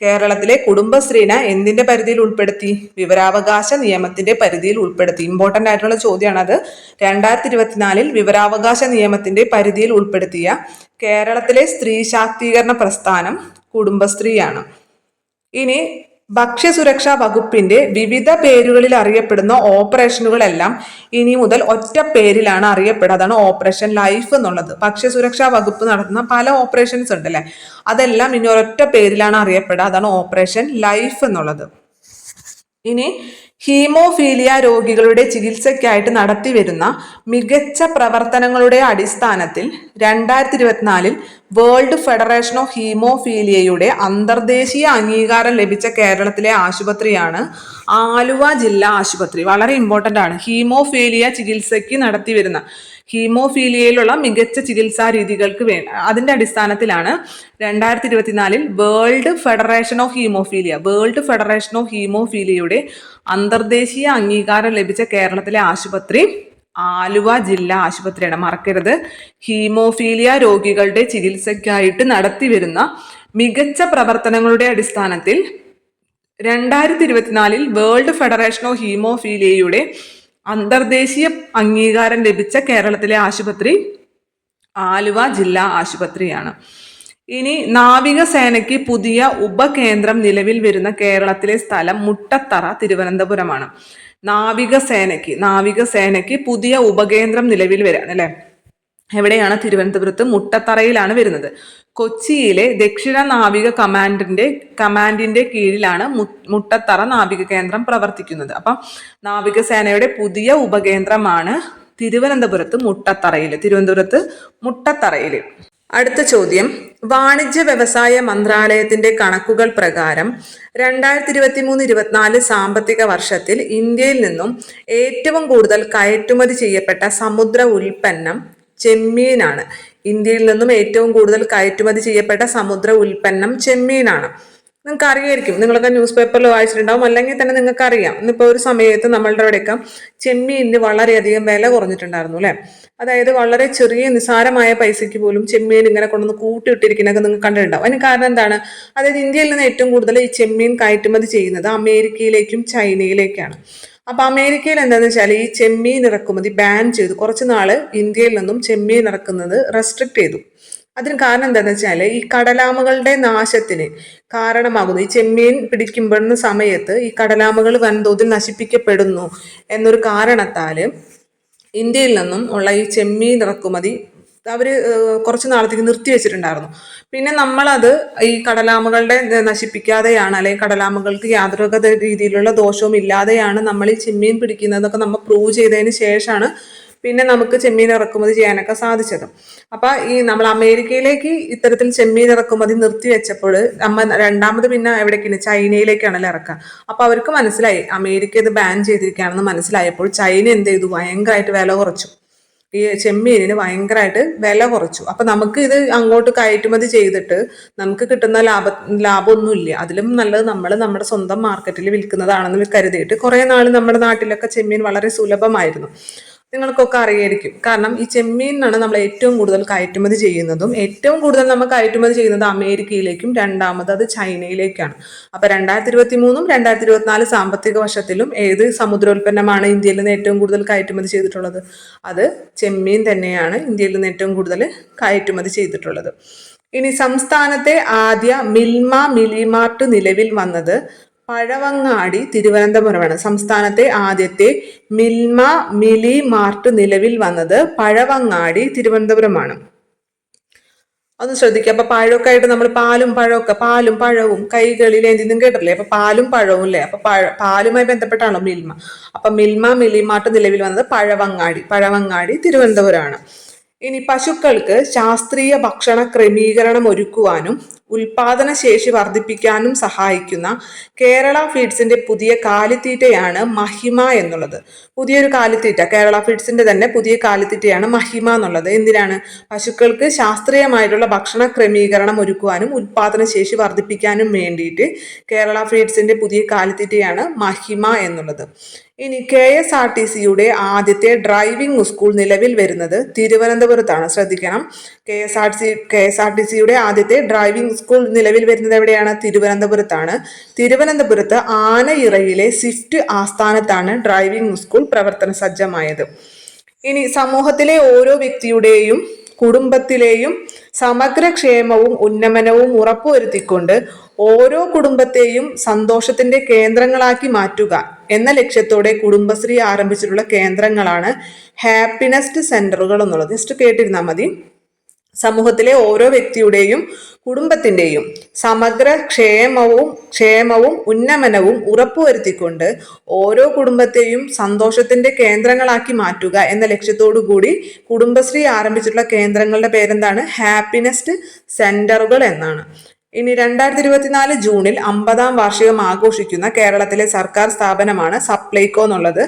കേരളത്തിലെ കുടുംബശ്രീനെ എന്തിന്റെ പരിധിയിൽ ഉൾപ്പെടുത്തി? വിവരാവകാശ നിയമത്തിന്റെ പരിധിയിൽ ഉൾപ്പെടുത്തി. ഇമ്പോർട്ടന്റ് ആയിട്ടുള്ള ചോദ്യമാണ് അത്. 2024 വിവരാവകാശ നിയമത്തിന്റെ പരിധിയിൽ ഉൾപ്പെടുത്തിയ കേരളത്തിലെ സ്ത്രീ ശാക്തീകരണ പ്രസ്ഥാനം കുടുംബശ്രീയാണ്. ഇനി ഭക്ഷ്യസുരക്ഷാ വകുപ്പിന്റെ വിവിധ പേരുകളിൽ അറിയപ്പെടുന്ന ഓപ്പറേഷനുകളെല്ലാം ഇനി മുതൽ ഒറ്റ പേരിലാണ് അറിയപ്പെടുക. അതാണ് ഓപ്പറേഷൻ ലൈഫ് എന്നുള്ളത്. ഭക്ഷ്യസുരക്ഷാ വകുപ്പ് നടത്തുന്ന പല ഓപ്പറേഷൻസ് ഉണ്ടല്ലേ, അതെല്ലാം ഇനി ഒരൊറ്റ പേരിലാണ് അറിയപ്പെടുക. അതാണ് ഓപ്പറേഷൻ ലൈഫ് എന്നുള്ളത്. ഇനി ഹീമോഫീലിയ രോഗികളുടെ ചികിത്സയ്ക്കായിട്ട് നടത്തിവരുന്ന മികച്ച പ്രവർത്തനങ്ങളുടെ അടിസ്ഥാനത്തിൽ 2024 വേൾഡ് ഫെഡറേഷൻ ഓഫ് ഹീമോഫീലിയയുടെ അന്തർദേശീയ അംഗീകാരം ലഭിച്ച കേരളത്തിലെ ആശുപത്രിയാണ് ആലുവ ജില്ലാ ആശുപത്രി. വളരെ ഇമ്പോർട്ടൻ്റ് ആണ്. ഹീമോഫീലിയ ചികിത്സയ്ക്ക് നടത്തിവരുന്ന ഹീമോഫീലിയയിലുള്ള മികച്ച ചികിത്സാ രീതികൾക്ക് അതിൻ്റെ അടിസ്ഥാനത്തിലാണ് 2024 വേൾഡ് ഫെഡറേഷൻ ഓഫ് ഹീമോഫീലിയയുടെ അന്തർദേശീയ അംഗീകാരം ലഭിച്ച കേരളത്തിലെ ആശുപത്രി ആലുവ ജില്ലാ ആശുപത്രിയാണ്. മറക്കരുത്. ഹീമോഫീലിയ രോഗികളുടെ ചികിത്സയ്ക്കായിട്ട് നടത്തിവരുന്ന മികച്ച പ്രവർത്തനങ്ങളുടെ അടിസ്ഥാനത്തിൽ 2024 വേൾഡ് ഫെഡറേഷൻ ഓഫ് ഹീമോഫീലിയയുടെ അന്തർദേശീയ അംഗീകാരം ലഭിച്ച കേരളത്തിലെ ആശുപത്രി ആലുവ ജില്ലാ ആശുപത്രിയാണ്. ഇനി നാവികസേനയ്ക്ക് പുതിയ ഉപകേന്ദ്രം നിലവിൽ വരുന്ന കേരളത്തിലെ സ്ഥലം മുട്ടത്തറ, തിരുവനന്തപുരമാണ്. നാവികസേനയ്ക്ക് പുതിയ ഉപകേന്ദ്രം നിലവിൽ വരാണ് അല്ലെ. എവിടെയാണ്? തിരുവനന്തപുരത്ത് മുട്ടത്തറയിലാണ് വരുന്നത്. കൊച്ചിയിലെ ദക്ഷിണ നാവിക കമാൻഡിന്റെ കീഴിലാണ് മുട്ടത്തറ നാവിക കേന്ദ്രം പ്രവർത്തിക്കുന്നത്. അപ്പം നാവികസേനയുടെ പുതിയ ഉപകേന്ദ്രമാണ് തിരുവനന്തപുരത്ത് മുട്ടത്തറയിൽ. അടുത്ത ചോദ്യം, വാണിജ്യ വ്യവസായ മന്ത്രാലയത്തിന്റെ കണക്കുകൾ പ്രകാരം 2023-24 സാമ്പത്തിക വർഷത്തിൽ ഇന്ത്യയിൽ നിന്നും ഏറ്റവും കൂടുതൽ കയറ്റുമതി ചെയ്യപ്പെട്ട സമുദ്ര ഉൽപ്പന്നം ചെമ്മീനാണ്. ഇന്ത്യയിൽ നിന്നും ഏറ്റവും കൂടുതൽ കയറ്റുമതി ചെയ്യപ്പെട്ട സമുദ്ര ഉൽപ്പന്നം ചെമ്മീനാണ്. നിങ്ങൾക്ക് അറിയായിരിക്കും, നിങ്ങളൊക്കെ ന്യൂസ് പേപ്പറിൽ വായിച്ചിട്ടുണ്ടാവും, അല്ലെങ്കിൽ തന്നെ നിങ്ങൾക്ക് അറിയാം. ഇന്നിപ്പോൾ ഒരു സമയത്ത് നമ്മളുടെ അവിടെയൊക്കെ ചെമ്മീനിന് വളരെയധികം വില കുറഞ്ഞിട്ടുണ്ടായിരുന്നു അല്ലേ. അതായത് വളരെ ചെറിയ നിസാരമായ പൈസയ്ക്ക് പോലും ചെമ്മീൻ ഇങ്ങനെ കൊണ്ടുവന്ന് കൂട്ടിയിട്ടിരിക്കുന്നതൊക്കെ നിങ്ങൾക്ക് കണ്ടിട്ടുണ്ടാവും. അതിന് കാരണം എന്താണ്? അതായത് ഇന്ത്യയിൽ നിന്ന് ഏറ്റവും കൂടുതൽ ഈ ചെമ്മീൻ കയറ്റുമതി ചെയ്യുന്നത് അമേരിക്കയിലേക്കും ചൈനയിലേക്കാണ്. അപ്പൊ അമേരിക്കയിൽ എന്താണെന്ന് വെച്ചാൽ ഈ ചെമ്മീൻ ഇറക്കുമതി ബാൻ ചെയ്തു. കുറച്ച് നാള് ഇന്ത്യയിൽ നിന്നും ചെമ്മീൻ ഇറക്കുന്നത് റെസ്ട്രിക്ട് ചെയ്തു. അതിന് കാരണം എന്താണെന്ന് വെച്ചാൽ ഈ കടലാമകളുടെ നാശത്തിന് കാരണമാകുന്നു. ഈ ചെമ്മീൻ പിടിക്കുമ്പോഴുന്ന സമയത്ത് ഈ കടലാമകൾ വൻതോതിൽ നശിപ്പിക്കപ്പെടുന്നു എന്നൊരു കാരണത്താൽ ഇന്ത്യയിൽ നിന്നും ഉള്ള ഈ ചെമ്മീൻ ഇറക്കുമതി അവർ കുറച്ച് നാളത്തേക്ക് നിർത്തിവെച്ചിട്ടുണ്ടായിരുന്നു. പിന്നെ നമ്മളത് ഈ കടലാമകളുടെ നശിപ്പിക്കാതെയാണ്, അല്ലെങ്കിൽ കടലാമകൾക്ക് യാതൊരു രീതിയിലുള്ള ദോഷവും ഇല്ലാതെയാണ് നമ്മൾ ഈ ചെമ്മീൻ പിടിക്കുന്നതൊക്കെ നമ്മൾ പ്രൂവ് ചെയ്തതിന് ശേഷമാണ് പിന്നെ നമുക്ക് ചെമ്മീൻ ഇറക്കുമതി ചെയ്യാനൊക്കെ സാധിച്ചത്. അപ്പൊ നമ്മൾ അമേരിക്കയിലേക്ക് ഇത്തരത്തിൽ ചെമ്മീൻ ഇറക്കുമതി നിർത്തിവെച്ചപ്പോൾ രണ്ടാമത് പിന്നെ എവിടേക്കാണ്? ചൈനയിലേക്കാണല്ലോ ഇറക്കുക. അപ്പൊ അവർക്ക് മനസ്സിലായി അമേരിക്ക ഇത് ബാൻ ചെയ്തിരിക്കുകയാണെന്ന് മനസ്സിലായപ്പോൾ ചൈന എന്ത് ചെയ്തു? ഭയങ്കരമായിട്ട് വില കുറച്ചു. ഈ ചെമ്മീനിന് ഭയങ്കരമായിട്ട് വില കുറച്ചു. അപ്പൊ നമുക്ക് ഇത് അങ്ങോട്ട് കയറ്റുമതി ചെയ്തിട്ട് നമുക്ക് കിട്ടുന്ന ലാഭമൊന്നുമില്ല. അതിലും നല്ലത് നമ്മൾ നമ്മുടെ സ്വന്തം മാർക്കറ്റിൽ വിൽക്കുന്നതാണെന്ന് കരുതിയിട്ട് കുറെ നാൾ നമ്മുടെ നാട്ടിലൊക്കെ ചെമ്മീൻ വളരെ സുലഭമായിരുന്നു. നിങ്ങൾക്കൊക്കെ അറിയായിരിക്കും. കാരണം ഈ ചെമ്മീനാണ് നമ്മൾ ഏറ്റവും കൂടുതൽ കയറ്റുമതി ചെയ്യുന്നതും ഏറ്റവും കൂടുതൽ നമ്മൾ കയറ്റുമതി ചെയ്യുന്നത് അമേരിക്കയിലേക്കും രണ്ടാമത് അത് ചൈനയിലേക്കാണ്. അപ്പൊ 2023-2024 സാമ്പത്തിക വർഷത്തിലും ഏത് സമുദ്രോൽപ്പന്നമാണ് ഇന്ത്യയിൽ നിന്ന് ഏറ്റവും കൂടുതൽ കയറ്റുമതി ചെയ്തിട്ടുള്ളത്? അത് ചെമ്മീൻ തന്നെയാണ് ഇന്ത്യയിൽ നിന്ന് ഏറ്റവും കൂടുതൽ കയറ്റുമതി ചെയ്തിട്ടുള്ളത്. ഇനി സംസ്ഥാനത്തെ ആദ്യ മിലിമാർട്ട് നിലവിൽ വന്നത് പഴവങ്ങാടി, തിരുവനന്തപുരമാണ്. സംസ്ഥാനത്തെ ആദ്യത്തെ മിലി മാർട്ട് നിലവിൽ വന്നത് പഴവങ്ങാടി, തിരുവനന്തപുരമാണ്. ഒന്ന് ശ്രദ്ധിക്കുക. അപ്പൊ പഴമൊക്കെ ആയിട്ട് നമ്മൾ പാലും പഴവും കൈകളിൽ എന്തെങ്കിലും കേട്ടില്ലേ? അപ്പൊ പാലും പഴവും അല്ലേ. അപ്പൊ പാലുമായി ബന്ധപ്പെട്ടാണല്ലോ മിൽമ. അപ്പൊ മിലി മാർട്ട് നിലവിൽ വന്നത് പഴവങ്ങാടി, തിരുവനന്തപുരമാണ്. ഇനി പശുക്കൾക്ക് ശാസ്ത്രീയ ഭക്ഷണ ക്രമീകരണം ഒരുക്കുവാനും ഉൽപാദന ശേഷി വർദ്ധിപ്പിക്കാനും സഹായിക്കുന്ന കേരള ഫീഡ്സിന്റെ പുതിയ കാലിത്തീറ്റയാണ് മഹിമ എന്നുള്ളത്. പുതിയൊരു കാലിത്തീറ്റ, കേരള ഫീഡ്സിന്റെ തന്നെ പുതിയ കാലിത്തീറ്റയാണ് മഹിമ എന്നുള്ളത്. എന്തിനാണ്? പശുക്കൾക്ക് ശാസ്ത്രീയമായിട്ടുള്ള ഭക്ഷണ ക്രമീകരണം ഒരുക്കുവാനും ഉൽപാദന ശേഷി വർദ്ധിപ്പിക്കാനും വേണ്ടിയിട്ട് കേരള ഫീഡ്സിന്റെ പുതിയ കാലിത്തീറ്റയാണ് മഹിമ എന്നുള്ളത്. ഇനി KSRTCയുടെ ആദ്യത്തെ ഡ്രൈവിംഗ് സ്കൂൾ നിലവിൽ വരുന്നത് തിരുവനന്തപുരത്താണ്. ശ്രദ്ധിക്കണം, KSRTCയുടെ ആദ്യത്തെ ഡ്രൈവിംഗ് സ്കൂൾ നിലവിൽ വരുന്നത് എവിടെയാണ്? തിരുവനന്തപുരത്താണ്. തിരുവനന്തപുരത്ത് ആനയിറയിലെ സ്വിഫ്റ്റ് ആസ്ഥാനത്താണ് ഡ്രൈവിംഗ് സ്കൂൾ പ്രവർത്തന സജ്ജമായത്. ഇനി സമൂഹത്തിലെ ഓരോ വ്യക്തിയുടെയും കുടുംബത്തിലെയും സമഗ്രക്ഷേമവും ഉന്നമനവും ഉറപ്പുവരുത്തിക്കൊണ്ട് ഓരോ കുടുംബത്തെയും സന്തോഷത്തിന്റെ കേന്ദ്രങ്ങളാക്കി മാറ്റുക എന്ന ലക്ഷ്യത്തോടെ കുടുംബശ്രീ ആരംഭിച്ചിട്ടുള്ള കേന്ദ്രങ്ങളാണ് ഹാപ്പിനെസ്റ്റ് സെന്ററുകൾ എന്നുള്ളത്. ജസ്റ്റ് കേട്ടിരുന്നാൽ മതി. സമൂഹത്തിലെ ഓരോ വ്യക്തിയുടെയും കുടുംബത്തിൻ്റെയും സമഗ്ര ക്ഷേമവും ഉന്നമനവും ഉറപ്പുവരുത്തിക്കൊണ്ട് ഓരോ കുടുംബത്തെയും സന്തോഷത്തിന്റെ കേന്ദ്രങ്ങളാക്കി മാറ്റുക എന്ന ലക്ഷ്യത്തോടു കൂടി കുടുംബശ്രീ ആരംഭിച്ചിട്ടുള്ള കേന്ദ്രങ്ങളുടെ പേരെന്താണ്? ഹാപ്പിനെസ്റ്റ് സെന്ററുകൾ എന്നാണ്. ഇനി 2024 ജൂണിൽ 50-ാം വാർഷികം ആഘോഷിക്കുന്ന കേരളത്തിലെ സർക്കാർ സ്ഥാപനമാണ് സപ്ലൈകോ എന്നുള്ളത്.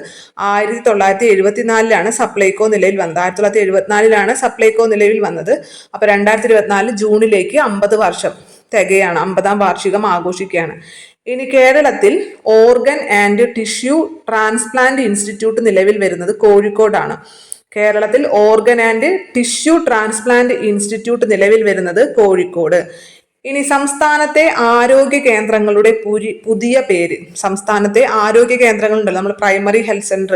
1974 സപ്ലൈകോ നിലവിൽ വന്നത്. 1974 സപ്ലൈകോ നിലവിൽ വന്നത്. അപ്പൊ 2024 ജൂണിലേക്ക് 50 വർഷം തികയാണ്, 50-ാം വാർഷികം ആഘോഷിക്കുകയാണ്. ഇനി കേരളത്തിൽ organ and tissue transplant institute നിലവിൽ വരുന്നത് കോഴിക്കോടാണ്. കേരളത്തിൽ organ and tissue transplant institute നിലവിൽ വരുന്നത് കോഴിക്കോട്. ഇനി സംസ്ഥാനത്തെ ആരോഗ്യ കേന്ദ്രങ്ങളുടെ പുതിയ പേര്. സംസ്ഥാനത്തെ ആരോഗ്യ കേന്ദ്രങ്ങളുണ്ടല്ലോ, നമ്മൾ പ്രൈമറി ഹെൽത്ത് സെന്റർ,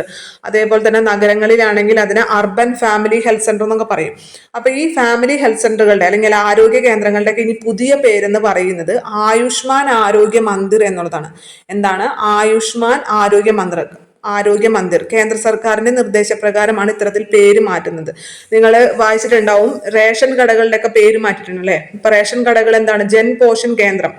അതേപോലെ തന്നെ നഗരങ്ങളിലാണെങ്കിൽ അതിന് അർബൻ ഫാമിലി ഹെൽത്ത് സെന്റർ എന്നൊക്കെ പറയും. അപ്പൊ ഈ ഫാമിലി ഹെൽത്ത് സെന്ററുകളുടെ അല്ലെങ്കിൽ ആരോഗ്യ കേന്ദ്രങ്ങളുടെ ഇനി പുതിയ പേരെന്ന് പറയുന്നത് ആയുഷ്മാൻ ആരോഗ്യ മന്ദിർ എന്നുള്ളതാണ്. എന്താണ്? ആയുഷ്മാൻ ആരോഗ്യ മന്ദിർ കേന്ദ്ര സർക്കാരിന്റെ നിർദ്ദേശപ്രകാരമാണ് ഇത്തരത്തിൽ പേര് മാറ്റുന്നത്. നിങ്ങൾ വായിച്ചിട്ടുണ്ടാവും, റേഷൻ കടകളുടെ ഒക്കെ പേര് മാറ്റിയിട്ടുണ്ട് അല്ലെ. ഇപ്പൊ റേഷൻ കടകൾ എന്താണ്? ജൻ പോഷൻ കേന്ദ്രം.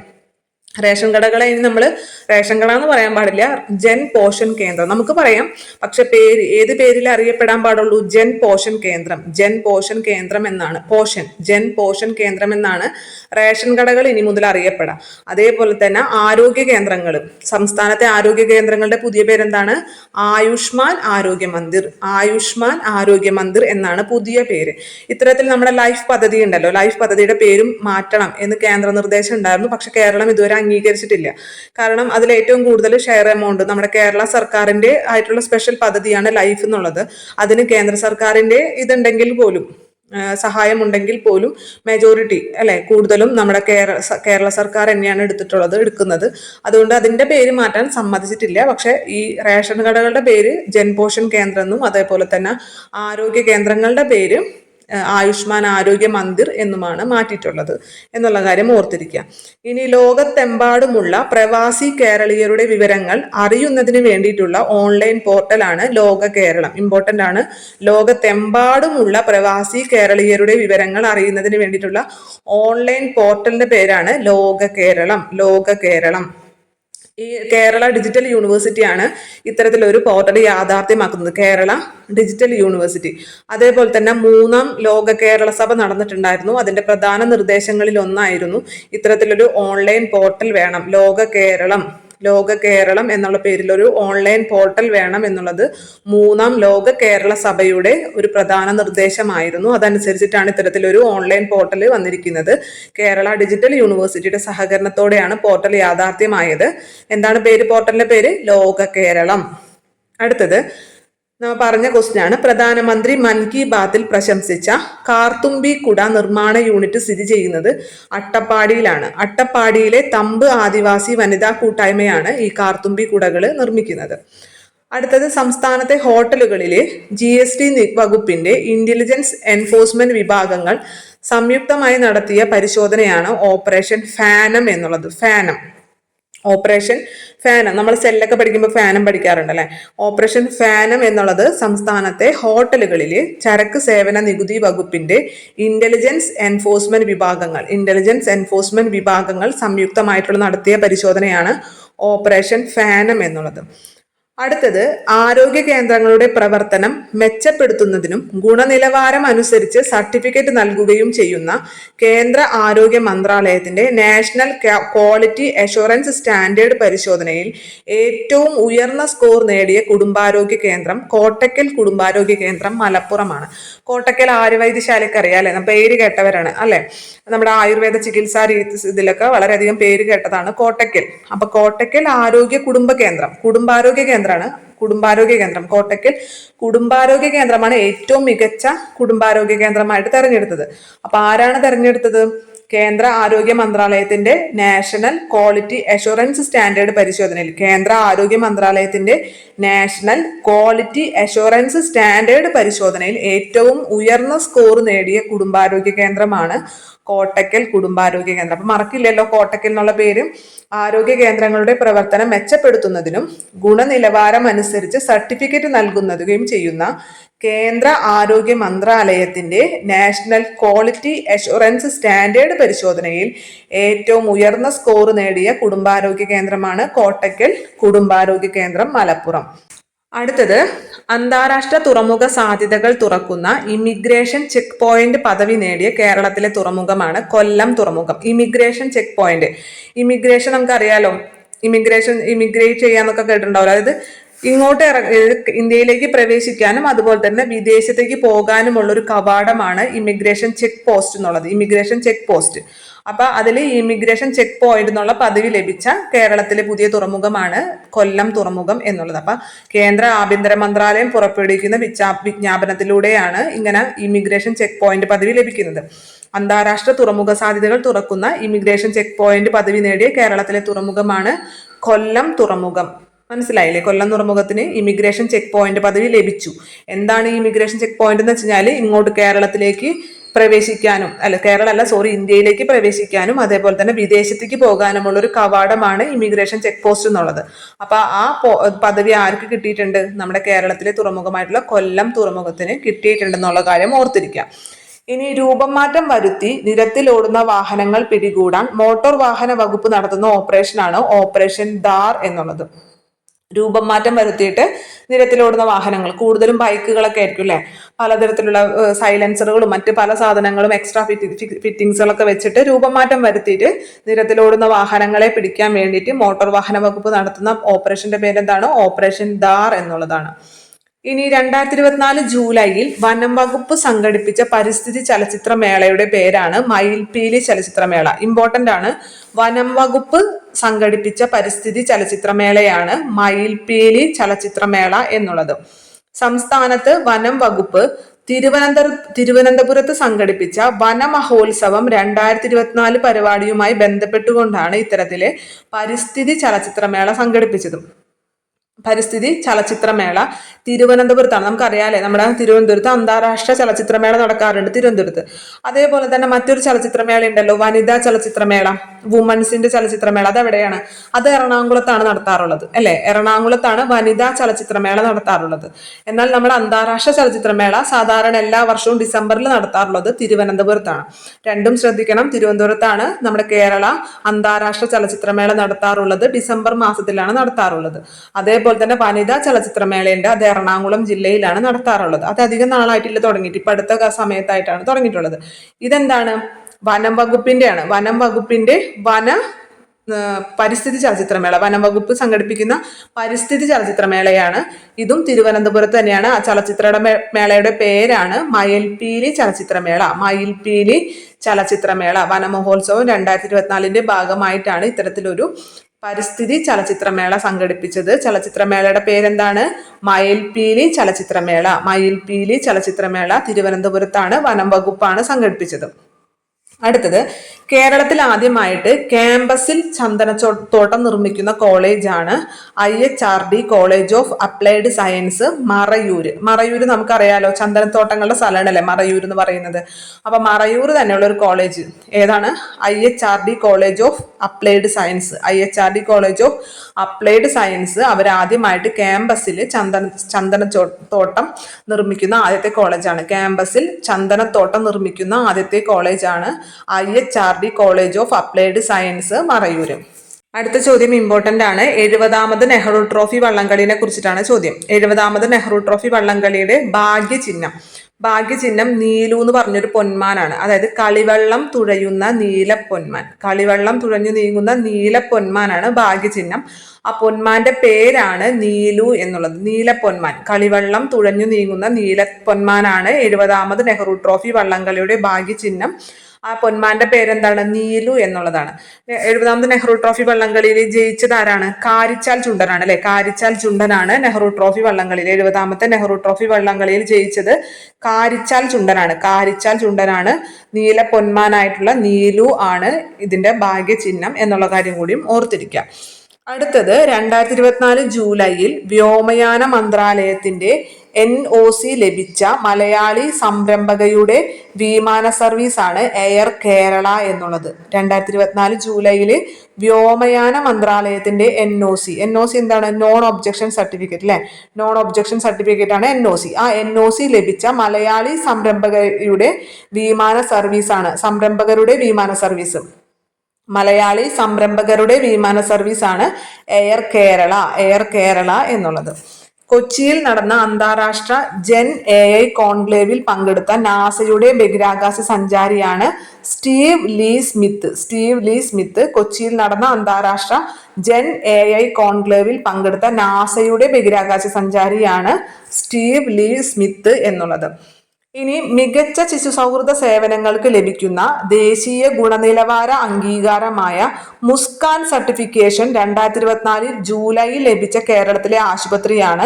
റേഷൻ കടകളെ ഇനി നമ്മൾ റേഷൻ കട എന്ന് പറയാൻ പാടില്ല, ജൻ പോഷൻ കേന്ദ്രം നമുക്ക് പറയാം. പക്ഷെ പേര് ഏത് പേരിൽ അറിയപ്പെടാൻ പാടുള്ളൂ? ജൻ പോഷൻ കേന്ദ്രം. ജൻ പോഷൻ കേന്ദ്രം എന്നാണ്. ജൻ പോഷൻ കേന്ദ്രം എന്നാണ് റേഷൻ കടകൾ ഇനി മുതൽ അറിയപ്പെടാം. അതേപോലെ തന്നെ ആരോഗ്യ കേന്ദ്രങ്ങൾ, സംസ്ഥാനത്തെ ആരോഗ്യ കേന്ദ്രങ്ങളുടെ പുതിയ പേരെന്താണ്? ആയുഷ്മാൻ ആരോഗ്യ മന്ദിർ. ആയുഷ്മാൻ ആരോഗ്യ മന്ദിർ എന്നാണ് പുതിയ പേര്. ഇത്തരത്തിൽ നമ്മുടെ ലൈഫ് പദ്ധതി ഉണ്ടല്ലോ, ലൈഫ് പദ്ധതിയുടെ പേരും മാറ്റണം എന്ന് കേന്ദ്ര നിർദ്ദേശം ഉണ്ടായിരുന്നു. പക്ഷെ കേരളം ഇതുവരെ അംഗീകരിച്ചിട്ടില്ല. കാരണം അതിൽ ഏറ്റവും കൂടുതൽ ഷെയർ എമൗണ്ട് നമ്മുടെ കേരള സർക്കാരിന്റെ ആയിട്ടുള്ള സ്പെഷ്യൽ പദ്ധതിയാണ് ലൈഫ് എന്നുള്ളത്. അതിന് കേന്ദ്ര സർക്കാരിന്റെ ഇതുണ്ടെങ്കിൽ പോലും, സഹായം ഉണ്ടെങ്കിൽ പോലും മെജോറിറ്റി അല്ലെ കൂടുതലും നമ്മുടെ കേരള സർക്കാർ തന്നെയാണ് എടുക്കുന്നത്. അതുകൊണ്ട് അതിന്റെ പേര് മാറ്റാൻ സമ്മതിച്ചിട്ടില്ല. പക്ഷെ ഈ റേഷൻ കടകളുടെ പേര് ജൻപോഷൻ കേന്ദ്രം എന്നും അതേപോലെ തന്നെ ആരോഗ്യ കേന്ദ്രങ്ങളുടെ പേര് ആയുഷ്മാൻ ആരോഗ്യ മന്ദിർ എന്നുമാണ് മാറ്റിയിട്ടുള്ളത് എന്നുള്ള കാര്യം ഓർത്തിരിക്കുക. ഇനി ലോകത്തെമ്പാടുമുള്ള പ്രവാസി കേരളീയരുടെ വിവരങ്ങൾ അറിയുന്നതിന് വേണ്ടിയിട്ടുള്ള ഓൺലൈൻ പോർട്ടലാണ് ലോക കേരളം. ഇമ്പോർട്ടൻ്റ് ആണ്. ലോകത്തെമ്പാടുമുള്ള പ്രവാസി കേരളീയരുടെ വിവരങ്ങൾ അറിയുന്നതിന് വേണ്ടിയിട്ടുള്ള ഓൺലൈൻ പോർട്ടലിന്റെ പേരാണ് ലോക കേരളം. ഈ കേരള ഡിജിറ്റൽ യൂണിവേഴ്സിറ്റിയാണ് ഇത്തരത്തിലൊരു പോർട്ടൽ യാഥാർത്ഥ്യമാക്കുന്നത്, കേരള ഡിജിറ്റൽ യൂണിവേഴ്സിറ്റി. അതേപോലെ തന്നെ 3-ാം ലോക കേരള സഭ നടന്നിട്ടുണ്ടായിരുന്നു. അതിന്റെ പ്രധാന നിർദ്ദേശങ്ങളിൽ ഒന്നായിരുന്നു ഇത്തരത്തിലൊരു ഓൺലൈൻ പോർട്ടൽ വേണം, ലോക കേരളം എന്നുള്ള പേരിൽ ഒരു ഓൺലൈൻ പോർട്ടൽ വേണം എന്നുള്ളത് 3-ാം ലോക കേരള സഭയുടെ ഒരു പ്രധാന നിർദ്ദേശമായിരുന്നു. അതനുസരിച്ചിട്ടാണ് ഇത്തരത്തിലൊരു ഓൺലൈൻ പോർട്ടൽ വന്നിരിക്കുന്നത്. കേരള ഡിജിറ്റൽ യൂണിവേഴ്സിറ്റിയുടെ സഹകരണത്തോടെയാണ് പോർട്ടൽ യാഥാർത്ഥ്യമായത്. എന്താണ് പേര്? പോർട്ടലിന്റെ പേര് ലോക കേരളം. അടുത്തത് നമ്മൾ പറഞ്ഞ ക്വസ്റ്റ്യൻ ആണ്. പ്രധാനമന്ത്രി മൻ കി ബാത്തിൽ പ്രശംസിച്ച കാർത്തുമ്പി കുട നിർമ്മാണ യൂണിറ്റ് സ്ഥിതി ചെയ്യുന്നത് അട്ടപ്പാടിയിലാണ്. അട്ടപ്പാടിയിലെ തമ്പ് ആദിവാസി വനിതാ കൂട്ടായ്മയാണ് ഈ കാർത്തുമ്പി കുടകൾ നിർമ്മിക്കുന്നത്. അടുത്തത് സംസ്ഥാനത്തെ ഹോട്ടലുകളിലെ GST വകുപ്പിന്റെ ഇന്റലിജൻസ് എൻഫോഴ്സ്മെന്റ് വിഭാഗങ്ങൾ സംയുക്തമായി നടത്തിയ പരിശോധനയാണ് ഓപ്പറേഷൻ ഫാനം എന്നുള്ളത്. ഓപ്പറേഷൻ ഫാനം നമ്മൾ സെല്ലൊക്കെ പഠിക്കുമ്പോൾ ഫാനം പഠിക്കാറുണ്ടല്ലേ. ഓപ്പറേഷൻ ഫാനം എന്നുള്ളത് സംസ്ഥാനത്തെ ഹോട്ടലുകളിലെ ചരക്ക് സേവന നികുതി വകുപ്പിന്റെ ഇന്റലിജൻസ് എൻഫോഴ്സ്മെന്റ് വിഭാഗങ്ങൾ സംയുക്തമായിട്ടുള്ള നടത്തിയ പരിശോധനയാണ് ഓപ്പറേഷൻ ഫാനം എന്നുള്ളത്. അടുത്തത് ആരോഗ്യ കേന്ദ്രങ്ങളുടെ പ്രവർത്തനം മെച്ചപ്പെടുത്തുന്നതിനും ഗുണനിലവാരം അനുസരിച്ച് സർട്ടിഫിക്കറ്റ് നൽകുകയും ചെയ്യുന്ന കേന്ദ്ര ആരോഗ്യ മന്ത്രാലയത്തിന്റെ നാഷണൽ ക്വാളിറ്റി അഷുറൻസ് സ്റ്റാൻഡേർഡ് പരിശോധനയിൽ ഏറ്റവും ഉയർന്ന സ്കോർ നേടിയ കുടുംബാരോഗ്യ കേന്ദ്രം കോട്ടക്കൽ കുടുംബാരോഗ്യ കേന്ദ്രം മലപ്പുറമാണ്. കോട്ടക്കൽ ആര്യവൈദ്യശാലയ്ക്ക് അറിയാം അല്ലെ, പേര് കേട്ടവരാണ് അല്ലെ. നമ്മുടെ ആയുർവേദ ചികിത്സാ ഇതിലൊക്കെ വളരെയധികം പേര് കേട്ടതാണ് കോട്ടക്കൽ. അപ്പൊ കോട്ടക്കൽ കുടുംബാരോഗ്യ കേന്ദ്രമാണ്. കുടുംബാരോഗ്യ കേന്ദ്രം. കോട്ടക്കൽ കുടുംബാരോഗ്യ കേന്ദ്രമാണ് ഏറ്റവും മികച്ച കുടുംബാരോഗ്യ കേന്ദ്രമായിട്ട് തെരഞ്ഞെടുത്തത്. അപ്പൊ ആരാണ് തെരഞ്ഞെടുത്തത്? കേന്ദ്ര ആരോഗ്യ മന്ത്രാലയത്തിന്റെ നാഷണൽ ക്വാളിറ്റി അഷുറൻസ് സ്റ്റാൻഡേർഡ് പരിശോധനയിൽ, കേന്ദ്ര ആരോഗ്യ മന്ത്രാലയത്തിന്റെ നാഷണൽ ക്വാളിറ്റി അഷുറൻസ് സ്റ്റാൻഡേർഡ് പരിശോധനയിൽ ഏറ്റവും ഉയർന്ന സ്കോർ നേടിയ കുടുംബാരോഗ്യ കേന്ദ്രമാണ് കോട്ടക്കൽ കുടുംബാരോഗ്യ കേന്ദ്രം. അപ്പൊ മറക്കില്ലല്ലോ കോട്ടക്കൽ എന്നുള്ള പേര്. ആരോഗ്യ കേന്ദ്രങ്ങളുടെ പ്രവർത്തനം മെച്ചപ്പെടുത്തുന്നതിനും ഗുണനിലവാരം അനുസരിച്ച് സർട്ടിഫിക്കറ്റ് നൽകുന്നതും ചെയ്യുന്ന കേന്ദ്ര ആരോഗ്യ മന്ത്രാലയത്തിന്റെ നാഷണൽ ക്വാളിറ്റി അഷുറൻസ് സ്റ്റാൻഡേർഡ് പരിശോധനയിൽ ഏറ്റവും ഉയർന്ന സ്കോർ നേടിയ കുടുംബാരോഗ്യ കേന്ദ്രമാണ് കോട്ടക്കൽ കുടുംബാരോഗ്യ കേന്ദ്രം, മലപ്പുറം. അടുത്തത്, അന്താരാഷ്ട്ര തുറമുഖ സാധ്യതകൾ തുറക്കുന്ന ഇമിഗ്രേഷൻ ചെക്ക് പോയിന്റ് പദവി നേടിയ കേരളത്തിലെ തുറമുഖമാണ് കൊല്ലം തുറമുഖം. ഇമിഗ്രേഷൻ ചെക്ക് പോയിന്റ്, ഇമിഗ്രേഷൻ നമുക്കറിയാലോ, ഇമിഗ്രേറ്റ് ചെയ്യാന്നൊക്കെ കേട്ടിട്ടുണ്ടാവില്ല. അതായത് ഇങ്ങോട്ട് ഇന്ത്യയിലേക്ക് പ്രവേശിക്കാനും അതുപോലെ തന്നെ വിദേശത്തേക്ക് പോകാനുമുള്ള ഒരു കവാടമാണ് ഇമിഗ്രേഷൻ ചെക്ക് പോസ്റ്റ് എന്നുള്ളത്. Immigration check post. അപ്പൊ അതിൽ ഇമിഗ്രേഷൻ ചെക്ക് പോയിന്റ് എന്നുള്ള പദവി ലഭിച്ച കേരളത്തിലെ പുതിയ തുറമുഖമാണ് കൊല്ലം തുറമുഖം എന്നുള്ളത്. അപ്പൊ കേന്ദ്ര ആഭ്യന്തര മന്ത്രാലയം പുറപ്പെടുവിക്കുന്ന വിജ്ഞാപനത്തിലൂടെയാണ് ഇങ്ങനെ ഇമിഗ്രേഷൻ ചെക്ക് പോയിന്റ് പദവി ലഭിക്കുന്നത്. അന്താരാഷ്ട്ര തുറമുഖ സാധ്യതകൾ തുറക്കുന്ന ഇമിഗ്രേഷൻ ചെക്ക് പോയിന്റ് പദവി നേടിയ കേരളത്തിലെ തുറമുഖമാണ് കൊല്ലം തുറമുഖം. മനസ്സിലായില്ലേ? കൊല്ലം തുറമുഖത്തിന് ഇമിഗ്രേഷൻ ചെക്ക് പോയിന്റ് പദവി ലഭിച്ചു. എന്താണ് ഈ ഇമിഗ്രേഷൻ ചെക്ക് പോയിന്റ് എന്ന് വെച്ച് കഴിഞ്ഞാൽ ഇങ്ങോട്ട് കേരളത്തിലേക്ക് പ്രവേശിക്കാനും ഇന്ത്യയിലേക്ക് പ്രവേശിക്കാനും അതേപോലെ തന്നെ വിദേശത്തേക്ക് പോകാനുമുള്ള ഒരു കവാടമാണ് ഇമിഗ്രേഷൻ ചെക്ക് പോസ്റ്റ് എന്നുള്ളത്. അപ്പൊ ആ പദവി ആർക്ക് കിട്ടിയിട്ടുണ്ട്? നമ്മുടെ കേരളത്തിലെ തുറമുഖമായിട്ടുള്ള കൊല്ലം തുറമുഖത്തിന് കിട്ടിയിട്ടുണ്ടെന്നുള്ള കാര്യം ഓർത്തിരിക്കുക. ഇനി രൂപം മാറ്റം വരുത്തി നിരത്തിലോടുന്ന വാഹനങ്ങൾ പിടികൂടാൻ മോട്ടോർ വാഹന വകുപ്പ് നടത്തുന്ന ഓപ്പറേഷനാണ് ഓപ്പറേഷൻ ധാർ എന്നുള്ളത്. രൂപം മാറ്റം വരുത്തിയിട്ട് നിരത്തിലോടുന്ന വാഹനങ്ങൾ, കൂടുതലും ബൈക്കുകളൊക്കെ ആയിരിക്കും അല്ലെ, പലതരത്തിലുള്ള സൈലൻസറുകളും മറ്റ് പല സാധനങ്ങളും എക്സ്ട്രാ ഫിറ്റിങ്സുകളൊക്കെ വെച്ചിട്ട് രൂപം മാറ്റം വരുത്തിയിട്ട് നിരത്തിലോടുന്ന വാഹനങ്ങളെ പിടിക്കാൻ വേണ്ടിയിട്ട് മോട്ടോർ വാഹന വകുപ്പ് നടത്തുന്ന ഓപ്പറേഷന്റെ പേരെന്താണ്? ഓപ്പറേഷൻ ധാർ എന്നുള്ളതാണ്. ഇനി 2024 ജൂലൈയിൽ വനം വകുപ്പ് സംഘടിപ്പിച്ച പരിസ്ഥിതി ചലച്ചിത്ര മേളയുടെ പേരാണ് മയിൽപീലി ചലച്ചിത്രമേള. ഇമ്പോർട്ടന്റ് ആണ്. വനം വകുപ്പ് സംഘടിപ്പിച്ച പരിസ്ഥിതി ചലച്ചിത്രമേളയാണ് മയിൽപീലി ചലച്ചിത്രമേള എന്നുള്ളത്. സംസ്ഥാനത്ത് വനം വകുപ്പ് തിരുവനന്തപുരത്ത് സംഘടിപ്പിച്ച വനമഹോത്സവം 2024 പരിപാടിയുമായി ബന്ധപ്പെട്ടുകൊണ്ടാണ് ഇത്തരത്തിലെ പരിസ്ഥിതി ചലച്ചിത്രമേള സംഘടിപ്പിച്ചത്. പരിസ്ഥിതി ചലച്ചിത്രമേള തിരുവനന്തപുരത്താണ്. നമുക്കറിയാലേ, നമ്മുടെ തിരുവനന്തപുരത്ത് അന്താരാഷ്ട്ര ചലച്ചിത്രമേള നടക്കാറുണ്ട് തിരുവനന്തപുരത്ത്. അതേപോലെ തന്നെ മറ്റൊരു ചലച്ചിത്രമേള ഉണ്ടല്ലോ, വനിതാ ചലച്ചിത്രമേള, വുമൻസിന്റെ ചലച്ചിത്രമേള. അതെവിടെയാണ്? അത് എറണാകുളത്താണ് നടത്താറുള്ളത് അല്ലെ. എറണാകുളത്താണ് വനിതാ ചലച്ചിത്രമേള നടത്താറുള്ളത്. എന്നാൽ നമ്മൾ അന്താരാഷ്ട്ര ചലച്ചിത്രമേള സാധാരണ എല്ലാ വർഷവും ഡിസംബറിൽ നടത്താറുള്ളത് തിരുവനന്തപുരത്താണ്. രണ്ടും ശ്രദ്ധിക്കണം. തിരുവനന്തപുരത്താണ് നമ്മുടെ കേരള അന്താരാഷ്ട്ര ചലച്ചിത്രമേള നടത്താറുള്ളത്, ഡിസംബർ മാസത്തിലാണ് നടത്താറുള്ളത്. അതേപോലെ തന്നെ വനിതാ ചലച്ചിത്രമേളയുണ്ട്, അത് എറണാകുളം ജില്ലയിലാണ് നടത്താറുള്ളത്. അത് അധികം നാളായിട്ടില്ല തുടങ്ങിയിട്ട്, ഇപ്പൊ അടുത്ത സമയത്തായിട്ടാണ് തുടങ്ങിയിട്ടുള്ളത്. ഇതെന്താണ്? വനം വകുപ്പിന്റെയാണ്. വനം വകുപ്പിന്റെ പരിസ്ഥിതി ചലച്ചിത്രമേള, വനം വകുപ്പ് സംഘടിപ്പിക്കുന്ന പരിസ്ഥിതി ചലച്ചിത്രമേളയാണ്. ഇതും തിരുവനന്തപുരത്ത് തന്നെയാണ്. ആ ചലച്ചിത്ര മേളയുടെ പേരാണ് മയിൽപീലി ചലച്ചിത്രമേള. മയിൽപീലി ചലച്ചിത്രമേള. വനമഹോത്സവം 2024 ഭാഗമായിട്ടാണ് ഇത്തരത്തിലൊരു പരിസ്ഥിതി ചലച്ചിത്രമേള സംഘടിപ്പിച്ചത്. ചലച്ചിത്രമേളയുടെ പേരെന്താണ്? മയിൽപീലി ചലച്ചിത്രമേള. മയിൽപീലി ചലച്ചിത്രമേള തിരുവനന്തപുരത്താണ്, വനം വകുപ്പാണ് സംഘടിപ്പിച്ചത്. അടുത്തത്, കേരളത്തിൽ ആദ്യമായിട്ട് ക്യാമ്പസിൽ ചന്ദനത്തോട്ടം നിർമ്മിക്കുന്ന കോളേജാണ് IHRD college of applied science Marayur. Marayur നമുക്കറിയാലോ, ചന്ദനത്തോട്ടങ്ങളുടെ സ്ഥലമാണല്ലേ മറയൂർ എന്ന് പറയുന്നത്. അപ്പൊ മറയൂർ തന്നെയുള്ള ഒരു കോളേജ് ഏതാണ്? IHRD college of applied science. IHRD college of applied science അവരാദ്യമായിട്ട് ക്യാമ്പസിൽ ചന്ദനത്തോട്ടം നിർമ്മിക്കുന്ന ആദ്യത്തെ കോളേജാണ്. ക്യാമ്പസിൽ ചന്ദനത്തോട്ടം നിർമ്മിക്കുന്ന ആദ്യത്തെ കോളേജാണ് IHRD college of applied science Marayur. അടുത്ത ചോദ്യം ഇമ്പോർട്ടന്റ് ആണ്. 70ാമത് നെഹ്റു ട്രോഫി വള്ളംകളിയെ കുറിച്ചിട്ടാണ് ചോദ്യം. 70ാമത് നെഹ്റു ട്രോഫി വള്ളംകളിയുടെ ഭാഗ്യചിഹ്നം നീലു എന്ന് പറഞ്ഞൊരു പൊന്മാനാണ്. അതായത് കളിവെള്ളം തുഴയുന്ന നീലപ്പൊന്മാൻ. കളിവെള്ളം തുഴഞ്ഞു നീങ്ങുന്ന നീലപ്പൊന്മാനാണ് ഭാഗ്യചിഹ്നം. ആ പൊന്മാന്റെ പേരാണ് നീലു എന്നുള്ളത്. നീലപ്പൊന്മാൻ, കളിവെള്ളം തുഴഞ്ഞു നീങ്ങുന്ന നീലപ്പൊന്മാനാണ് 70ാമത് നെഹ്റു ട്രോഫി വള്ളംകളിയുടെ ഭാഗ്യചിഹ്നം. ആ പൊന്മാന്റെ പേരെന്താണ്? നീലു എന്നുള്ളതാണ്. 70ാമത് നെഹ്റു ട്രോഫി വള്ളംകളിയിൽ ജയിച്ചത് ആരാണ്? കാരിച്ചാൽ ചുണ്ടനാണ് അല്ലെ. കാരിച്ചാൽ ചുണ്ടനാണ് നെഹ്റു ട്രോഫി വള്ളംകളിയിൽ 70ാമത്തെ നെഹ്റു ട്രോഫി വള്ളംകളിയിൽ ജയിച്ചത് കാരിച്ചാൽ ചുണ്ടനാണ്. കാരിച്ചാൽ ചുണ്ടനാണ്. നീല പൊന്മാനായിട്ടുള്ള നീലു ആണ് ഇതിന്റെ ഭാഗ്യചിഹ്നം എന്നുള്ള കാര്യം കൂടിയും ഓർത്തിരിക്കുക. അടുത്തത് 2024 ജൂലൈയിൽ വ്യോമയാന മന്ത്രാലയത്തിന്റെ NOC ലഭിച്ച മലയാളി സംരംഭകയുടെ വിമാന സർവീസാണ് എയർ കേരള എന്നുള്ളത്. 2024 ജൂലൈയിൽ വ്യോമയാന മന്ത്രാലയത്തിന്റെ NOC എന്താണ്? നോൺ ഒബ്ജക്ഷൻ സർട്ടിഫിക്കറ്റ് അല്ലെ. നോൺ ഒബ്ജക്ഷൻ സർട്ടിഫിക്കറ്റ് ആണ് NOC. ആ NOC ലഭിച്ച മലയാളി സംരംഭകരുടെ വിമാന സർവീസാണ് മലയാളി സംരംഭകരുടെ വിമാന സർവീസാണ് എയർ കേരള എന്നുള്ളത്. കൊച്ചിയിൽ നടന്ന അന്താരാഷ്ട്ര ജെൻ AI കോൺക്ലേവിൽ പങ്കെടുത്ത നാസയുടെ ബഹിരാകാശ സഞ്ചാരിയാണ് സ്റ്റീവ് ലീ സ്മിത്ത്. കൊച്ചിയിൽ നടന്ന അന്താരാഷ്ട്ര ജെൻ AI കോൺക്ലേവിൽ പങ്കെടുത്ത നാസയുടെ ബഹിരാകാശ സഞ്ചാരിയാണ് സ്റ്റീവ് ലീ സ്മിത്ത് എന്നുള്ളത്. ഇനി മികച്ച ശിശു സൗഹൃദ സേവനങ്ങൾക്ക് ലഭിക്കുന്ന ദേശീയ ഗുണനിലവാര അംഗീകാരമായ മുസ്കാൻ സർട്ടിഫിക്കേഷൻ 2024 ജൂലൈയിൽ ലഭിച്ച കേരളത്തിലെ ആശുപത്രിയാണ്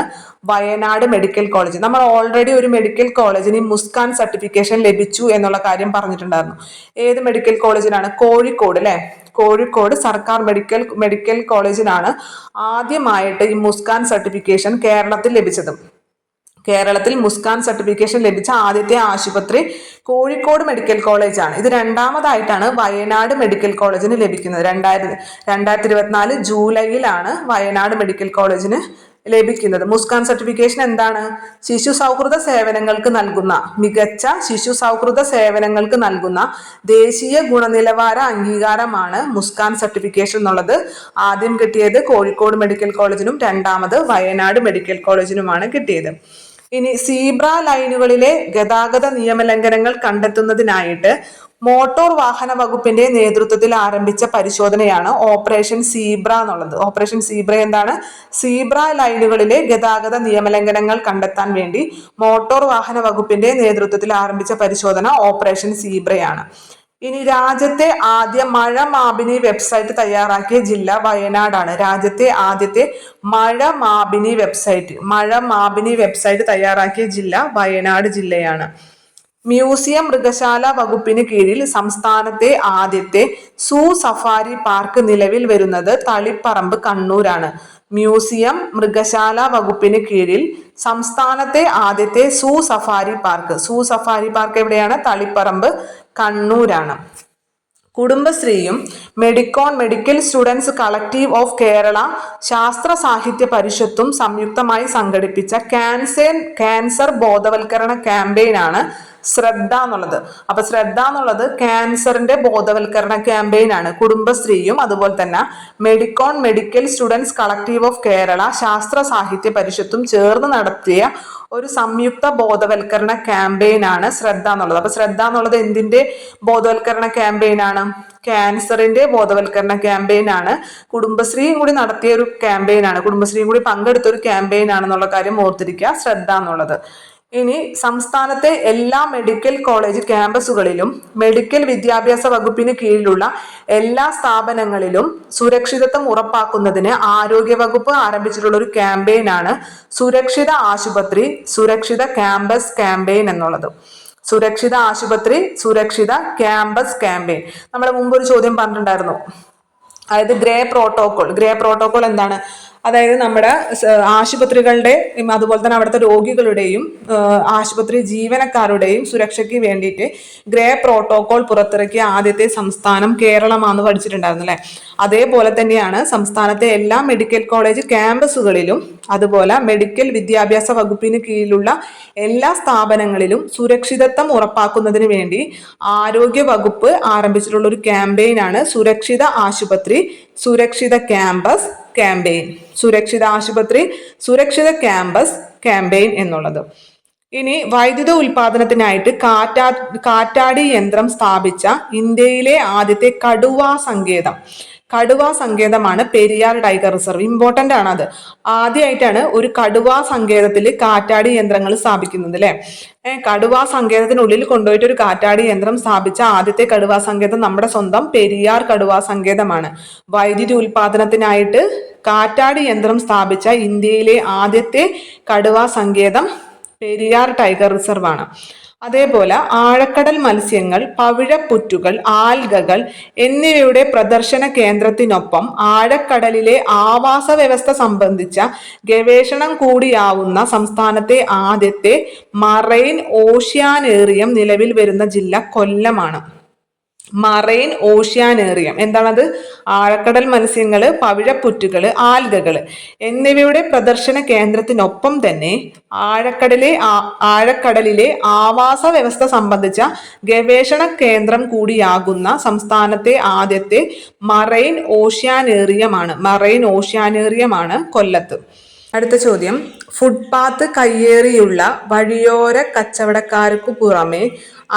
വയനാട് മെഡിക്കൽ കോളേജ്. നമ്മൾ ഓൾറെഡി ഒരു മെഡിക്കൽ കോളേജിന് മുസ്കാൻ സർട്ടിഫിക്കേഷൻ ലഭിച്ചു എന്നുള്ള കാര്യം പറഞ്ഞിട്ടുണ്ടായിരുന്നു. ഏത് മെഡിക്കൽ കോളേജിനാണ്? കോഴിക്കോട് അല്ലെ. കോഴിക്കോട് സർക്കാർ മെഡിക്കൽ കോളേജിനാണ് ആദ്യമായിട്ട് ഈ മുസ്കാൻ സർട്ടിഫിക്കേഷൻ കേരളത്തിൽ ലഭിച്ചത്. കേരളത്തിൽ മുസ്കാൻ സർട്ടിഫിക്കേഷൻ ലഭിച്ച ആദ്യത്തെ ആശുപത്രി കോഴിക്കോട് മെഡിക്കൽ കോളേജാണ്. ഇത് രണ്ടാമതായിട്ടാണ് വയനാട് മെഡിക്കൽ കോളേജിന് ലഭിക്കുന്നത്. 2024 ജൂലൈയിലാണ് വയനാട് മെഡിക്കൽ കോളേജിന് ലഭിക്കുന്നത്. മുസ്കാൻ സർട്ടിഫിക്കേഷൻ എന്താണ്? മികച്ച ശിശു സൗഹൃദ സേവനങ്ങൾക്ക് നൽകുന്ന ദേശീയ ഗുണനിലവാര അംഗീകാരമാണ് മുസ്കാൻ സർട്ടിഫിക്കേഷൻ എന്നുള്ളത്. ആദ്യം കിട്ടിയത് കോഴിക്കോട് മെഡിക്കൽ കോളേജിനും രണ്ടാമത് വയനാട് മെഡിക്കൽ കോളേജിനുമാണ് കിട്ടിയത്. ഇനി സീബ്ര ലൈനുകളിലെ ഗതാഗത നിയമലംഘനങ്ങൾ കണ്ടെത്തുന്നതിനായിട്ട് മോട്ടോർ വാഹന വകുപ്പിന്റെ നേതൃത്വത്തിൽ ആരംഭിച്ച പരിശോധനയാണ് ഓപ്പറേഷൻ സീബ്ര എന്നുള്ളത്. ഓപ്പറേഷൻ സീബ്ര എന്താണ്? സീബ്ര ലൈനുകളിലെ ഗതാഗത നിയമലംഘനങ്ങൾ കണ്ടെത്താൻ വേണ്ടി മോട്ടോർ വാഹന വകുപ്പിന്റെ നേതൃത്വത്തിൽ ആരംഭിച്ച പരിശോധന ഓപ്പറേഷൻ സീബ്രയാണ്. ഇനി രാജ്യത്തെ ആദ്യ മഴ മാപിനി വെബ്സൈറ്റ് തയ്യാറാക്കിയ ജില്ല വയനാടാണ്. രാജ്യത്തെ ആദ്യത്തെ മഴ മാപിനി വെബ്സൈറ്റ് തയ്യാറാക്കിയ ജില്ല വയനാട് ജില്ലയാണ്. മ്യൂസിയം മൃഗശാല വകുപ്പിന് കീഴിൽ സംസ്ഥാനത്തെ ആദ്യത്തെ സൂ സഫാരി പാർക്ക് നിലവിൽ വരുന്നത് തളിപ്പറമ്പ് കണ്ണൂരാണ്. മ്യൂസിയം മൃഗശാല വകുപ്പിന് കീഴിൽ സംസ്ഥാനത്തെ ആദ്യത്തെ സൂ സഫാരി പാർക്ക് എവിടെയാണ്? തളിപ്പറമ്പ് കണ്ണൂരാണ്. കുടുംബശ്രീയും medical students collective of Kerala Sasthra Sahithya പരിഷത്തും സംയുക്തമായി സംഘടിപ്പിച്ച ക്യാൻസർ ബോധവൽക്കരണ ക്യാമ്പയിനാണ് ശ്രദ്ധ എന്നുള്ളത്. അപ്പൊ ശ്രദ്ധ എന്നുള്ളത് ക്യാൻസറിന്റെ ബോധവൽക്കരണ ക്യാമ്പയിനാണ്. കുടുംബശ്രീയും അതുപോലെ തന്നെ medical students collective of Kerala Sasthra Sahithya പരിഷത്തും ചേർന്ന് നടത്തിയ ഒരു സംയുക്ത ബോധവൽക്കരണ ക്യാമ്പയിനാണ് ശ്രദ്ധ എന്നുള്ളത്. അപ്പൊ ശ്രദ്ധ എന്നുള്ളത് എന്തിന്റെ ബോധവൽക്കരണ ക്യാമ്പയിനാണ്? ക്യാൻസറിന്റെ ബോധവൽക്കരണ ക്യാമ്പയിനാണ്. കുടുംബശ്രീയും കൂടി നടത്തിയ ഒരു ക്യാമ്പയിനാണ്, കുടുംബശ്രീയും കൂടി പങ്കെടുത്ത ഒരു ക്യാമ്പയിനാണെന്നുള്ള കാര്യം ഓർത്തിരിക്കുക, ശ്രദ്ധ എന്നുള്ളത്. ഇനി സംസ്ഥാനത്തെ എല്ലാ മെഡിക്കൽ കോളേജ് ക്യാമ്പസുകളിലും മെഡിക്കൽ വിദ്യാഭ്യാസ വകുപ്പിന് കീഴിലുള്ള എല്ലാ സ്ഥാപനങ്ങളിലും സുരക്ഷിതത്വം ഉറപ്പാക്കുന്നതിന് ആരോഗ്യ വകുപ്പ് ആരംഭിച്ചിട്ടുള്ള ഒരു ക്യാമ്പയിനാണ് സുരക്ഷിത ആശുപത്രി സുരക്ഷിത ക്യാമ്പസ് ക്യാമ്പയിൻ എന്നുള്ളത്. സുരക്ഷിത ആശുപത്രി സുരക്ഷിത ക്യാമ്പസ് ക്യാമ്പയിൻ. നമ്മൾ മുമ്പ് ഒരു ചോദ്യം പറഞ്ഞിട്ടുണ്ടായിരുന്നു, അതായത് ഗ്രേ പ്രോട്ടോകോൾ എന്താണ്? അതായത് നമ്മുടെ ആശുപത്രികളുടെ അതുപോലെ തന്നെ അവിടുത്തെ രോഗികളുടെയും ആശുപത്രി ജീവനക്കാരുടെയും സുരക്ഷയ്ക്ക് വേണ്ടിയിട്ട് ഗ്രേ പ്രോട്ടോകോൾ പുറത്തിറക്കിയ ആദ്യത്തെ സംസ്ഥാനം കേരളമാണെന്ന് പഠിച്ചിട്ടുണ്ടായിരുന്നു അല്ലെ. അതേപോലെ തന്നെയാണ് സംസ്ഥാനത്തെ എല്ലാ മെഡിക്കൽ കോളേജ് ക്യാമ്പസുകളിലും അതുപോലെ മെഡിക്കൽ വിദ്യാഭ്യാസ വകുപ്പിന് കീഴിലുള്ള എല്ലാ സ്ഥാപനങ്ങളിലും സുരക്ഷിതത്വം ഉറപ്പാക്കുന്നതിന് വേണ്ടി ആരോഗ്യ വകുപ്പ് ആരംഭിച്ചിട്ടുള്ള ഒരു ക്യാമ്പയിനാണ് സുരക്ഷിത ആശുപത്രി സുരക്ഷിത ക്യാമ്പസ് ക്യാമ്പയിൻ. സുരക്ഷിത ആശുപത്രി സുരക്ഷിത ക്യാമ്പസ് ക്യാമ്പയിൻ എന്നുള്ളത്. ഇനി വൈദ്യുത ഉൽപാദനത്തിനായിട്ട് കാറ്റാടി യന്ത്രം സ്ഥാപിച്ച ഇന്ത്യയിലെ ആദ്യത്തെ കടുവാ സങ്കേതം. കടുവാ സങ്കേതമാണ് പെരിയാർ ടൈഗർ റിസർവ്. ഇമ്പോർട്ടന്റ് ആണ് അത്. ആദ്യമായിട്ടാണ് ഒരു കടുവാ സങ്കേതത്തിൽ കാറ്റാടി യന്ത്രങ്ങൾ സ്ഥാപിക്കുന്നത് അല്ലെ. കടുവാ സങ്കേതത്തിനുള്ളിൽ കൊണ്ടുപോയിട്ട് ഒരു കാറ്റാടി യന്ത്രം സ്ഥാപിച്ച ആദ്യത്തെ കടുവാ സങ്കേതം നമ്മുടെ സ്വന്തം പെരിയാർ കടുവാ സങ്കേതമാണ്. വൈദ്യുതി ഉൽപാദനത്തിനായിട്ട് കാറ്റാടി യന്ത്രം സ്ഥാപിച്ച ഇന്ത്യയിലെ ആദ്യത്തെ കടുവാ സങ്കേതം പെരിയാർ ടൈഗർ റിസർവ് ആണ്. അതേപോലെ ആഴക്കടൽ മത്സ്യങ്ങൾ, പവിഴപ്പുറ്റുകൾ, ആൽഗകൾ എന്നിവയുടെ പ്രദർശന കേന്ദ്രത്തിനൊപ്പം ആഴക്കടലിലെ ആവാസ വ്യവസ്ഥ സംബന്ധിച്ച ഗവേഷണം കൂടിയാവുന്ന സംസ്ഥാനത്തെ ആദ്യത്തെ മറൈൻ ഓഷ്യാനേറിയം നിലവിൽ വരുന്ന ജില്ല കൊല്ലമാണ്. മറൈൻ ഓഷ്യാനേറിയം എന്താണത്? ആഴക്കടൽ മത്സ്യങ്ങള്, പവിഴപ്പുറ്റുകള്, ആൽഗകള് എന്നിവയുടെ പ്രദർശന കേന്ദ്രത്തിനൊപ്പം തന്നെ ആഴക്കടലിലെ ആവാസ വ്യവസ്ഥ സംബന്ധിച്ച ഗവേഷണ കേന്ദ്രം കൂടിയാകുന്ന സംസ്ഥാനത്തെ ആദ്യത്തെ മറൈൻ ഓഷ്യാനേറിയമാണ് കൊല്ലത്ത്. അടുത്ത ചോദ്യം, ഫുട്പാത്ത് കയ്യേറിയുള്ള വഴിയോര കച്ചവടക്കാർക്കു പുറമെ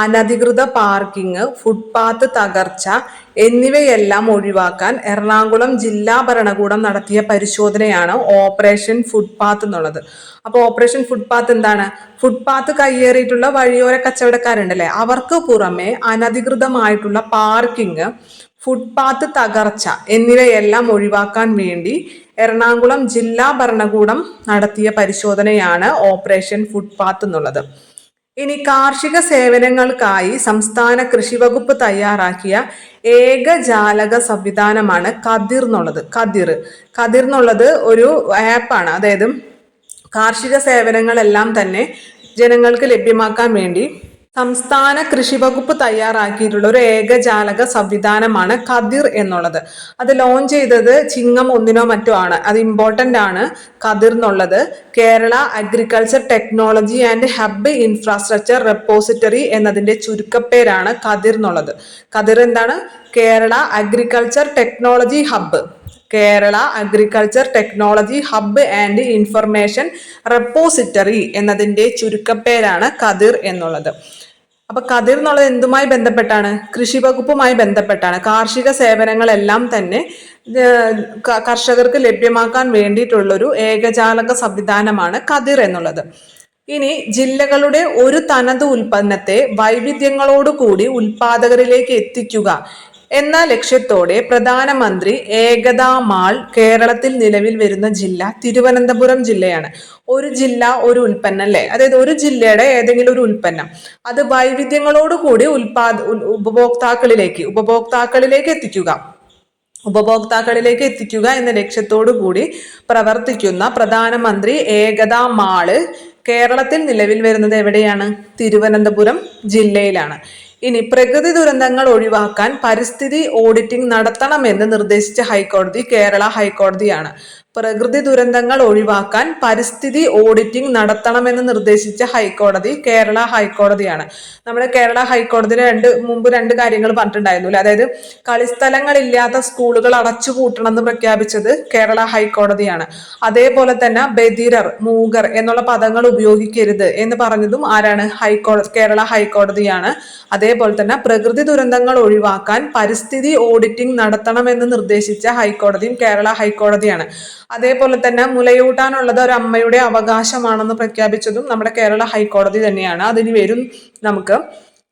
അനധികൃത പാർക്കിംഗ്, ഫുട്പാത്ത് തകർച്ച എന്നിവയെല്ലാം ഒഴിവാക്കാൻ എറണാകുളം ജില്ലാ ഭരണകൂടം നടത്തിയ പരിശോധനയാണ് ഓപ്പറേഷൻ ഫുട്പാത്ത് എന്നുള്ളത്. അപ്പോൾ ഓപ്പറേഷൻ ഫുട്പാത്ത് എന്താണ്? ഫുട്പാത്ത് കയ്യേറിയിട്ടുള്ള വഴിയോര കച്ചവടക്കാരുണ്ടല്ലേ, അവർക്ക് പുറമെ അനധികൃതമായിട്ടുള്ള പാർക്കിംഗ്, ഫുട്പാത്ത് തകർച്ച എന്നിവയെല്ലാം ഒഴിവാക്കാൻ വേണ്ടി എറണാകുളം ജില്ലാ ഭരണകൂടം നടത്തിയ പരിശോധനയാണ് ഓപ്പറേഷൻ ഫുട്പാത്ത് എന്നുള്ളത്. ഇനി കാർഷിക സേവനങ്ങൾക്കായി സംസ്ഥാന കൃഷി വകുപ്പ് തയ്യാറാക്കിയ ഏകജാലക സംവിധാനമാണ് കതിർ എന്നുള്ളത്. കതിർ എന്നുള്ളത് ഒരു ആപ്പാണ്. അതായത് കാർഷിക സേവനങ്ങളെല്ലാം തന്നെ ജനങ്ങൾക്ക് ലഭ്യമാക്കാൻ വേണ്ടി സംസ്ഥാന കൃഷി വകുപ്പ് തയ്യാറാക്കിയിട്ടുള്ള ഒരു ഏകജാലക സംവിധാനമാണ് കതിർ എന്നുള്ളത്. അത് ലോഞ്ച് ചെയ്തത് ചിങ്ങം 1 മറ്റോ ആണ്. അത് ഇമ്പോർട്ടന്റ് ആണ്. കതിർ എന്നുള്ളത് Kerala agriculture technology and hub infrastructure repository എന്നതിന്റെ ചുരുക്കപ്പേരാണ് കതിർ എന്നുള്ളത്. കതിർ എന്താണ്? Kerala agriculture technology hub. Kerala agriculture technology hub and information repository എന്നതിന്റെ ചുരുക്കപ്പേരാണ് കതിർ എന്നുള്ളത്. അപ്പൊ കതിർ എന്നുള്ളത് എന്തുമായി ബന്ധപ്പെട്ടാണ്? കൃഷി വകുപ്പുമായി ബന്ധപ്പെട്ടാണ്. കാർഷിക സേവനങ്ങളെല്ലാം തന്നെ കർഷകർക്ക് ലഭ്യമാക്കാൻ വേണ്ടിയിട്ടുള്ളൊരു ഏകജാലക സംവിധാനമാണ് കതിർ എന്നുള്ളത്. ഇനി ജില്ലകളുടെ ഒരു തനത് ഉൽപ്പന്നത്തെ വൈവിധ്യങ്ങളോടുകൂടി ഉൽപാദകരിലേക്ക് എത്തിക്കുക എന്ന ലക്ഷ്യത്തോടെ പ്രധാനമന്ത്രി ഏകതാ മാൾ കേരളത്തിൽ നിലവിൽ വരുന്ന ജില്ല തിരുവനന്തപുരം ജില്ലയാണ്. ഒരു ജില്ല ഒരു ഉൽപ്പന്നം അല്ലെ. അതായത് ഒരു ജില്ലയുടെ ഏതെങ്കിലും ഒരു ഉൽപ്പന്നം അത് വൈവിധ്യങ്ങളോടുകൂടി ഉപഭോക്താക്കളിലേക്ക് എത്തിക്കുക എന്ന ലക്ഷ്യത്തോടു കൂടി പ്രവർത്തിക്കുന്ന പ്രധാനമന്ത്രി ഏകതാ മാള് കേരളത്തിൽ നിലവിൽ വരുന്നത് എവിടെയാണ്? തിരുവനന്തപുരം ജില്ലയിലാണ്. ഇനി പ്രകൃതി ദുരന്തങ്ങൾ ഒഴിവാക്കാൻ പരിസ്ഥിതി ഓഡിറ്റിംഗ് നടത്തണമെന്ന് നിർദ്ദേശിച്ച ഹൈക്കോടതി കേരള ഹൈക്കോടതിയാണ്. പ്രകൃതി ദുരന്തങ്ങൾ ഒഴിവാക്കാൻ പരിസ്ഥിതി ഓഡിറ്റിംഗ് നടത്തണമെന്ന് നിർദ്ദേശിച്ച ഹൈക്കോടതി കേരള ഹൈക്കോടതിയാണ്. നമ്മുടെ കേരള ഹൈക്കോടതിന് മുമ്പ് രണ്ട് കാര്യങ്ങൾ പറഞ്ഞിട്ടുണ്ടായിരുന്നു. അതായത് കളിസ്ഥലങ്ങളില്ലാത്ത സ്കൂളുകൾ അടച്ചുപൂട്ടണം എന്ന് പ്രഖ്യാപിച്ചത് കേരള ഹൈക്കോടതിയാണ്. അതേപോലെ തന്നെ ബധിരർ, മൂകർ എന്നുള്ള പദങ്ങൾ ഉപയോഗിക്കരുത് എന്ന് പറഞ്ഞതും ആരാണ്? കേരള ഹൈക്കോടതിയാണ്. അതേപോലെ തന്നെ പ്രകൃതി ദുരന്തങ്ങൾ ഒഴിവാക്കാൻ പരിസ്ഥിതി ഓഡിറ്റിംഗ് നടത്തണമെന്ന് നിർദ്ദേശിച്ച ഹൈക്കോടതിയും കേരള ഹൈക്കോടതിയാണ്. അതേപോലെ തന്നെ മുലയൂട്ടാനുള്ളത് ഒരു അമ്മയുടെ അവകാശമാണെന്ന് പ്രഖ്യാപിച്ചതും നമ്മുടെ കേരള ഹൈക്കോടതി തന്നെയാണ്. അതിന് വരും നമുക്ക്.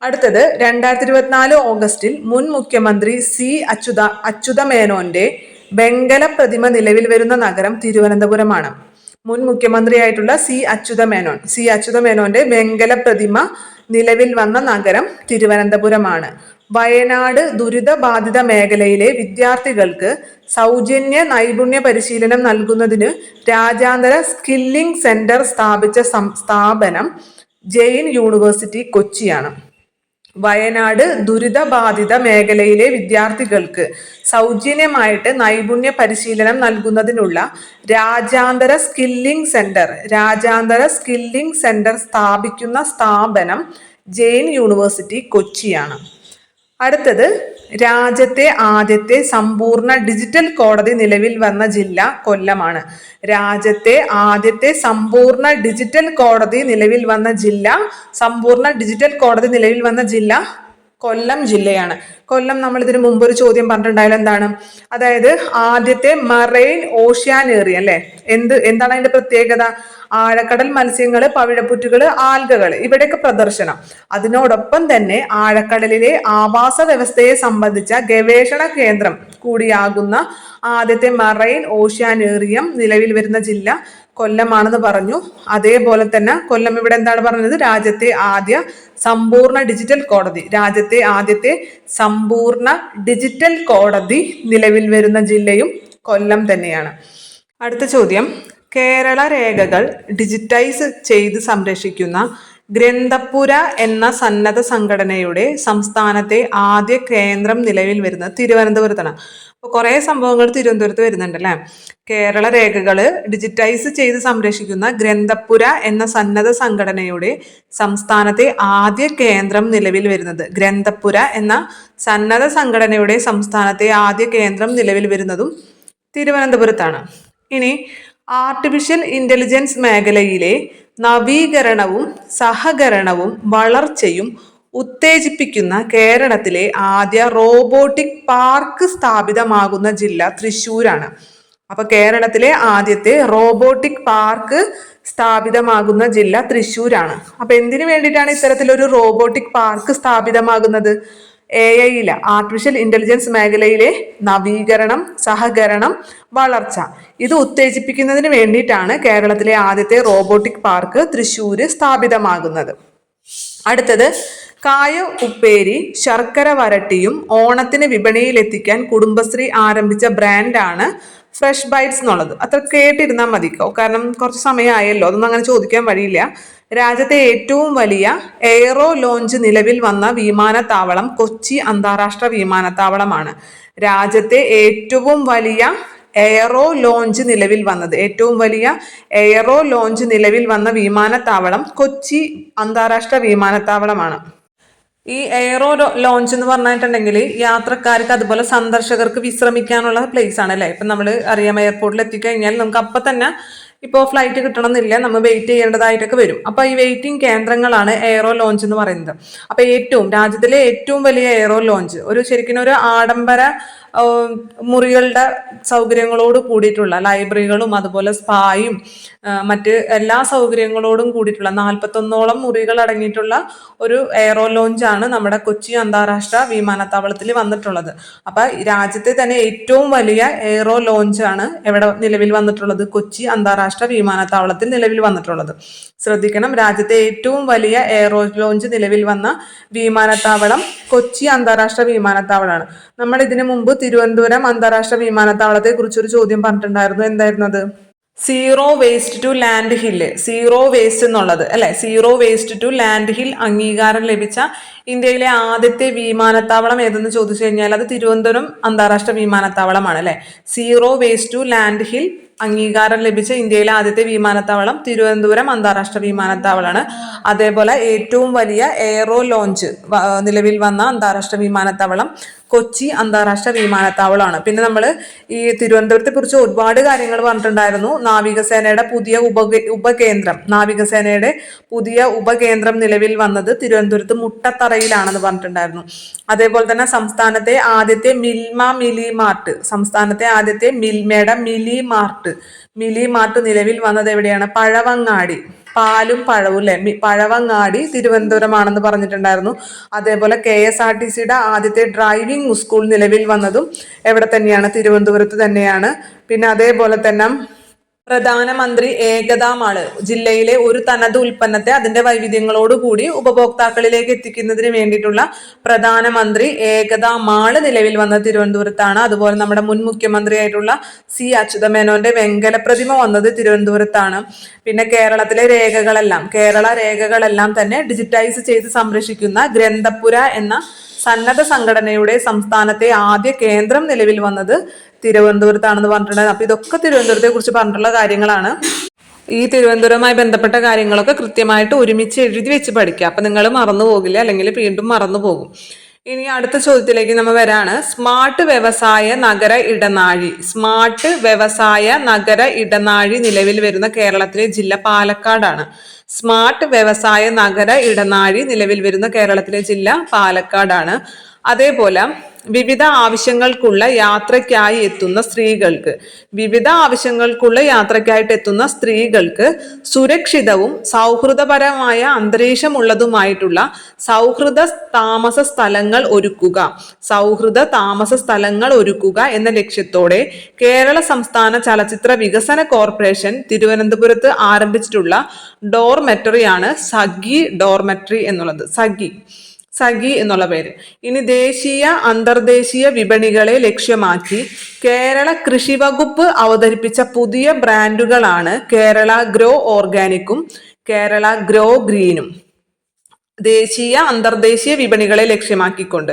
അടുത്തത് 2024 ഓഗസ്റ്റിൽ മുൻ മുഖ്യമന്ത്രി സി അച്യുതമേനോന്റെ വെങ്കല പ്രതിമ നിലവിൽ വരുന്ന നഗരം തിരുവനന്തപുരമാണ്. മുൻ മുഖ്യമന്ത്രിയായിട്ടുള്ള സി അച്യുതമേനോന്റെ വെങ്കല പ്രതിമ നിലവിൽ വന്ന നഗരം തിരുവനന്തപുരമാണ്. വയനാട് ദുരിതബാധിത മേഖലയിലെ വിദ്യാർത്ഥികൾക്ക് സൗജന്യ നൈപുണ്യ പരിശീലനം നൽകുന്നതിന് രാജ്യാന്തര സ്കില്ലിംഗ് സെന്റർ സ്ഥാപിച്ച സ്ഥാപനം ജെയിൻ യൂണിവേഴ്സിറ്റി കൊച്ചിയാണ്. വയനാട് ദുരിതബാധിത മേഖലയിലെ വിദ്യാർത്ഥികൾക്ക് സൗജന്യമായിട്ട് നൈപുണ്യ പരിശീലനം നൽകുന്നതിനുള്ള രാജ്യാന്തര സ്കില്ലിംഗ് സെന്റർ സ്ഥാപിക്കുന്ന സ്ഥാപനം ജെയിൻ യൂണിവേഴ്സിറ്റി കൊച്ചിയാണ്. അടുത്തത് രാജ്യത്തെ ആദ്യത്തെ സമ്പൂർണ്ണ ഡിജിറ്റൽ കോടതി നിലവിൽ വന്ന ജില്ല കൊല്ലമാണ്. രാജ്യത്തെ ആദ്യത്തെ സമ്പൂർണ്ണ ഡിജിറ്റൽ കോടതി നിലവിൽ വന്ന ജില്ല കൊല്ലം ജില്ലയാണ്. കൊല്ലം നമ്മൾ ഇതിനു മുമ്പ് ഒരു ചോദ്യം പറഞ്ഞിട്ടുണ്ടായാലും എന്താണ്, അതായത് ആദ്യത്തെ മറൈൻ ഓഷ്യാനേറിയം അല്ലെ, എന്താണ് അതിന്റെ പ്രത്യേകത? ആഴക്കടൽ മത്സ്യങ്ങള്, പവിഴപ്പുറ്റുകള്, ആൽഗകള് ഇവിടെയൊക്കെ പ്രദർശനം. അതിനോടൊപ്പം തന്നെ ആഴക്കടലിലെ ആവാസ വ്യവസ്ഥയെ സംബന്ധിച്ച ഗവേഷണ കേന്ദ്രം കൂടിയാകുന്ന ആദ്യത്തെ മറൈൻ ഓഷ്യാനേറിയം നിലവിൽ വരുന്ന ജില്ല കൊല്ലമാണെന്ന് പറഞ്ഞു. അതേപോലെ തന്നെ കൊല്ലം ഇവിടെ എന്താണ് പറഞ്ഞത്? രാജ്യത്തെ ആദ്യത്തെ സമ്പൂർണ്ണ ഡിജിറ്റൽ കോടതി നിലവിൽ വരുന്ന ജില്ലയും കൊല്ലം തന്നെയാണ്. അടുത്ത ചോദ്യം, കേരള രേഖകൾ ഡിജിറ്റൈസ് ചെയ്ത് സംരക്ഷിക്കുന്ന ഗ്രന്ഥപുര എന്ന സന്നദ്ധ സംഘടനയുടെ സംസ്ഥാനത്തെ ആദ്യ കേന്ദ്രം നിലവിൽ വരുന്നത് തിരുവനന്തപുരത്താണ്. അപ്പോൾ കുറേ സംഭവങ്ങൾ തിരുവനന്തപുരത്ത് വരുന്നുണ്ട് അല്ലേ. കേരള രേഖകൾ ഡിജിറ്റൈസ് ചെയ്ത് സംരക്ഷിക്കുന്ന ഗ്രന്ഥപുര എന്ന സന്നദ്ധ സംഘടനയുടെ സംസ്ഥാനത്തെ ആദ്യ കേന്ദ്രം നിലവിൽ വരുന്നത്, ഗ്രന്ഥപുര എന്ന സന്നദ്ധ സംഘടനയുടെ സംസ്ഥാനത്തെ ആദ്യ കേന്ദ്രം നിലവിൽ വരുന്നതും തിരുവനന്തപുരത്താണ്. ഇനി ആർട്ടിഫിഷ്യൽ ഇന്റലിജൻസ് മേഖലയിലെ നവീകരണവും സഹകരണവും വളർച്ചയും ഉത്തേജിപ്പിക്കുന്ന കേരളത്തിലെ ആദ്യ റോബോട്ടിക് പാർക്ക് സ്ഥാപിതമാകുന്ന ജില്ല തൃശ്ശൂരാണ്. അപ്പൊ കേരളത്തിലെ ആദ്യത്തെ റോബോട്ടിക് പാർക്ക് സ്ഥാപിതമാകുന്ന ജില്ല തൃശ്ശൂരാണ്. അപ്പൊ എന്തിനു വേണ്ടിയിട്ടാണ് ഇത്തരത്തിലൊരു റോബോട്ടിക് പാർക്ക് സ്ഥാപിതമാകുന്നത്? AI ആർട്ടിഫിഷ്യൽ ഇന്റലിജൻസ് മേഖലയിലെ നവീകരണം, സഹകരണം, വളർച്ച ഇത് ഉത്തേജിപ്പിക്കുന്നതിന് വേണ്ടിയിട്ടാണ് കേരളത്തിലെ ആദ്യത്തെ റോബോട്ടിക് പാർക്ക് തൃശ്ശൂര് സ്ഥാപിതമാകുന്നത്. അടുത്തത്, കായ ഉപ്പേരി ശർക്കര വരട്ടിയും ഓണത്തിന് വിപണിയിൽ എത്തിക്കാൻ കുടുംബശ്രീ ആരംഭിച്ച ബ്രാൻഡാണ് ഫ്രഷ് ബൈറ്റ്സ് എന്നുള്ളത്. അത്ര കേട്ടിരുന്നാൽ മതിക്കോ, കാരണം കുറച്ച് സമയമായല്ലോ, അതൊന്നും അങ്ങനെ ചോദിക്കാൻ വഴിയില്ല. രാജ്യത്തെ ഏറ്റവും വലിയ എയറോ ലോഞ്ച് നിലവിൽ വന്ന വിമാനത്താവളം കൊച്ചി അന്താരാഷ്ട്ര വിമാനത്താവളമാണ്. രാജ്യത്തെ ഏറ്റവും വലിയ എയറോ ലോഞ്ച് നിലവിൽ വന്ന വിമാനത്താവളം കൊച്ചി അന്താരാഷ്ട്ര വിമാനത്താവളമാണ്. ഈ എയറോ ലോഞ്ച് എന്ന് പറഞ്ഞിട്ടുണ്ടെങ്കിൽ യാത്രക്കാർക്ക് അതുപോലെ സന്ദർശകർക്ക് വിശ്രമിക്കാനുള്ള പ്ലേസ് ആണ് അല്ലേ. ഇപ്പം നമ്മൾ അറിയാം, എയർപോർട്ടിൽ എത്തിക്കഴിഞ്ഞാൽ നമുക്ക് അപ്പം തന്നെ ഇപ്പോൾ ഫ്ലൈറ്റ് കിട്ടണമെന്നില്ല, നമ്മൾ വെയിറ്റ് ചെയ്യേണ്ടതായിട്ടൊക്കെ വരും. അപ്പോൾ ഈ വെയിറ്റിംഗ് കേന്ദ്രങ്ങളാണ് എയറോ ലോഞ്ച് എന്ന് പറയുന്നത്. അപ്പോൾ രാജ്യത്തിലെ ഏറ്റവും വലിയ എയറോ ലോഞ്ച് ശരിക്കും ഒരു ആഡംബര മുറികളുടെ സൗകര്യങ്ങളോട് കൂടിയിട്ടുള്ള ലൈബ്രറികളും അതുപോലെ സ്പായും മറ്റ് എല്ലാ സൗകര്യങ്ങളോടും കൂടിയിട്ടുള്ള 41ഓളം മുറികൾ അടങ്ങിയിട്ടുള്ള ഒരു എയറോ ലോഞ്ചാണ് നമ്മുടെ കൊച്ചി അന്താരാഷ്ട്ര വിമാനത്താവളത്തിൽ വന്നിട്ടുള്ളത്. അപ്പൊ രാജ്യത്തെ തന്നെ ഏറ്റവും വലിയ എയറോ ലോഞ്ചാണ് എവിടെ നിലവിൽ വന്നിട്ടുള്ളത്? കൊച്ചി അന്താരാഷ്ട്ര വിമാനത്താവളത്തിൽ നിലവിൽ വന്നിട്ടുള്ളത്. ശ്രദ്ധിക്കണം, രാജ്യത്തെ ഏറ്റവും വലിയ എയറോ ലോഞ്ച് നിലവിൽ വന്ന വിമാനത്താവളം കൊച്ചി അന്താരാഷ്ട്ര വിമാനത്താവളമാണ്. നമ്മൾ ഇതിനു മുമ്പ് തിരുവനന്തപുരം അന്താരാഷ്ട്ര വിമാനത്താവളത്തെ കുറിച്ചൊരു ചോദ്യം പറഞ്ഞിട്ടുണ്ടായിരുന്നു. എന്തായിരുന്നു അത്? Zero waste to land hill, zero waste എന്നുള്ളത് അല്ലെ, zero waste to land hill അംഗീകാരം ലഭിച്ച ഇന്ത്യയിലെ ആദ്യത്തെ വിമാനത്താവളം ഏതെന്ന് ചോദിച്ചു കഴിഞ്ഞാൽ അത് തിരുവനന്തപുരം അന്താരാഷ്ട്ര വിമാനത്താവളമാണ് അല്ലെ. Zero waste to land hill അംഗീകാരം ലഭിച്ച ഇന്ത്യയിലെ ആദ്യത്തെ വിമാനത്താവളം തിരുവനന്തപുരം അന്താരാഷ്ട്ര വിമാനത്താവളമാണ്. അതേപോലെ ഏറ്റവും വലിയ എയറോ ലോഞ്ച് നിലവിൽ വന്ന അന്താരാഷ്ട്ര വിമാനത്താവളം കൊച്ചി അന്താരാഷ്ട്ര വിമാനത്താവളമാണ്. പിന്നെ നമ്മൾ ഈ തിരുവനന്തപുരത്തെ കുറിച്ച് ഒരുപാട് കാര്യങ്ങൾ പറഞ്ഞിട്ടുണ്ടായിരുന്നു. നാവികസേനയുടെ പുതിയ ഉപകേന്ദ്രം നിലവിൽ വന്നത് തിരുവനന്തപുരത്ത് മുട്ടത്തറയിലാണെന്ന് പറഞ്ഞിട്ടുണ്ടായിരുന്നു. അതേപോലെ തന്നെ സംസ്ഥാനത്തെ ആദ്യത്തെ മിൽമയുടെ മിലി മാർട്ട് നിലവിൽ വന്നത് എവിടെയാണ്? പഴവങ്ങാടി. പാലും പഴവും അല്ലെ, പഴവങ്ങാടി തിരുവനന്തപുരമാണെന്ന് പറഞ്ഞിട്ടുണ്ടായിരുന്നു. അതേപോലെ KSRTCയുടെ ആദ്യത്തെ ഡ്രൈവിംഗ് സ്കൂൾ നിലവിൽ വന്നതും എവിടെ തന്നെയാണ്? തിരുവനന്തപുരത്ത് തന്നെയാണ്. പിന്നെ അതേപോലെ തന്നെ പ്രധാനമന്ത്രി ഏകതാ മാള്, ജില്ലയിലെ ഒരു തനത് ഉൽപ്പന്നത്തെ അതിന്റെ വൈവിധ്യങ്ങളോടുകൂടി ഉപഭോക്താക്കളിലേക്ക് എത്തിക്കുന്നതിന് വേണ്ടിയിട്ടുള്ള പ്രധാനമന്ത്രി ഏകതാ മാള് നിലവിൽ വന്നത് തിരുവനന്തപുരത്താണ്. അതുപോലെ നമ്മുടെ മുൻ മുഖ്യമന്ത്രിയായിട്ടുള്ള C അച്യുതമേനോന്റെ വെങ്കല പ്രതിമ വന്നത് തിരുവനന്തപുരത്താണ്. പിന്നെ കേരള രേഖകളെല്ലാം തന്നെ ഡിജിറ്റൈസ് ചെയ്ത് സംരക്ഷിക്കുന്ന ഗ്രന്ഥപുര എന്ന സന്നദ്ധ സംഘടനയുടെ സംസ്ഥാനത്തെ ആദ്യ കേന്ദ്രം നിലവിൽ വന്നത് തിരുവനന്തപുരത്താണെന്ന് പറഞ്ഞിട്ടുണ്ടായിരുന്നു. അപ്പൊ ഇതൊക്കെ തിരുവനന്തപുരത്തെ കുറിച്ച് പറഞ്ഞിട്ടുള്ള കാര്യങ്ങളാണ്. ഈ തിരുവനന്തപുരവുമായി ബന്ധപ്പെട്ട കാര്യങ്ങളൊക്കെ കൃത്യമായിട്ട് ഒരുമിച്ച് എഴുതി വെച്ച് പഠിക്കുക. അപ്പൊ നിങ്ങൾ മറന്നു പോകില്ല, അല്ലെങ്കിൽ വീണ്ടും മറന്നു പോകും. ഇനി അടുത്ത ചോദ്യത്തിലേക്ക് നമ്മൾ വരാണ്. സ്മാർട്ട് വ്യവസായ നഗര ഇടനാഴി. സ്മാർട്ട് വ്യവസായ നഗര ഇടനാഴി നിലവിൽ വരുന്ന കേരളത്തിലെ ജില്ല പാലക്കാടാണ്. സ്മാർട്ട് വ്യവസായ നഗര ഇടനാഴി നിലവിൽ വരുന്ന കേരളത്തിലെ ജില്ല പാലക്കാടാണ്. അതേപോലെ വിവിധ ആവശ്യങ്ങൾക്കുള്ള യാത്രയ്ക്കായി എത്തുന്ന സ്ത്രീകൾക്ക് സുരക്ഷിതവും സൗഹൃദപരമായ അന്തരീക്ഷമുള്ളതുമായിട്ടുള്ള സൗഹൃദ താമസ സ്ഥലങ്ങൾ ഒരുക്കുക എന്ന ലക്ഷ്യത്തോടെ കേരള സംസ്ഥാന ചലച്ചിത്ര വികസന കോർപ്പറേഷൻ തിരുവനന്തപുരത്ത് ആരംഭിച്ചിട്ടുള്ള ഡോർമെറ്ററിയാണ് സഖി ഡോർമെറ്ററി എന്നുള്ളത്. സഖി എന്നുള്ള പേര്. ഇനി ദേശീയ അന്തർദേശീയ വിപണികളെ ലക്ഷ്യമാക്കി കേരള കൃഷി വകുപ്പ് അവതരിപ്പിച്ച പുതിയ ബ്രാൻഡുകളാണ് കേരള ഗ്രോ ഓർഗാനിക്കും കേരള ഗ്രോ ഗ്രീനും. ദേശീയ അന്തർദേശീയ വിപണികളെ ലക്ഷ്യമാക്കിക്കൊണ്ട്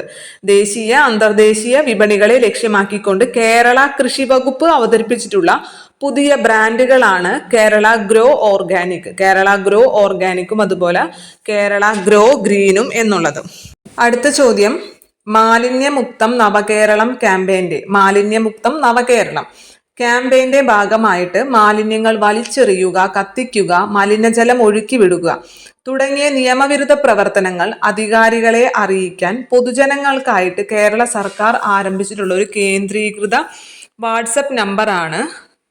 കേരള കൃഷി വകുപ്പ് അവതരിപ്പിച്ചിട്ടുള്ള പുതിയ ബ്രാൻഡുകളാണ് കേരള ഗ്രോ ഓർഗാനിക്കും അതുപോലെ കേരള ഗ്രോ ഗ്രീനും എന്നുള്ളത്. അടുത്ത ചോദ്യം, മാലിന്യമുക്തം നവകേരളം ക്യാമ്പയിന്റെ ഭാഗമായിട്ട് മാലിന്യങ്ങൾ വലിച്ചെറിയുക, കത്തിക്കുക, മലിനജലം ഒഴുക്കിവിടുക തുടങ്ങിയ നിയമവിരുദ്ധ പ്രവർത്തനങ്ങൾ അധികാരികളെ അറിയിക്കാൻ പൊതുജനങ്ങൾക്കായിട്ട് കേരള സർക്കാർ ആരംഭിച്ചിട്ടുള്ള ഒരു കേന്ദ്രീകൃത വാട്സപ്പ് നമ്പറാണ്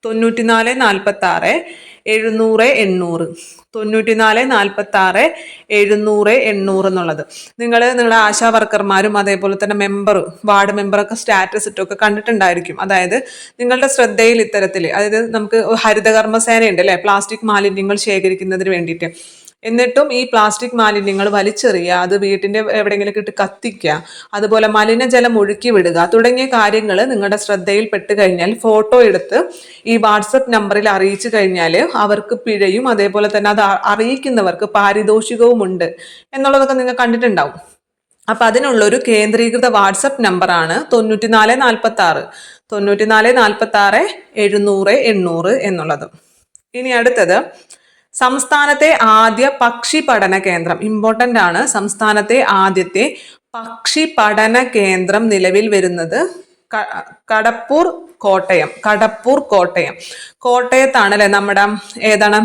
9446 എന്നുള്ളത്. നിങ്ങളുടെ ആശാ വർക്കർമാരും അതേപോലെ തന്നെ വാർഡ് മെമ്പറൊക്കെ സ്റ്റാറ്റസ് ഇട്ടൊക്കെ കണ്ടിട്ടുണ്ടായിരിക്കും. അതായത് നിങ്ങളുടെ ശ്രദ്ധയിൽ ഇത്തരത്തിൽ, അതായത് നമുക്ക് ഹരിതകർമ്മസേനയുണ്ട് അല്ലെ, പ്ലാസ്റ്റിക് മാലിന്യങ്ങൾ ശേഖരിക്കുന്നതിന് വേണ്ടിയിട്ട്. എന്നിട്ടും ഈ പ്ലാസ്റ്റിക് മാലിന്യങ്ങൾ വലിച്ചെറിയുക, അത് വീട്ടിന്റെ എവിടെയെങ്കിലും ഇട്ട് കത്തിക്കുക, അതുപോലെ മലിനജലം ഒഴുക്കി വിടുക തുടങ്ങിയ കാര്യങ്ങൾ നിങ്ങളുടെ ശ്രദ്ധയിൽ പെട്ട് കഴിഞ്ഞാൽ ഫോട്ടോ എടുത്ത് ഈ വാട്സപ്പ് നമ്പറിൽ അറിയിച്ചു കഴിഞ്ഞാൽ അവർക്ക് പിഴയും അതേപോലെ തന്നെ അത് അറിയിക്കുന്നവർക്ക് പാരിതോഷികവും ഉണ്ട് എന്നുള്ളതൊക്കെ നിങ്ങൾ കണ്ടിട്ടുണ്ടാവും. അപ്പൊ അതിനുള്ളൊരു കേന്ദ്രീകൃത വാട്സപ്പ് നമ്പറാണ് 9446 എന്നുള്ളത്. ഇനി അടുത്തത്, സംസ്ഥാനത്തെ ആദ്യ പക്ഷി പഠന കേന്ദ്രം. ഇമ്പോർട്ടൻ്റ് ആണ്. സംസ്ഥാനത്തെ ആദ്യത്തെ പക്ഷി പഠന കേന്ദ്രം നിലവിൽ വരുന്നത് കടപ്പൂർ കോട്ടയത്താണ് അല്ലെ. നമ്മുടെ ഏതാണ്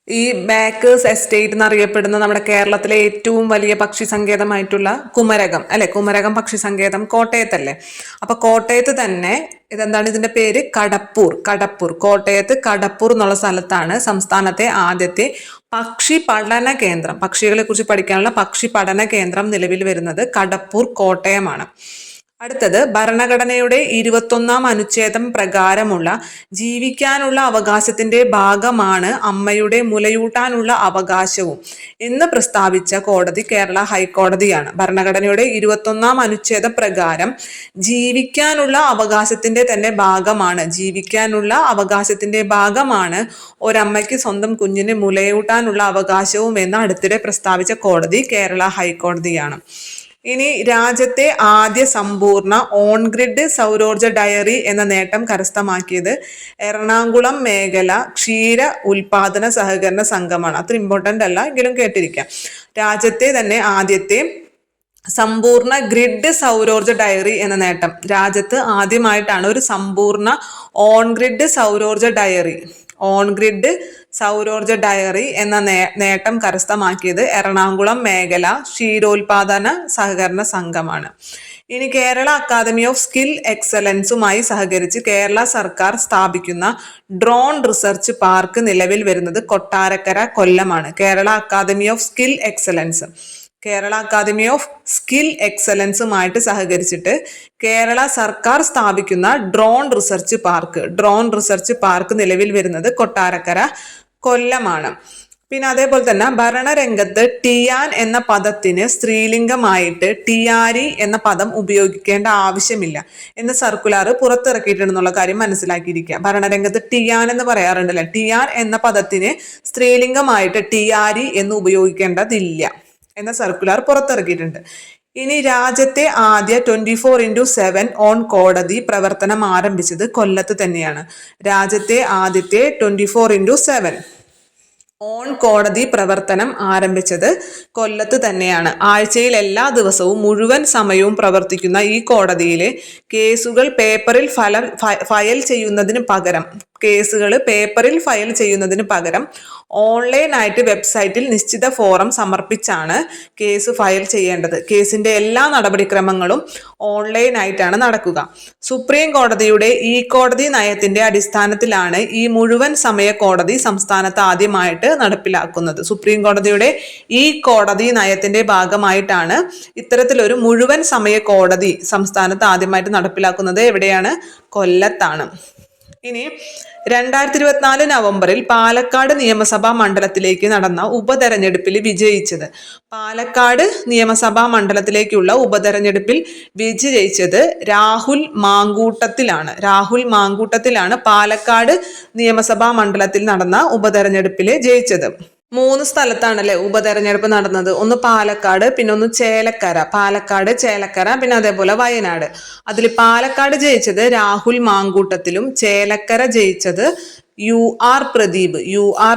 ഈ ബേക്കേഴ്സ് എസ്റ്റേറ്റ് എന്നറിയപ്പെടുന്ന നമ്മുടെ കേരളത്തിലെ ഏറ്റവും വലിയ പക്ഷി സങ്കേതമായിട്ടുള്ള കുമരകം പക്ഷി സങ്കേതം കോട്ടയത്തല്ലേ. അപ്പൊ കോട്ടയത്ത് തന്നെ ഇതെന്താണ്, ഇതിന്റെ പേര് കടപ്പൂർ. കോട്ടയത്ത് കടപ്പൂർ എന്നുള്ള സ്ഥലത്താണ് സംസ്ഥാനത്തെ ആദ്യത്തെ പക്ഷി പഠന കേന്ദ്രം, പക്ഷികളെ കുറിച്ച് പഠിക്കാനുള്ള പക്ഷി പഠന കേന്ദ്രം നിലവിൽ വരുന്നത് കടപ്പൂർ കോട്ടയമാണ്. അടുത്തത്, ഭരണഘടനയുടെ 21-ാം അനുച്ഛേദം പ്രകാരമുള്ള ജീവിക്കാനുള്ള അവകാശത്തിന്റെ ഭാഗമാണ് അമ്മയുടെ മുലയൂട്ടാനുള്ള അവകാശവും എന്ന് പ്രസ്താവിച്ച കോടതി കേരള ഹൈക്കോടതിയാണ്. ഭരണഘടനയുടെ 21-ാം അനുച്ഛേദ പ്രകാരം ജീവിക്കാനുള്ള അവകാശത്തിന്റെ ഭാഗമാണ് ഒരമ്മയ്ക്ക് സ്വന്തം കുഞ്ഞിന് മുലയൂട്ടാനുള്ള അവകാശവും എന്ന് അടുത്തിടെ പ്രസ്താവിച്ച കോടതി കേരള ഹൈക്കോടതിയാണ്. ഇനി രാജ്യത്തെ ആദ്യ സമ്പൂർണ്ണ ഓൺ ഗ്രിഡ് സൗരോർജ ഡയറി എന്ന നേട്ടം കരസ്ഥമാക്കിയത് എറണാകുളം മേഖല ക്ഷീര ഉൽപാദന സഹകരണ സംഘമാണ്. അത്ര ഇമ്പോർട്ടൻ്റ് അല്ല, എങ്കിലും കേട്ടിരിക്കാം. രാജ്യത്തെ തന്നെ ആദ്യത്തെ സമ്പൂർണ്ണ ഗ്രിഡ് സൗരോർജ ഡയറി എന്ന നേട്ടം, രാജ്യത്ത് ആദ്യമായിട്ടാണ് ഒരു സമ്പൂർണ്ണ ഓൺ ഗ്രിഡ് സൗരോർജ ഡയറി എന്ന നേട്ടം കരസ്ഥമാക്കിയത് എറണാകുളം മേഖല ക്ഷീരോത്പാദന സഹകരണ സംഘമാണ്. ഇനി കേരള അക്കാദമി ഓഫ് സ്കിൽ എക്സലൻസുമായി സഹകരിച്ച് കേരള സർക്കാർ സ്ഥാപിക്കുന്ന ഡ്രോൺ റിസർച്ച് പാർക്ക് നിലവിൽ വരുന്നത് കൊട്ടാരക്കര, കൊല്ലമാണ്. കേരള അക്കാദമി ഓഫ് സ്കിൽ എക്സലൻസുമായിട്ട് സഹകരിച്ചിട്ട് കേരള സർക്കാർ സ്ഥാപിക്കുന്ന ഡ്രോൺ റിസർച്ച് പാർക്ക് നിലവിൽ വരുന്നത് കൊട്ടാരക്കര, കൊല്ലമാണ്. പിന്നെ അതേപോലെ തന്നെ ഭരണരംഗത്ത് ടിയാൻ എന്ന പദത്തിന് സ്ത്രീലിംഗമായിട്ട് ടിയാരി എന്ന പദം ഉപയോഗിക്കേണ്ട ആവശ്യമില്ല എന്ന് സർക്കുലർ പുറത്തിറക്കിയിട്ടുണ്ടെന്നുള്ള കാര്യം മനസ്സിലാക്കിയിരിക്കുക. ഭരണരംഗത്ത് ടിയാൻ എന്ന് പറയാറുണ്ടല്ലേ, ടിയാൻ എന്ന പദത്തിന് സ്ത്രീലിംഗമായിട്ട് ടിയാരി എന്ന് ഉപയോഗിക്കേണ്ടതില്ല എന്ന സർക്കുലർ പുറത്തിറക്കിയിട്ടുണ്ട്. ഇനി രാജ്യത്തെ ആദ്യ 24x7 ഓൺ കോടതി പ്രവർത്തനം ആരംഭിച്ചത് കൊല്ലത്ത് തന്നെയാണ്. രാജ്യത്തെ ആദ്യത്തെ 24x7 ഓൺ കോടതി പ്രവർത്തനം ആരംഭിച്ചത് കൊല്ലത്ത് തന്നെയാണ്. ആഴ്ചയിൽ എല്ലാ ദിവസവും മുഴുവൻ സമയവും പ്രവർത്തിക്കുന്ന ഈ കോടതിയിലെ കേസുകൾ ഫയൽ ചെയ്യുന്നതിന് പകരം ഓൺലൈനായിട്ട് വെബ്സൈറ്റിൽ നിശ്ചിത ഫോറം സമർപ്പിച്ചാണ് കേസ് ഫയൽ ചെയ്യേണ്ടത്. കേസിന്റെ എല്ലാ നടപടിക്രമങ്ങളും ഓൺലൈനായിട്ടാണ് നടക്കുക. സുപ്രീം കോടതിയുടെ ഈ കോടതി നയത്തിന്റെ അടിസ്ഥാനത്തിലാണ് ഈ മുഴുവൻ സമയ കോടതി സംസ്ഥാനത്ത് ആദ്യമായിട്ട് നടപ്പിലാക്കുന്നത്. സുപ്രീം കോടതിയുടെ ഈ കോടതി നയത്തിന്റെ ഭാഗമായിട്ടാണ് ഇത്തരത്തിലൊരു മുഴുവൻ സമയ കോടതി സംസ്ഥാനത്ത് ആദ്യമായിട്ട് നടപ്പിലാക്കുന്നത്. എവിടെയാണ്? കൊല്ലത്താണ്. ഇനി 2024 നവംബറിൽ പാലക്കാട് നിയമസഭാ മണ്ഡലത്തിലേക്ക് നടന്ന ഉപതെരഞ്ഞെടുപ്പിൽ വിജയിച്ചത് പാലക്കാട് നിയമസഭാ മണ്ഡലത്തിലേക്കുള്ള ഉപതെരഞ്ഞെടുപ്പിൽ വിജയിച്ചത് രാഹുൽ മാങ്കൂട്ടത്തിലാണ് പാലക്കാട് നിയമസഭാ മണ്ഡലത്തിൽ നടന്ന ഉപതെരഞ്ഞെടുപ്പിൽ ജയിച്ചത്. 3 സ്ഥലത്താണല്ലേ ഉപതെരഞ്ഞെടുപ്പ് നടന്നത്. ഒന്ന് പാലക്കാട്, പിന്നെ ഒന്ന് ചേലക്കര, പിന്നെ അതേപോലെ വയനാട്. അതിൽ പാലക്കാട് ജയിച്ചത് രാഹുൽ മാങ്കൂട്ടത്തിലും ചേലക്കര ജയിച്ചത് UR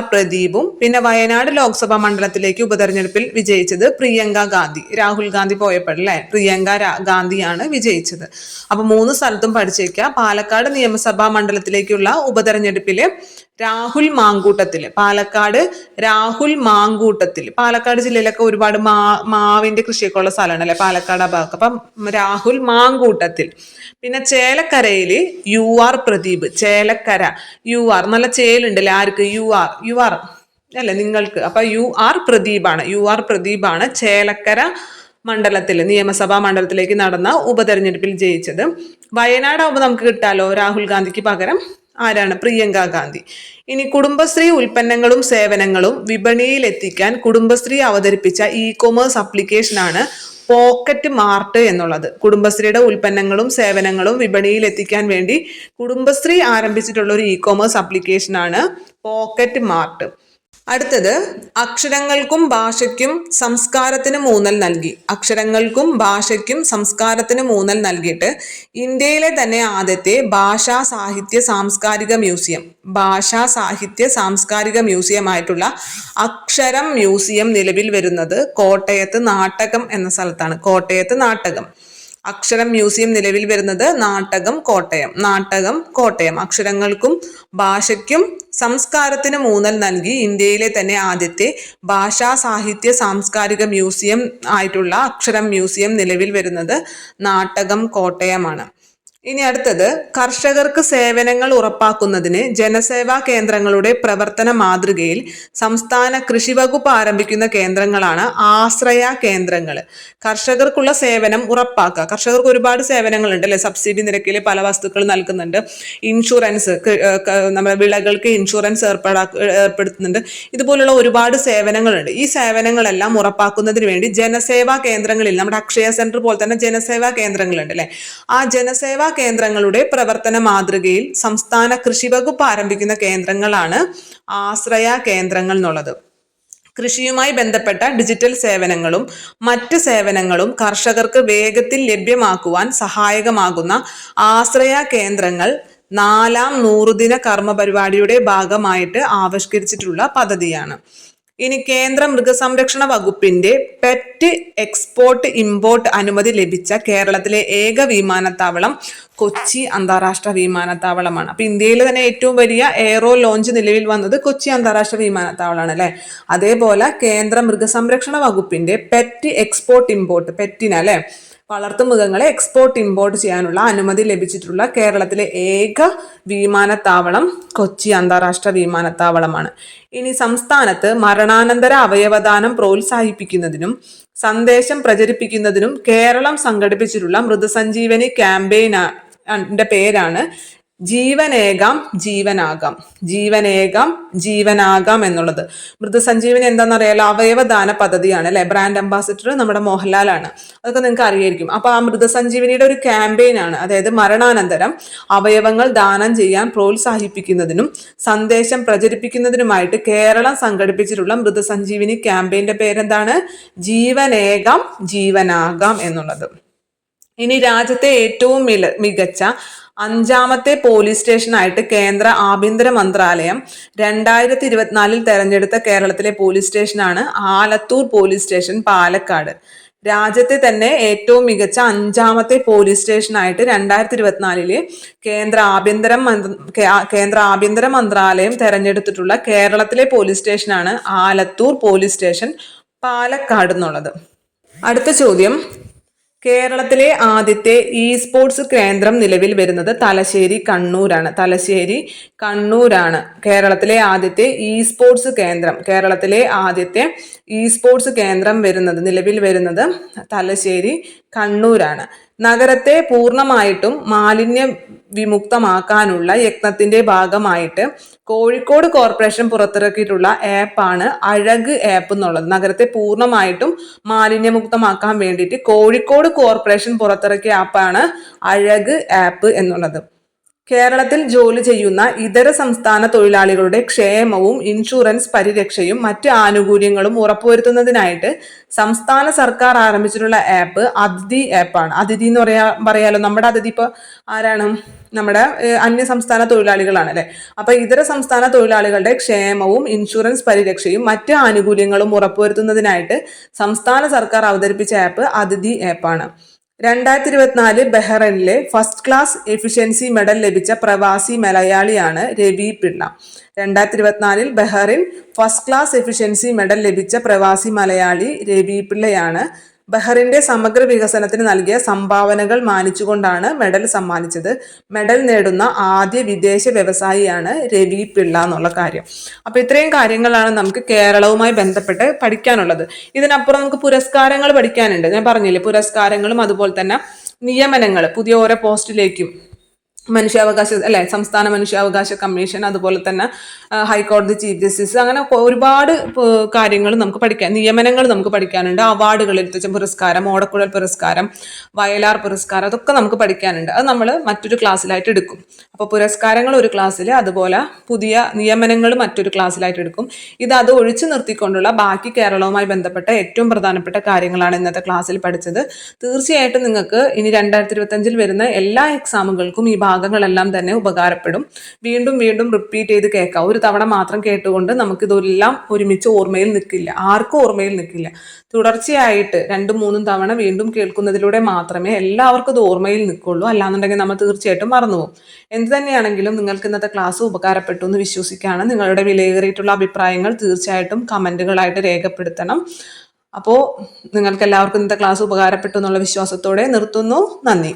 പ്രദീപും പിന്നെ വയനാട് ലോക്സഭാ മണ്ഡലത്തിലേക്ക് ഉപതെരഞ്ഞെടുപ്പിൽ വിജയിച്ചത് പ്രിയങ്ക ഗാന്ധി. രാഹുൽ ഗാന്ധി പോയപ്പോഴല്ലേ പ്രിയങ്ക ഗാന്ധിയാണ് വിജയിച്ചത്. അപ്പൊ 3 സ്ഥലത്തും പഠിച്ചേക്കുക. പാലക്കാട് നിയമസഭാ മണ്ഡലത്തിലേക്കുള്ള ഉപതെരഞ്ഞെടുപ്പില് പാലക്കാട് ജില്ലയിലൊക്കെ ഒരുപാട് മാവിന്റെ കൃഷിയൊക്കെ ഉള്ള സ്ഥലമാണ് അല്ലെ പാലക്കാട് ആ ഭാഗം. അപ്പം രാഹുൽ മാങ്കൂട്ടത്തിൽ. പിന്നെ ചേലക്കരയില് UR പ്രദീപ്. ചേലക്കര UR നല്ല ചേലുണ്ടല്ലേ ആർക്ക്? UR അല്ലെ നിങ്ങൾക്ക്. അപ്പൊ UR പ്രദീപാണ് ചേലക്കര നിയമസഭാ മണ്ഡലത്തിലേക്ക് നടന്ന ഉപതെരഞ്ഞെടുപ്പിൽ ജയിച്ചത്. വയനാടാവുമ്പോൾ നമുക്ക് കിട്ടാലോ രാഹുൽ ഗാന്ധിക്ക് പകരം ആരാണ്? പ്രിയങ്ക ഗാന്ധി. ഇനി കുടുംബശ്രീ ഉൽപ്പന്നങ്ങളും സേവനങ്ങളും വിപണിയിൽ എത്തിക്കാൻ കുടുംബശ്രീ അവതരിപ്പിച്ച ഇ-കൊമേഴ്സ് ആപ്ലിക്കേഷനാണ് പോക്കറ്റ് മാർട്ട് എന്നുള്ളത്. കുടുംബശ്രീയുടെ ഉൽപ്പന്നങ്ങളും സേവനങ്ങളും വിപണിയിൽ എത്തിക്കാൻ വേണ്ടി കുടുംബശ്രീ ആരംഭിച്ചിട്ടുള്ള ഒരു ഇ-കൊമേഴ്സ് ആപ്ലിക്കേഷനാണ് പോക്കറ്റ് മാർട്ട്. അടുത്തത് അക്ഷരങ്ങൾക്കും ഭാഷയ്ക്കും സംസ്കാരത്തിനും ഊന്നൽ നൽകിയിട്ട് ഇന്ത്യയിലെ തന്നെ ആദ്യത്തെ ഭാഷാ സാഹിത്യ സാംസ്കാരിക മ്യൂസിയമായിട്ടുള്ള അക്ഷരം മ്യൂസിയം നിലവിൽ വരുന്നത് കോട്ടയത്ത് നാട്ടകം എന്ന സ്ഥലത്താണ്. അക്ഷരം മ്യൂസിയം നിലവിൽ വരുന്നത് നാട്ടകം കോട്ടയം. അക്ഷരങ്ങൾക്കും ഭാഷയ്ക്കും സംസ്കാരത്തിനും ഊന്നൽ നൽകി ഇന്ത്യയിലെ തന്നെ ആദ്യത്തെ ഭാഷാ സാഹിത്യ സാംസ്കാരിക മ്യൂസിയം ആയിട്ടുള്ള അക്ഷരം മ്യൂസിയം നിലവിൽ വരുന്നത് നാട്ടകം കോട്ടയമാണ്. ഇനി അടുത്തത് കർഷകർക്ക് സേവനങ്ങൾ ഉറപ്പാക്കുന്നതിന് ജനസേവാ കേന്ദ്രങ്ങളുടെ പ്രവർത്തന മാതൃകയിൽ സംസ്ഥാന കൃഷി വകുപ്പ് ആരംഭിക്കുന്ന കേന്ദ്രങ്ങളാണ് ആശ്രയ കേന്ദ്രങ്ങൾ. കർഷകർക്കുള്ള സേവനം ഉറപ്പാക്കുക. കർഷകർക്ക് ഒരുപാട് സേവനങ്ങളുണ്ട് അല്ലെ. സബ്സിഡി നിരക്കിൽ പല വസ്തുക്കൾ നൽകുന്നുണ്ട്. ഇൻഷുറൻസ്, നമ്മുടെ വിളകൾക്ക് ഇൻഷുറൻസ് ഏർപ്പെടുത്തുന്നുണ്ട്. ഇതുപോലുള്ള ഒരുപാട് സേവനങ്ങളുണ്ട്. ഈ സേവനങ്ങളെല്ലാം ഉറപ്പാക്കുന്നതിന് വേണ്ടി ജനസേവാ കേന്ദ്രങ്ങളിൽ നമ്മുടെ അക്ഷയ സെന്റർ പോലെ തന്നെ ജനസേവാ കേന്ദ്രങ്ങളുണ്ട് അല്ലെ. ആ ജനസേവാ കേന്ദ്രങ്ങളുടെ പ്രവർത്തന മാതൃകയിൽ സംസ്ഥാന കൃഷി വകുപ്പ് ആരംഭിക്കുന്ന കേന്ദ്രങ്ങളാണ് ആശ്രയ കേന്ദ്രങ്ങൾ എന്നുള്ളത്. കൃഷിയുമായി ബന്ധപ്പെട്ട ഡിജിറ്റൽ സേവനങ്ങളും മറ്റ് സേവനങ്ങളും കർഷകർക്ക് വേഗത്തിൽ ലഭ്യമാക്കുവാൻ സഹായകമാകുന്ന ആശ്രയ കേന്ദ്രങ്ങൾ 4ാം നൂറുദിന കർമ്മ പരിപാടിയുടെ ഭാഗമായിട്ട് ആവിഷ്കരിച്ചിട്ടുള്ള പദ്ധതിയാണ്. ഇനി കേന്ദ്ര മൃഗസംരക്ഷണ വകുപ്പിന്റെ പെറ്റ് എക്സ്പോർട്ട് ഇമ്പോർട്ട് അനുമതി ലഭിച്ച കേരളത്തിലെ ഏക വിമാനത്താവളം കൊച്ചി അന്താരാഷ്ട്ര വിമാനത്താവളമാണ്. അപ്പൊ ഇന്ത്യയിൽ തന്നെ ഏറ്റവും വലിയ എയറോ ലോഞ്ച് നിലവിൽ വന്നത് കൊച്ചി അന്താരാഷ്ട്ര വിമാനത്താവളമാണ് അല്ലെ. അതേപോലെ കേന്ദ്ര മൃഗസംരക്ഷണ വകുപ്പിന്റെ പെറ്റ് എക്സ്പോർട്ട് ഇമ്പോർട്ട്, പെറ്റിനല്ലേ വളർത്തുമൃഗങ്ങളെ എക്സ്പോർട്ട് ഇമ്പോർട്ട് ചെയ്യാനുള്ള അനുമതി ലഭിച്ചിട്ടുള്ള കേരളത്തിലെ ഏക വിമാനത്താവളം കൊച്ചി അന്താരാഷ്ട്ര വിമാനത്താവളമാണ്. ഇനി സംസ്ഥാനത്ത് മരണാനന്തര അവയവദാനം പ്രോത്സാഹിപ്പിക്കുന്നതിനും സന്ദേശം പ്രചരിപ്പിക്കുന്നതിനും കേരളം സംഘടിപ്പിച്ചിട്ടുള്ള മൃതസഞ്ജീവനി ക്യാമ്പയിന്റെ പേരാണ് ജീവനേകാം എന്നുള്ളത്. മൃതസഞ്ജീവനി എന്താണെന്നറിയാലോ, അവയവദാന പദ്ധതിയാണ് അല്ലെ. ബ്രാൻഡ് അംബാസിഡർ നമ്മുടെ മോഹൻലാലാണ്. അതൊക്കെ നിങ്ങൾക്ക് അറിയായിരിക്കും. അപ്പൊ ആ മൃതസഞ്ജീവനിയുടെ ഒരു ക്യാമ്പയിൻ ആണ്. അതായത് മരണാനന്തരം അവയവങ്ങൾ ദാനം ചെയ്യാൻ പ്രോത്സാഹിപ്പിക്കുന്നതിനും സന്ദേശം പ്രചരിപ്പിക്കുന്നതിനുമായിട്ട് കേരളം സംഘടിപ്പിച്ചിട്ടുള്ള മൃതസഞ്ജീവനി ക്യാമ്പയിന്റെ പേരെന്താണ്? ജീവനാകാം എന്നുള്ളത്. ഇനി രാജ്യത്തെ ഏറ്റവും മികച്ച അഞ്ചാമത്തെ പോലീസ് സ്റ്റേഷനായിട്ട് കേന്ദ്ര ആഭ്യന്തര മന്ത്രാലയം 2024 തെരഞ്ഞെടുത്ത കേരളത്തിലെ പോലീസ് സ്റ്റേഷനാണ് ആലത്തൂർ പോലീസ് സ്റ്റേഷൻ, പാലക്കാട്. രാജ്യത്തെ തന്നെ ഏറ്റവും മികച്ച അഞ്ചാമത്തെ പോലീസ് സ്റ്റേഷനായിട്ട് 2024 കേന്ദ്ര ആഭ്യന്തര മന്ത്രാലയം തെരഞ്ഞെടുത്തിട്ടുള്ള കേരളത്തിലെ പോലീസ് സ്റ്റേഷനാണ് ആലത്തൂർ പോലീസ് സ്റ്റേഷൻ, പാലക്കാട് എന്നുള്ളത്. അടുത്ത ചോദ്യം, കേരളത്തിലെ ആദ്യത്തെ ഇ സ്പോർട്സ് കേന്ദ്രം നിലവിൽ വരുന്നത് തലശ്ശേരി കണ്ണൂരാണ്. തലശ്ശേരി കണ്ണൂരാണ് കേരളത്തിലെ ആദ്യത്തെ ഇ സ്പോർട്സ് കേന്ദ്രം. കേരളത്തിലെ ആദ്യത്തെ ഇ സ്പോർട്സ് കേന്ദ്രം നിലവിൽ വരുന്നത് തലശ്ശേരി കണ്ണൂരാണ്. നഗരത്തെ പൂർണ്ണമായിട്ടും മാലിന്യ വിമുക്തമാക്കാനുള്ള യത്നത്തിന്റെ ഭാഗമായിട്ട് കോഴിക്കോട് കോർപ്പറേഷൻ പുറത്തിറക്കിയിട്ടുള്ള ആപ്പാണ് അഴക് ആപ്പ് എന്നുള്ളത്. നഗരത്തെ പൂർണ്ണമായിട്ടും മാലിന്യമുക്തമാക്കാൻ വേണ്ടിയിട്ട് കോഴിക്കോട് കോർപ്പറേഷൻ പുറത്തിറക്കിയ ആപ്പാണ് അഴക് ആപ്പ് എന്നുള്ളത്. കേരളത്തിൽ ജോലി ചെയ്യുന്ന ഇതര സംസ്ഥാന തൊഴിലാളികളുടെ ക്ഷേമവും ഇൻഷുറൻസ് പരിരക്ഷയും മറ്റ് ആനുകൂല്യങ്ങളും ഉറപ്പുവരുത്തുന്നതിനായിട്ട് സംസ്ഥാന സർക്കാർ ആരംഭിച്ചിട്ടുള്ള ആപ്പ് അതിഥി ആപ്പാണ്. അതിഥി എന്ന് പറയാലോ, നമ്മുടെ അതിഥി ഇപ്പോൾ ആരാണ്? നമ്മുടെ അന്യ സംസ്ഥാന തൊഴിലാളികളാണ് അല്ലെ. അപ്പൊ ഇതര സംസ്ഥാന തൊഴിലാളികളുടെ ക്ഷേമവും ഇൻഷുറൻസ് പരിരക്ഷയും മറ്റ് ആനുകൂല്യങ്ങളും ഉറപ്പുവരുത്തുന്നതിനായിട്ട് സംസ്ഥാന സർക്കാർ അവതരിപ്പിച്ച ആപ്പ് അതിഥി ആപ്പാണ്. 2024 ബഹ്റൈനിലെ ഫസ്റ്റ് ക്ലാസ് എഫിഷ്യൻസി മെഡൽ ലഭിച്ച പ്രവാസി മലയാളിയാണ് Ravi Pillai. 2024 Bahrain first class efficiency medal ലഭിച്ച പ്രവാസി മലയാളി രവി പിള്ളയാണ്. ബഹ്റിന്റെ സമഗ്ര വികസനത്തിന് നൽകിയ സംഭാവനകൾ മാനിച്ചുകൊണ്ടാണ് മെഡൽ സമ്മാനിച്ചത്. മെഡൽ നേടുന്ന ആദ്യ വിദേശ വ്യവസായിയാണ് രവി പിള്ള എന്നുള്ള കാര്യം. അപ്പൊ ഇത്രയും കാര്യങ്ങളാണ് നമുക്ക് കേരളവുമായി ബന്ധപ്പെട്ട് പഠിക്കാനുള്ളത്. ഇതിനപ്പുറം നമുക്ക് പുരസ്കാരങ്ങൾ പഠിക്കാനുണ്ട്. ഞാൻ പറഞ്ഞില്ലേ, പുരസ്കാരങ്ങളും അതുപോലെ തന്നെ നിയമനങ്ങൾ പുതിയ ഓരോ പോസ്റ്റിലേക്കും മനുഷ്യാവകാശ സംസ്ഥാന മനുഷ്യാവകാശ കമ്മീഷൻ, അതുപോലെ തന്നെ ഹൈക്കോടതി ചീഫ് ജസ്റ്റിസ്, അങ്ങനെ ഒരുപാട് കാര്യങ്ങൾ നമുക്ക് പഠിക്കാൻ, നിയമനങ്ങൾ നമുക്ക് പഠിക്കാനുണ്ട്. അവാർഡുകൾ, എഴുത്തച്ഛൻ പുരസ്കാരം, ഓടക്കുഴൽ പുരസ്കാരം, വയലാർ പുരസ്കാരം, അതൊക്കെ നമുക്ക് പഠിക്കാനുണ്ട്. അത് നമ്മൾ മറ്റൊരു ക്ലാസ്സിലായിട്ട് എടുക്കും. അപ്പോൾ പുരസ്കാരങ്ങൾ ഒരു ക്ലാസ്സിൽ, അതുപോലെ പുതിയ നിയമനങ്ങൾ മറ്റൊരു ക്ലാസ്സിലായിട്ട് എടുക്കും. അത് ഒഴിച്ചു നിർത്തിക്കൊണ്ടുള്ള ബാക്കി കേരളവുമായി ബന്ധപ്പെട്ട ഏറ്റവും പ്രധാനപ്പെട്ട കാര്യങ്ങളാണ് ഇന്നത്തെ ക്ലാസ്സിൽ പഠിച്ചത്. തീർച്ചയായിട്ടും നിങ്ങൾക്ക് ഇനി 2025 വരുന്ന എല്ലാ എക്സാമുകൾക്കും ഈ ഭാഗങ്ങളെല്ലാം തന്നെ ഉപകാരപ്പെടും. വീണ്ടും വീണ്ടും റിപ്പീറ്റ് ചെയ്ത് കേൾക്കാം. ഒരു തവണ മാത്രം കേട്ടുകൊണ്ട് നമുക്കിതെല്ലാം ഒരുമിച്ച് ഓർമ്മയിൽ നിൽക്കില്ല, ആർക്കും ഓർമ്മയിൽ നിൽക്കില്ല. തുടർച്ചയായിട്ട് 2-3 തവണ വീണ്ടും കേൾക്കുന്നതിലൂടെ മാത്രമേ എല്ലാവർക്കും ഇത് ഓർമ്മയിൽ നിൽക്കുള്ളൂ. അല്ലാന്നുണ്ടെങ്കിൽ നമ്മൾ തീർച്ചയായിട്ടും മറന്നുപോകും. എന്ത് തന്നെയാണെങ്കിലും നിങ്ങൾക്ക് ഇന്നത്തെ ക്ലാസ് ഉപകാരപ്പെട്ടു എന്ന് വിശ്വസിക്കുകയാണ്. നിങ്ങളുടെ വിലയേറിയിട്ടുള്ള അഭിപ്രായങ്ങൾ തീർച്ചയായിട്ടും കമൻറ്റുകളായിട്ട് രേഖപ്പെടുത്തണം. അപ്പോൾ നിങ്ങൾക്ക് എല്ലാവർക്കും ഇന്നത്തെ ക്ലാസ് ഉപകാരപ്പെട്ടു എന്നുള്ള വിശ്വാസത്തോടെ നിർത്തുന്നു. നന്ദി.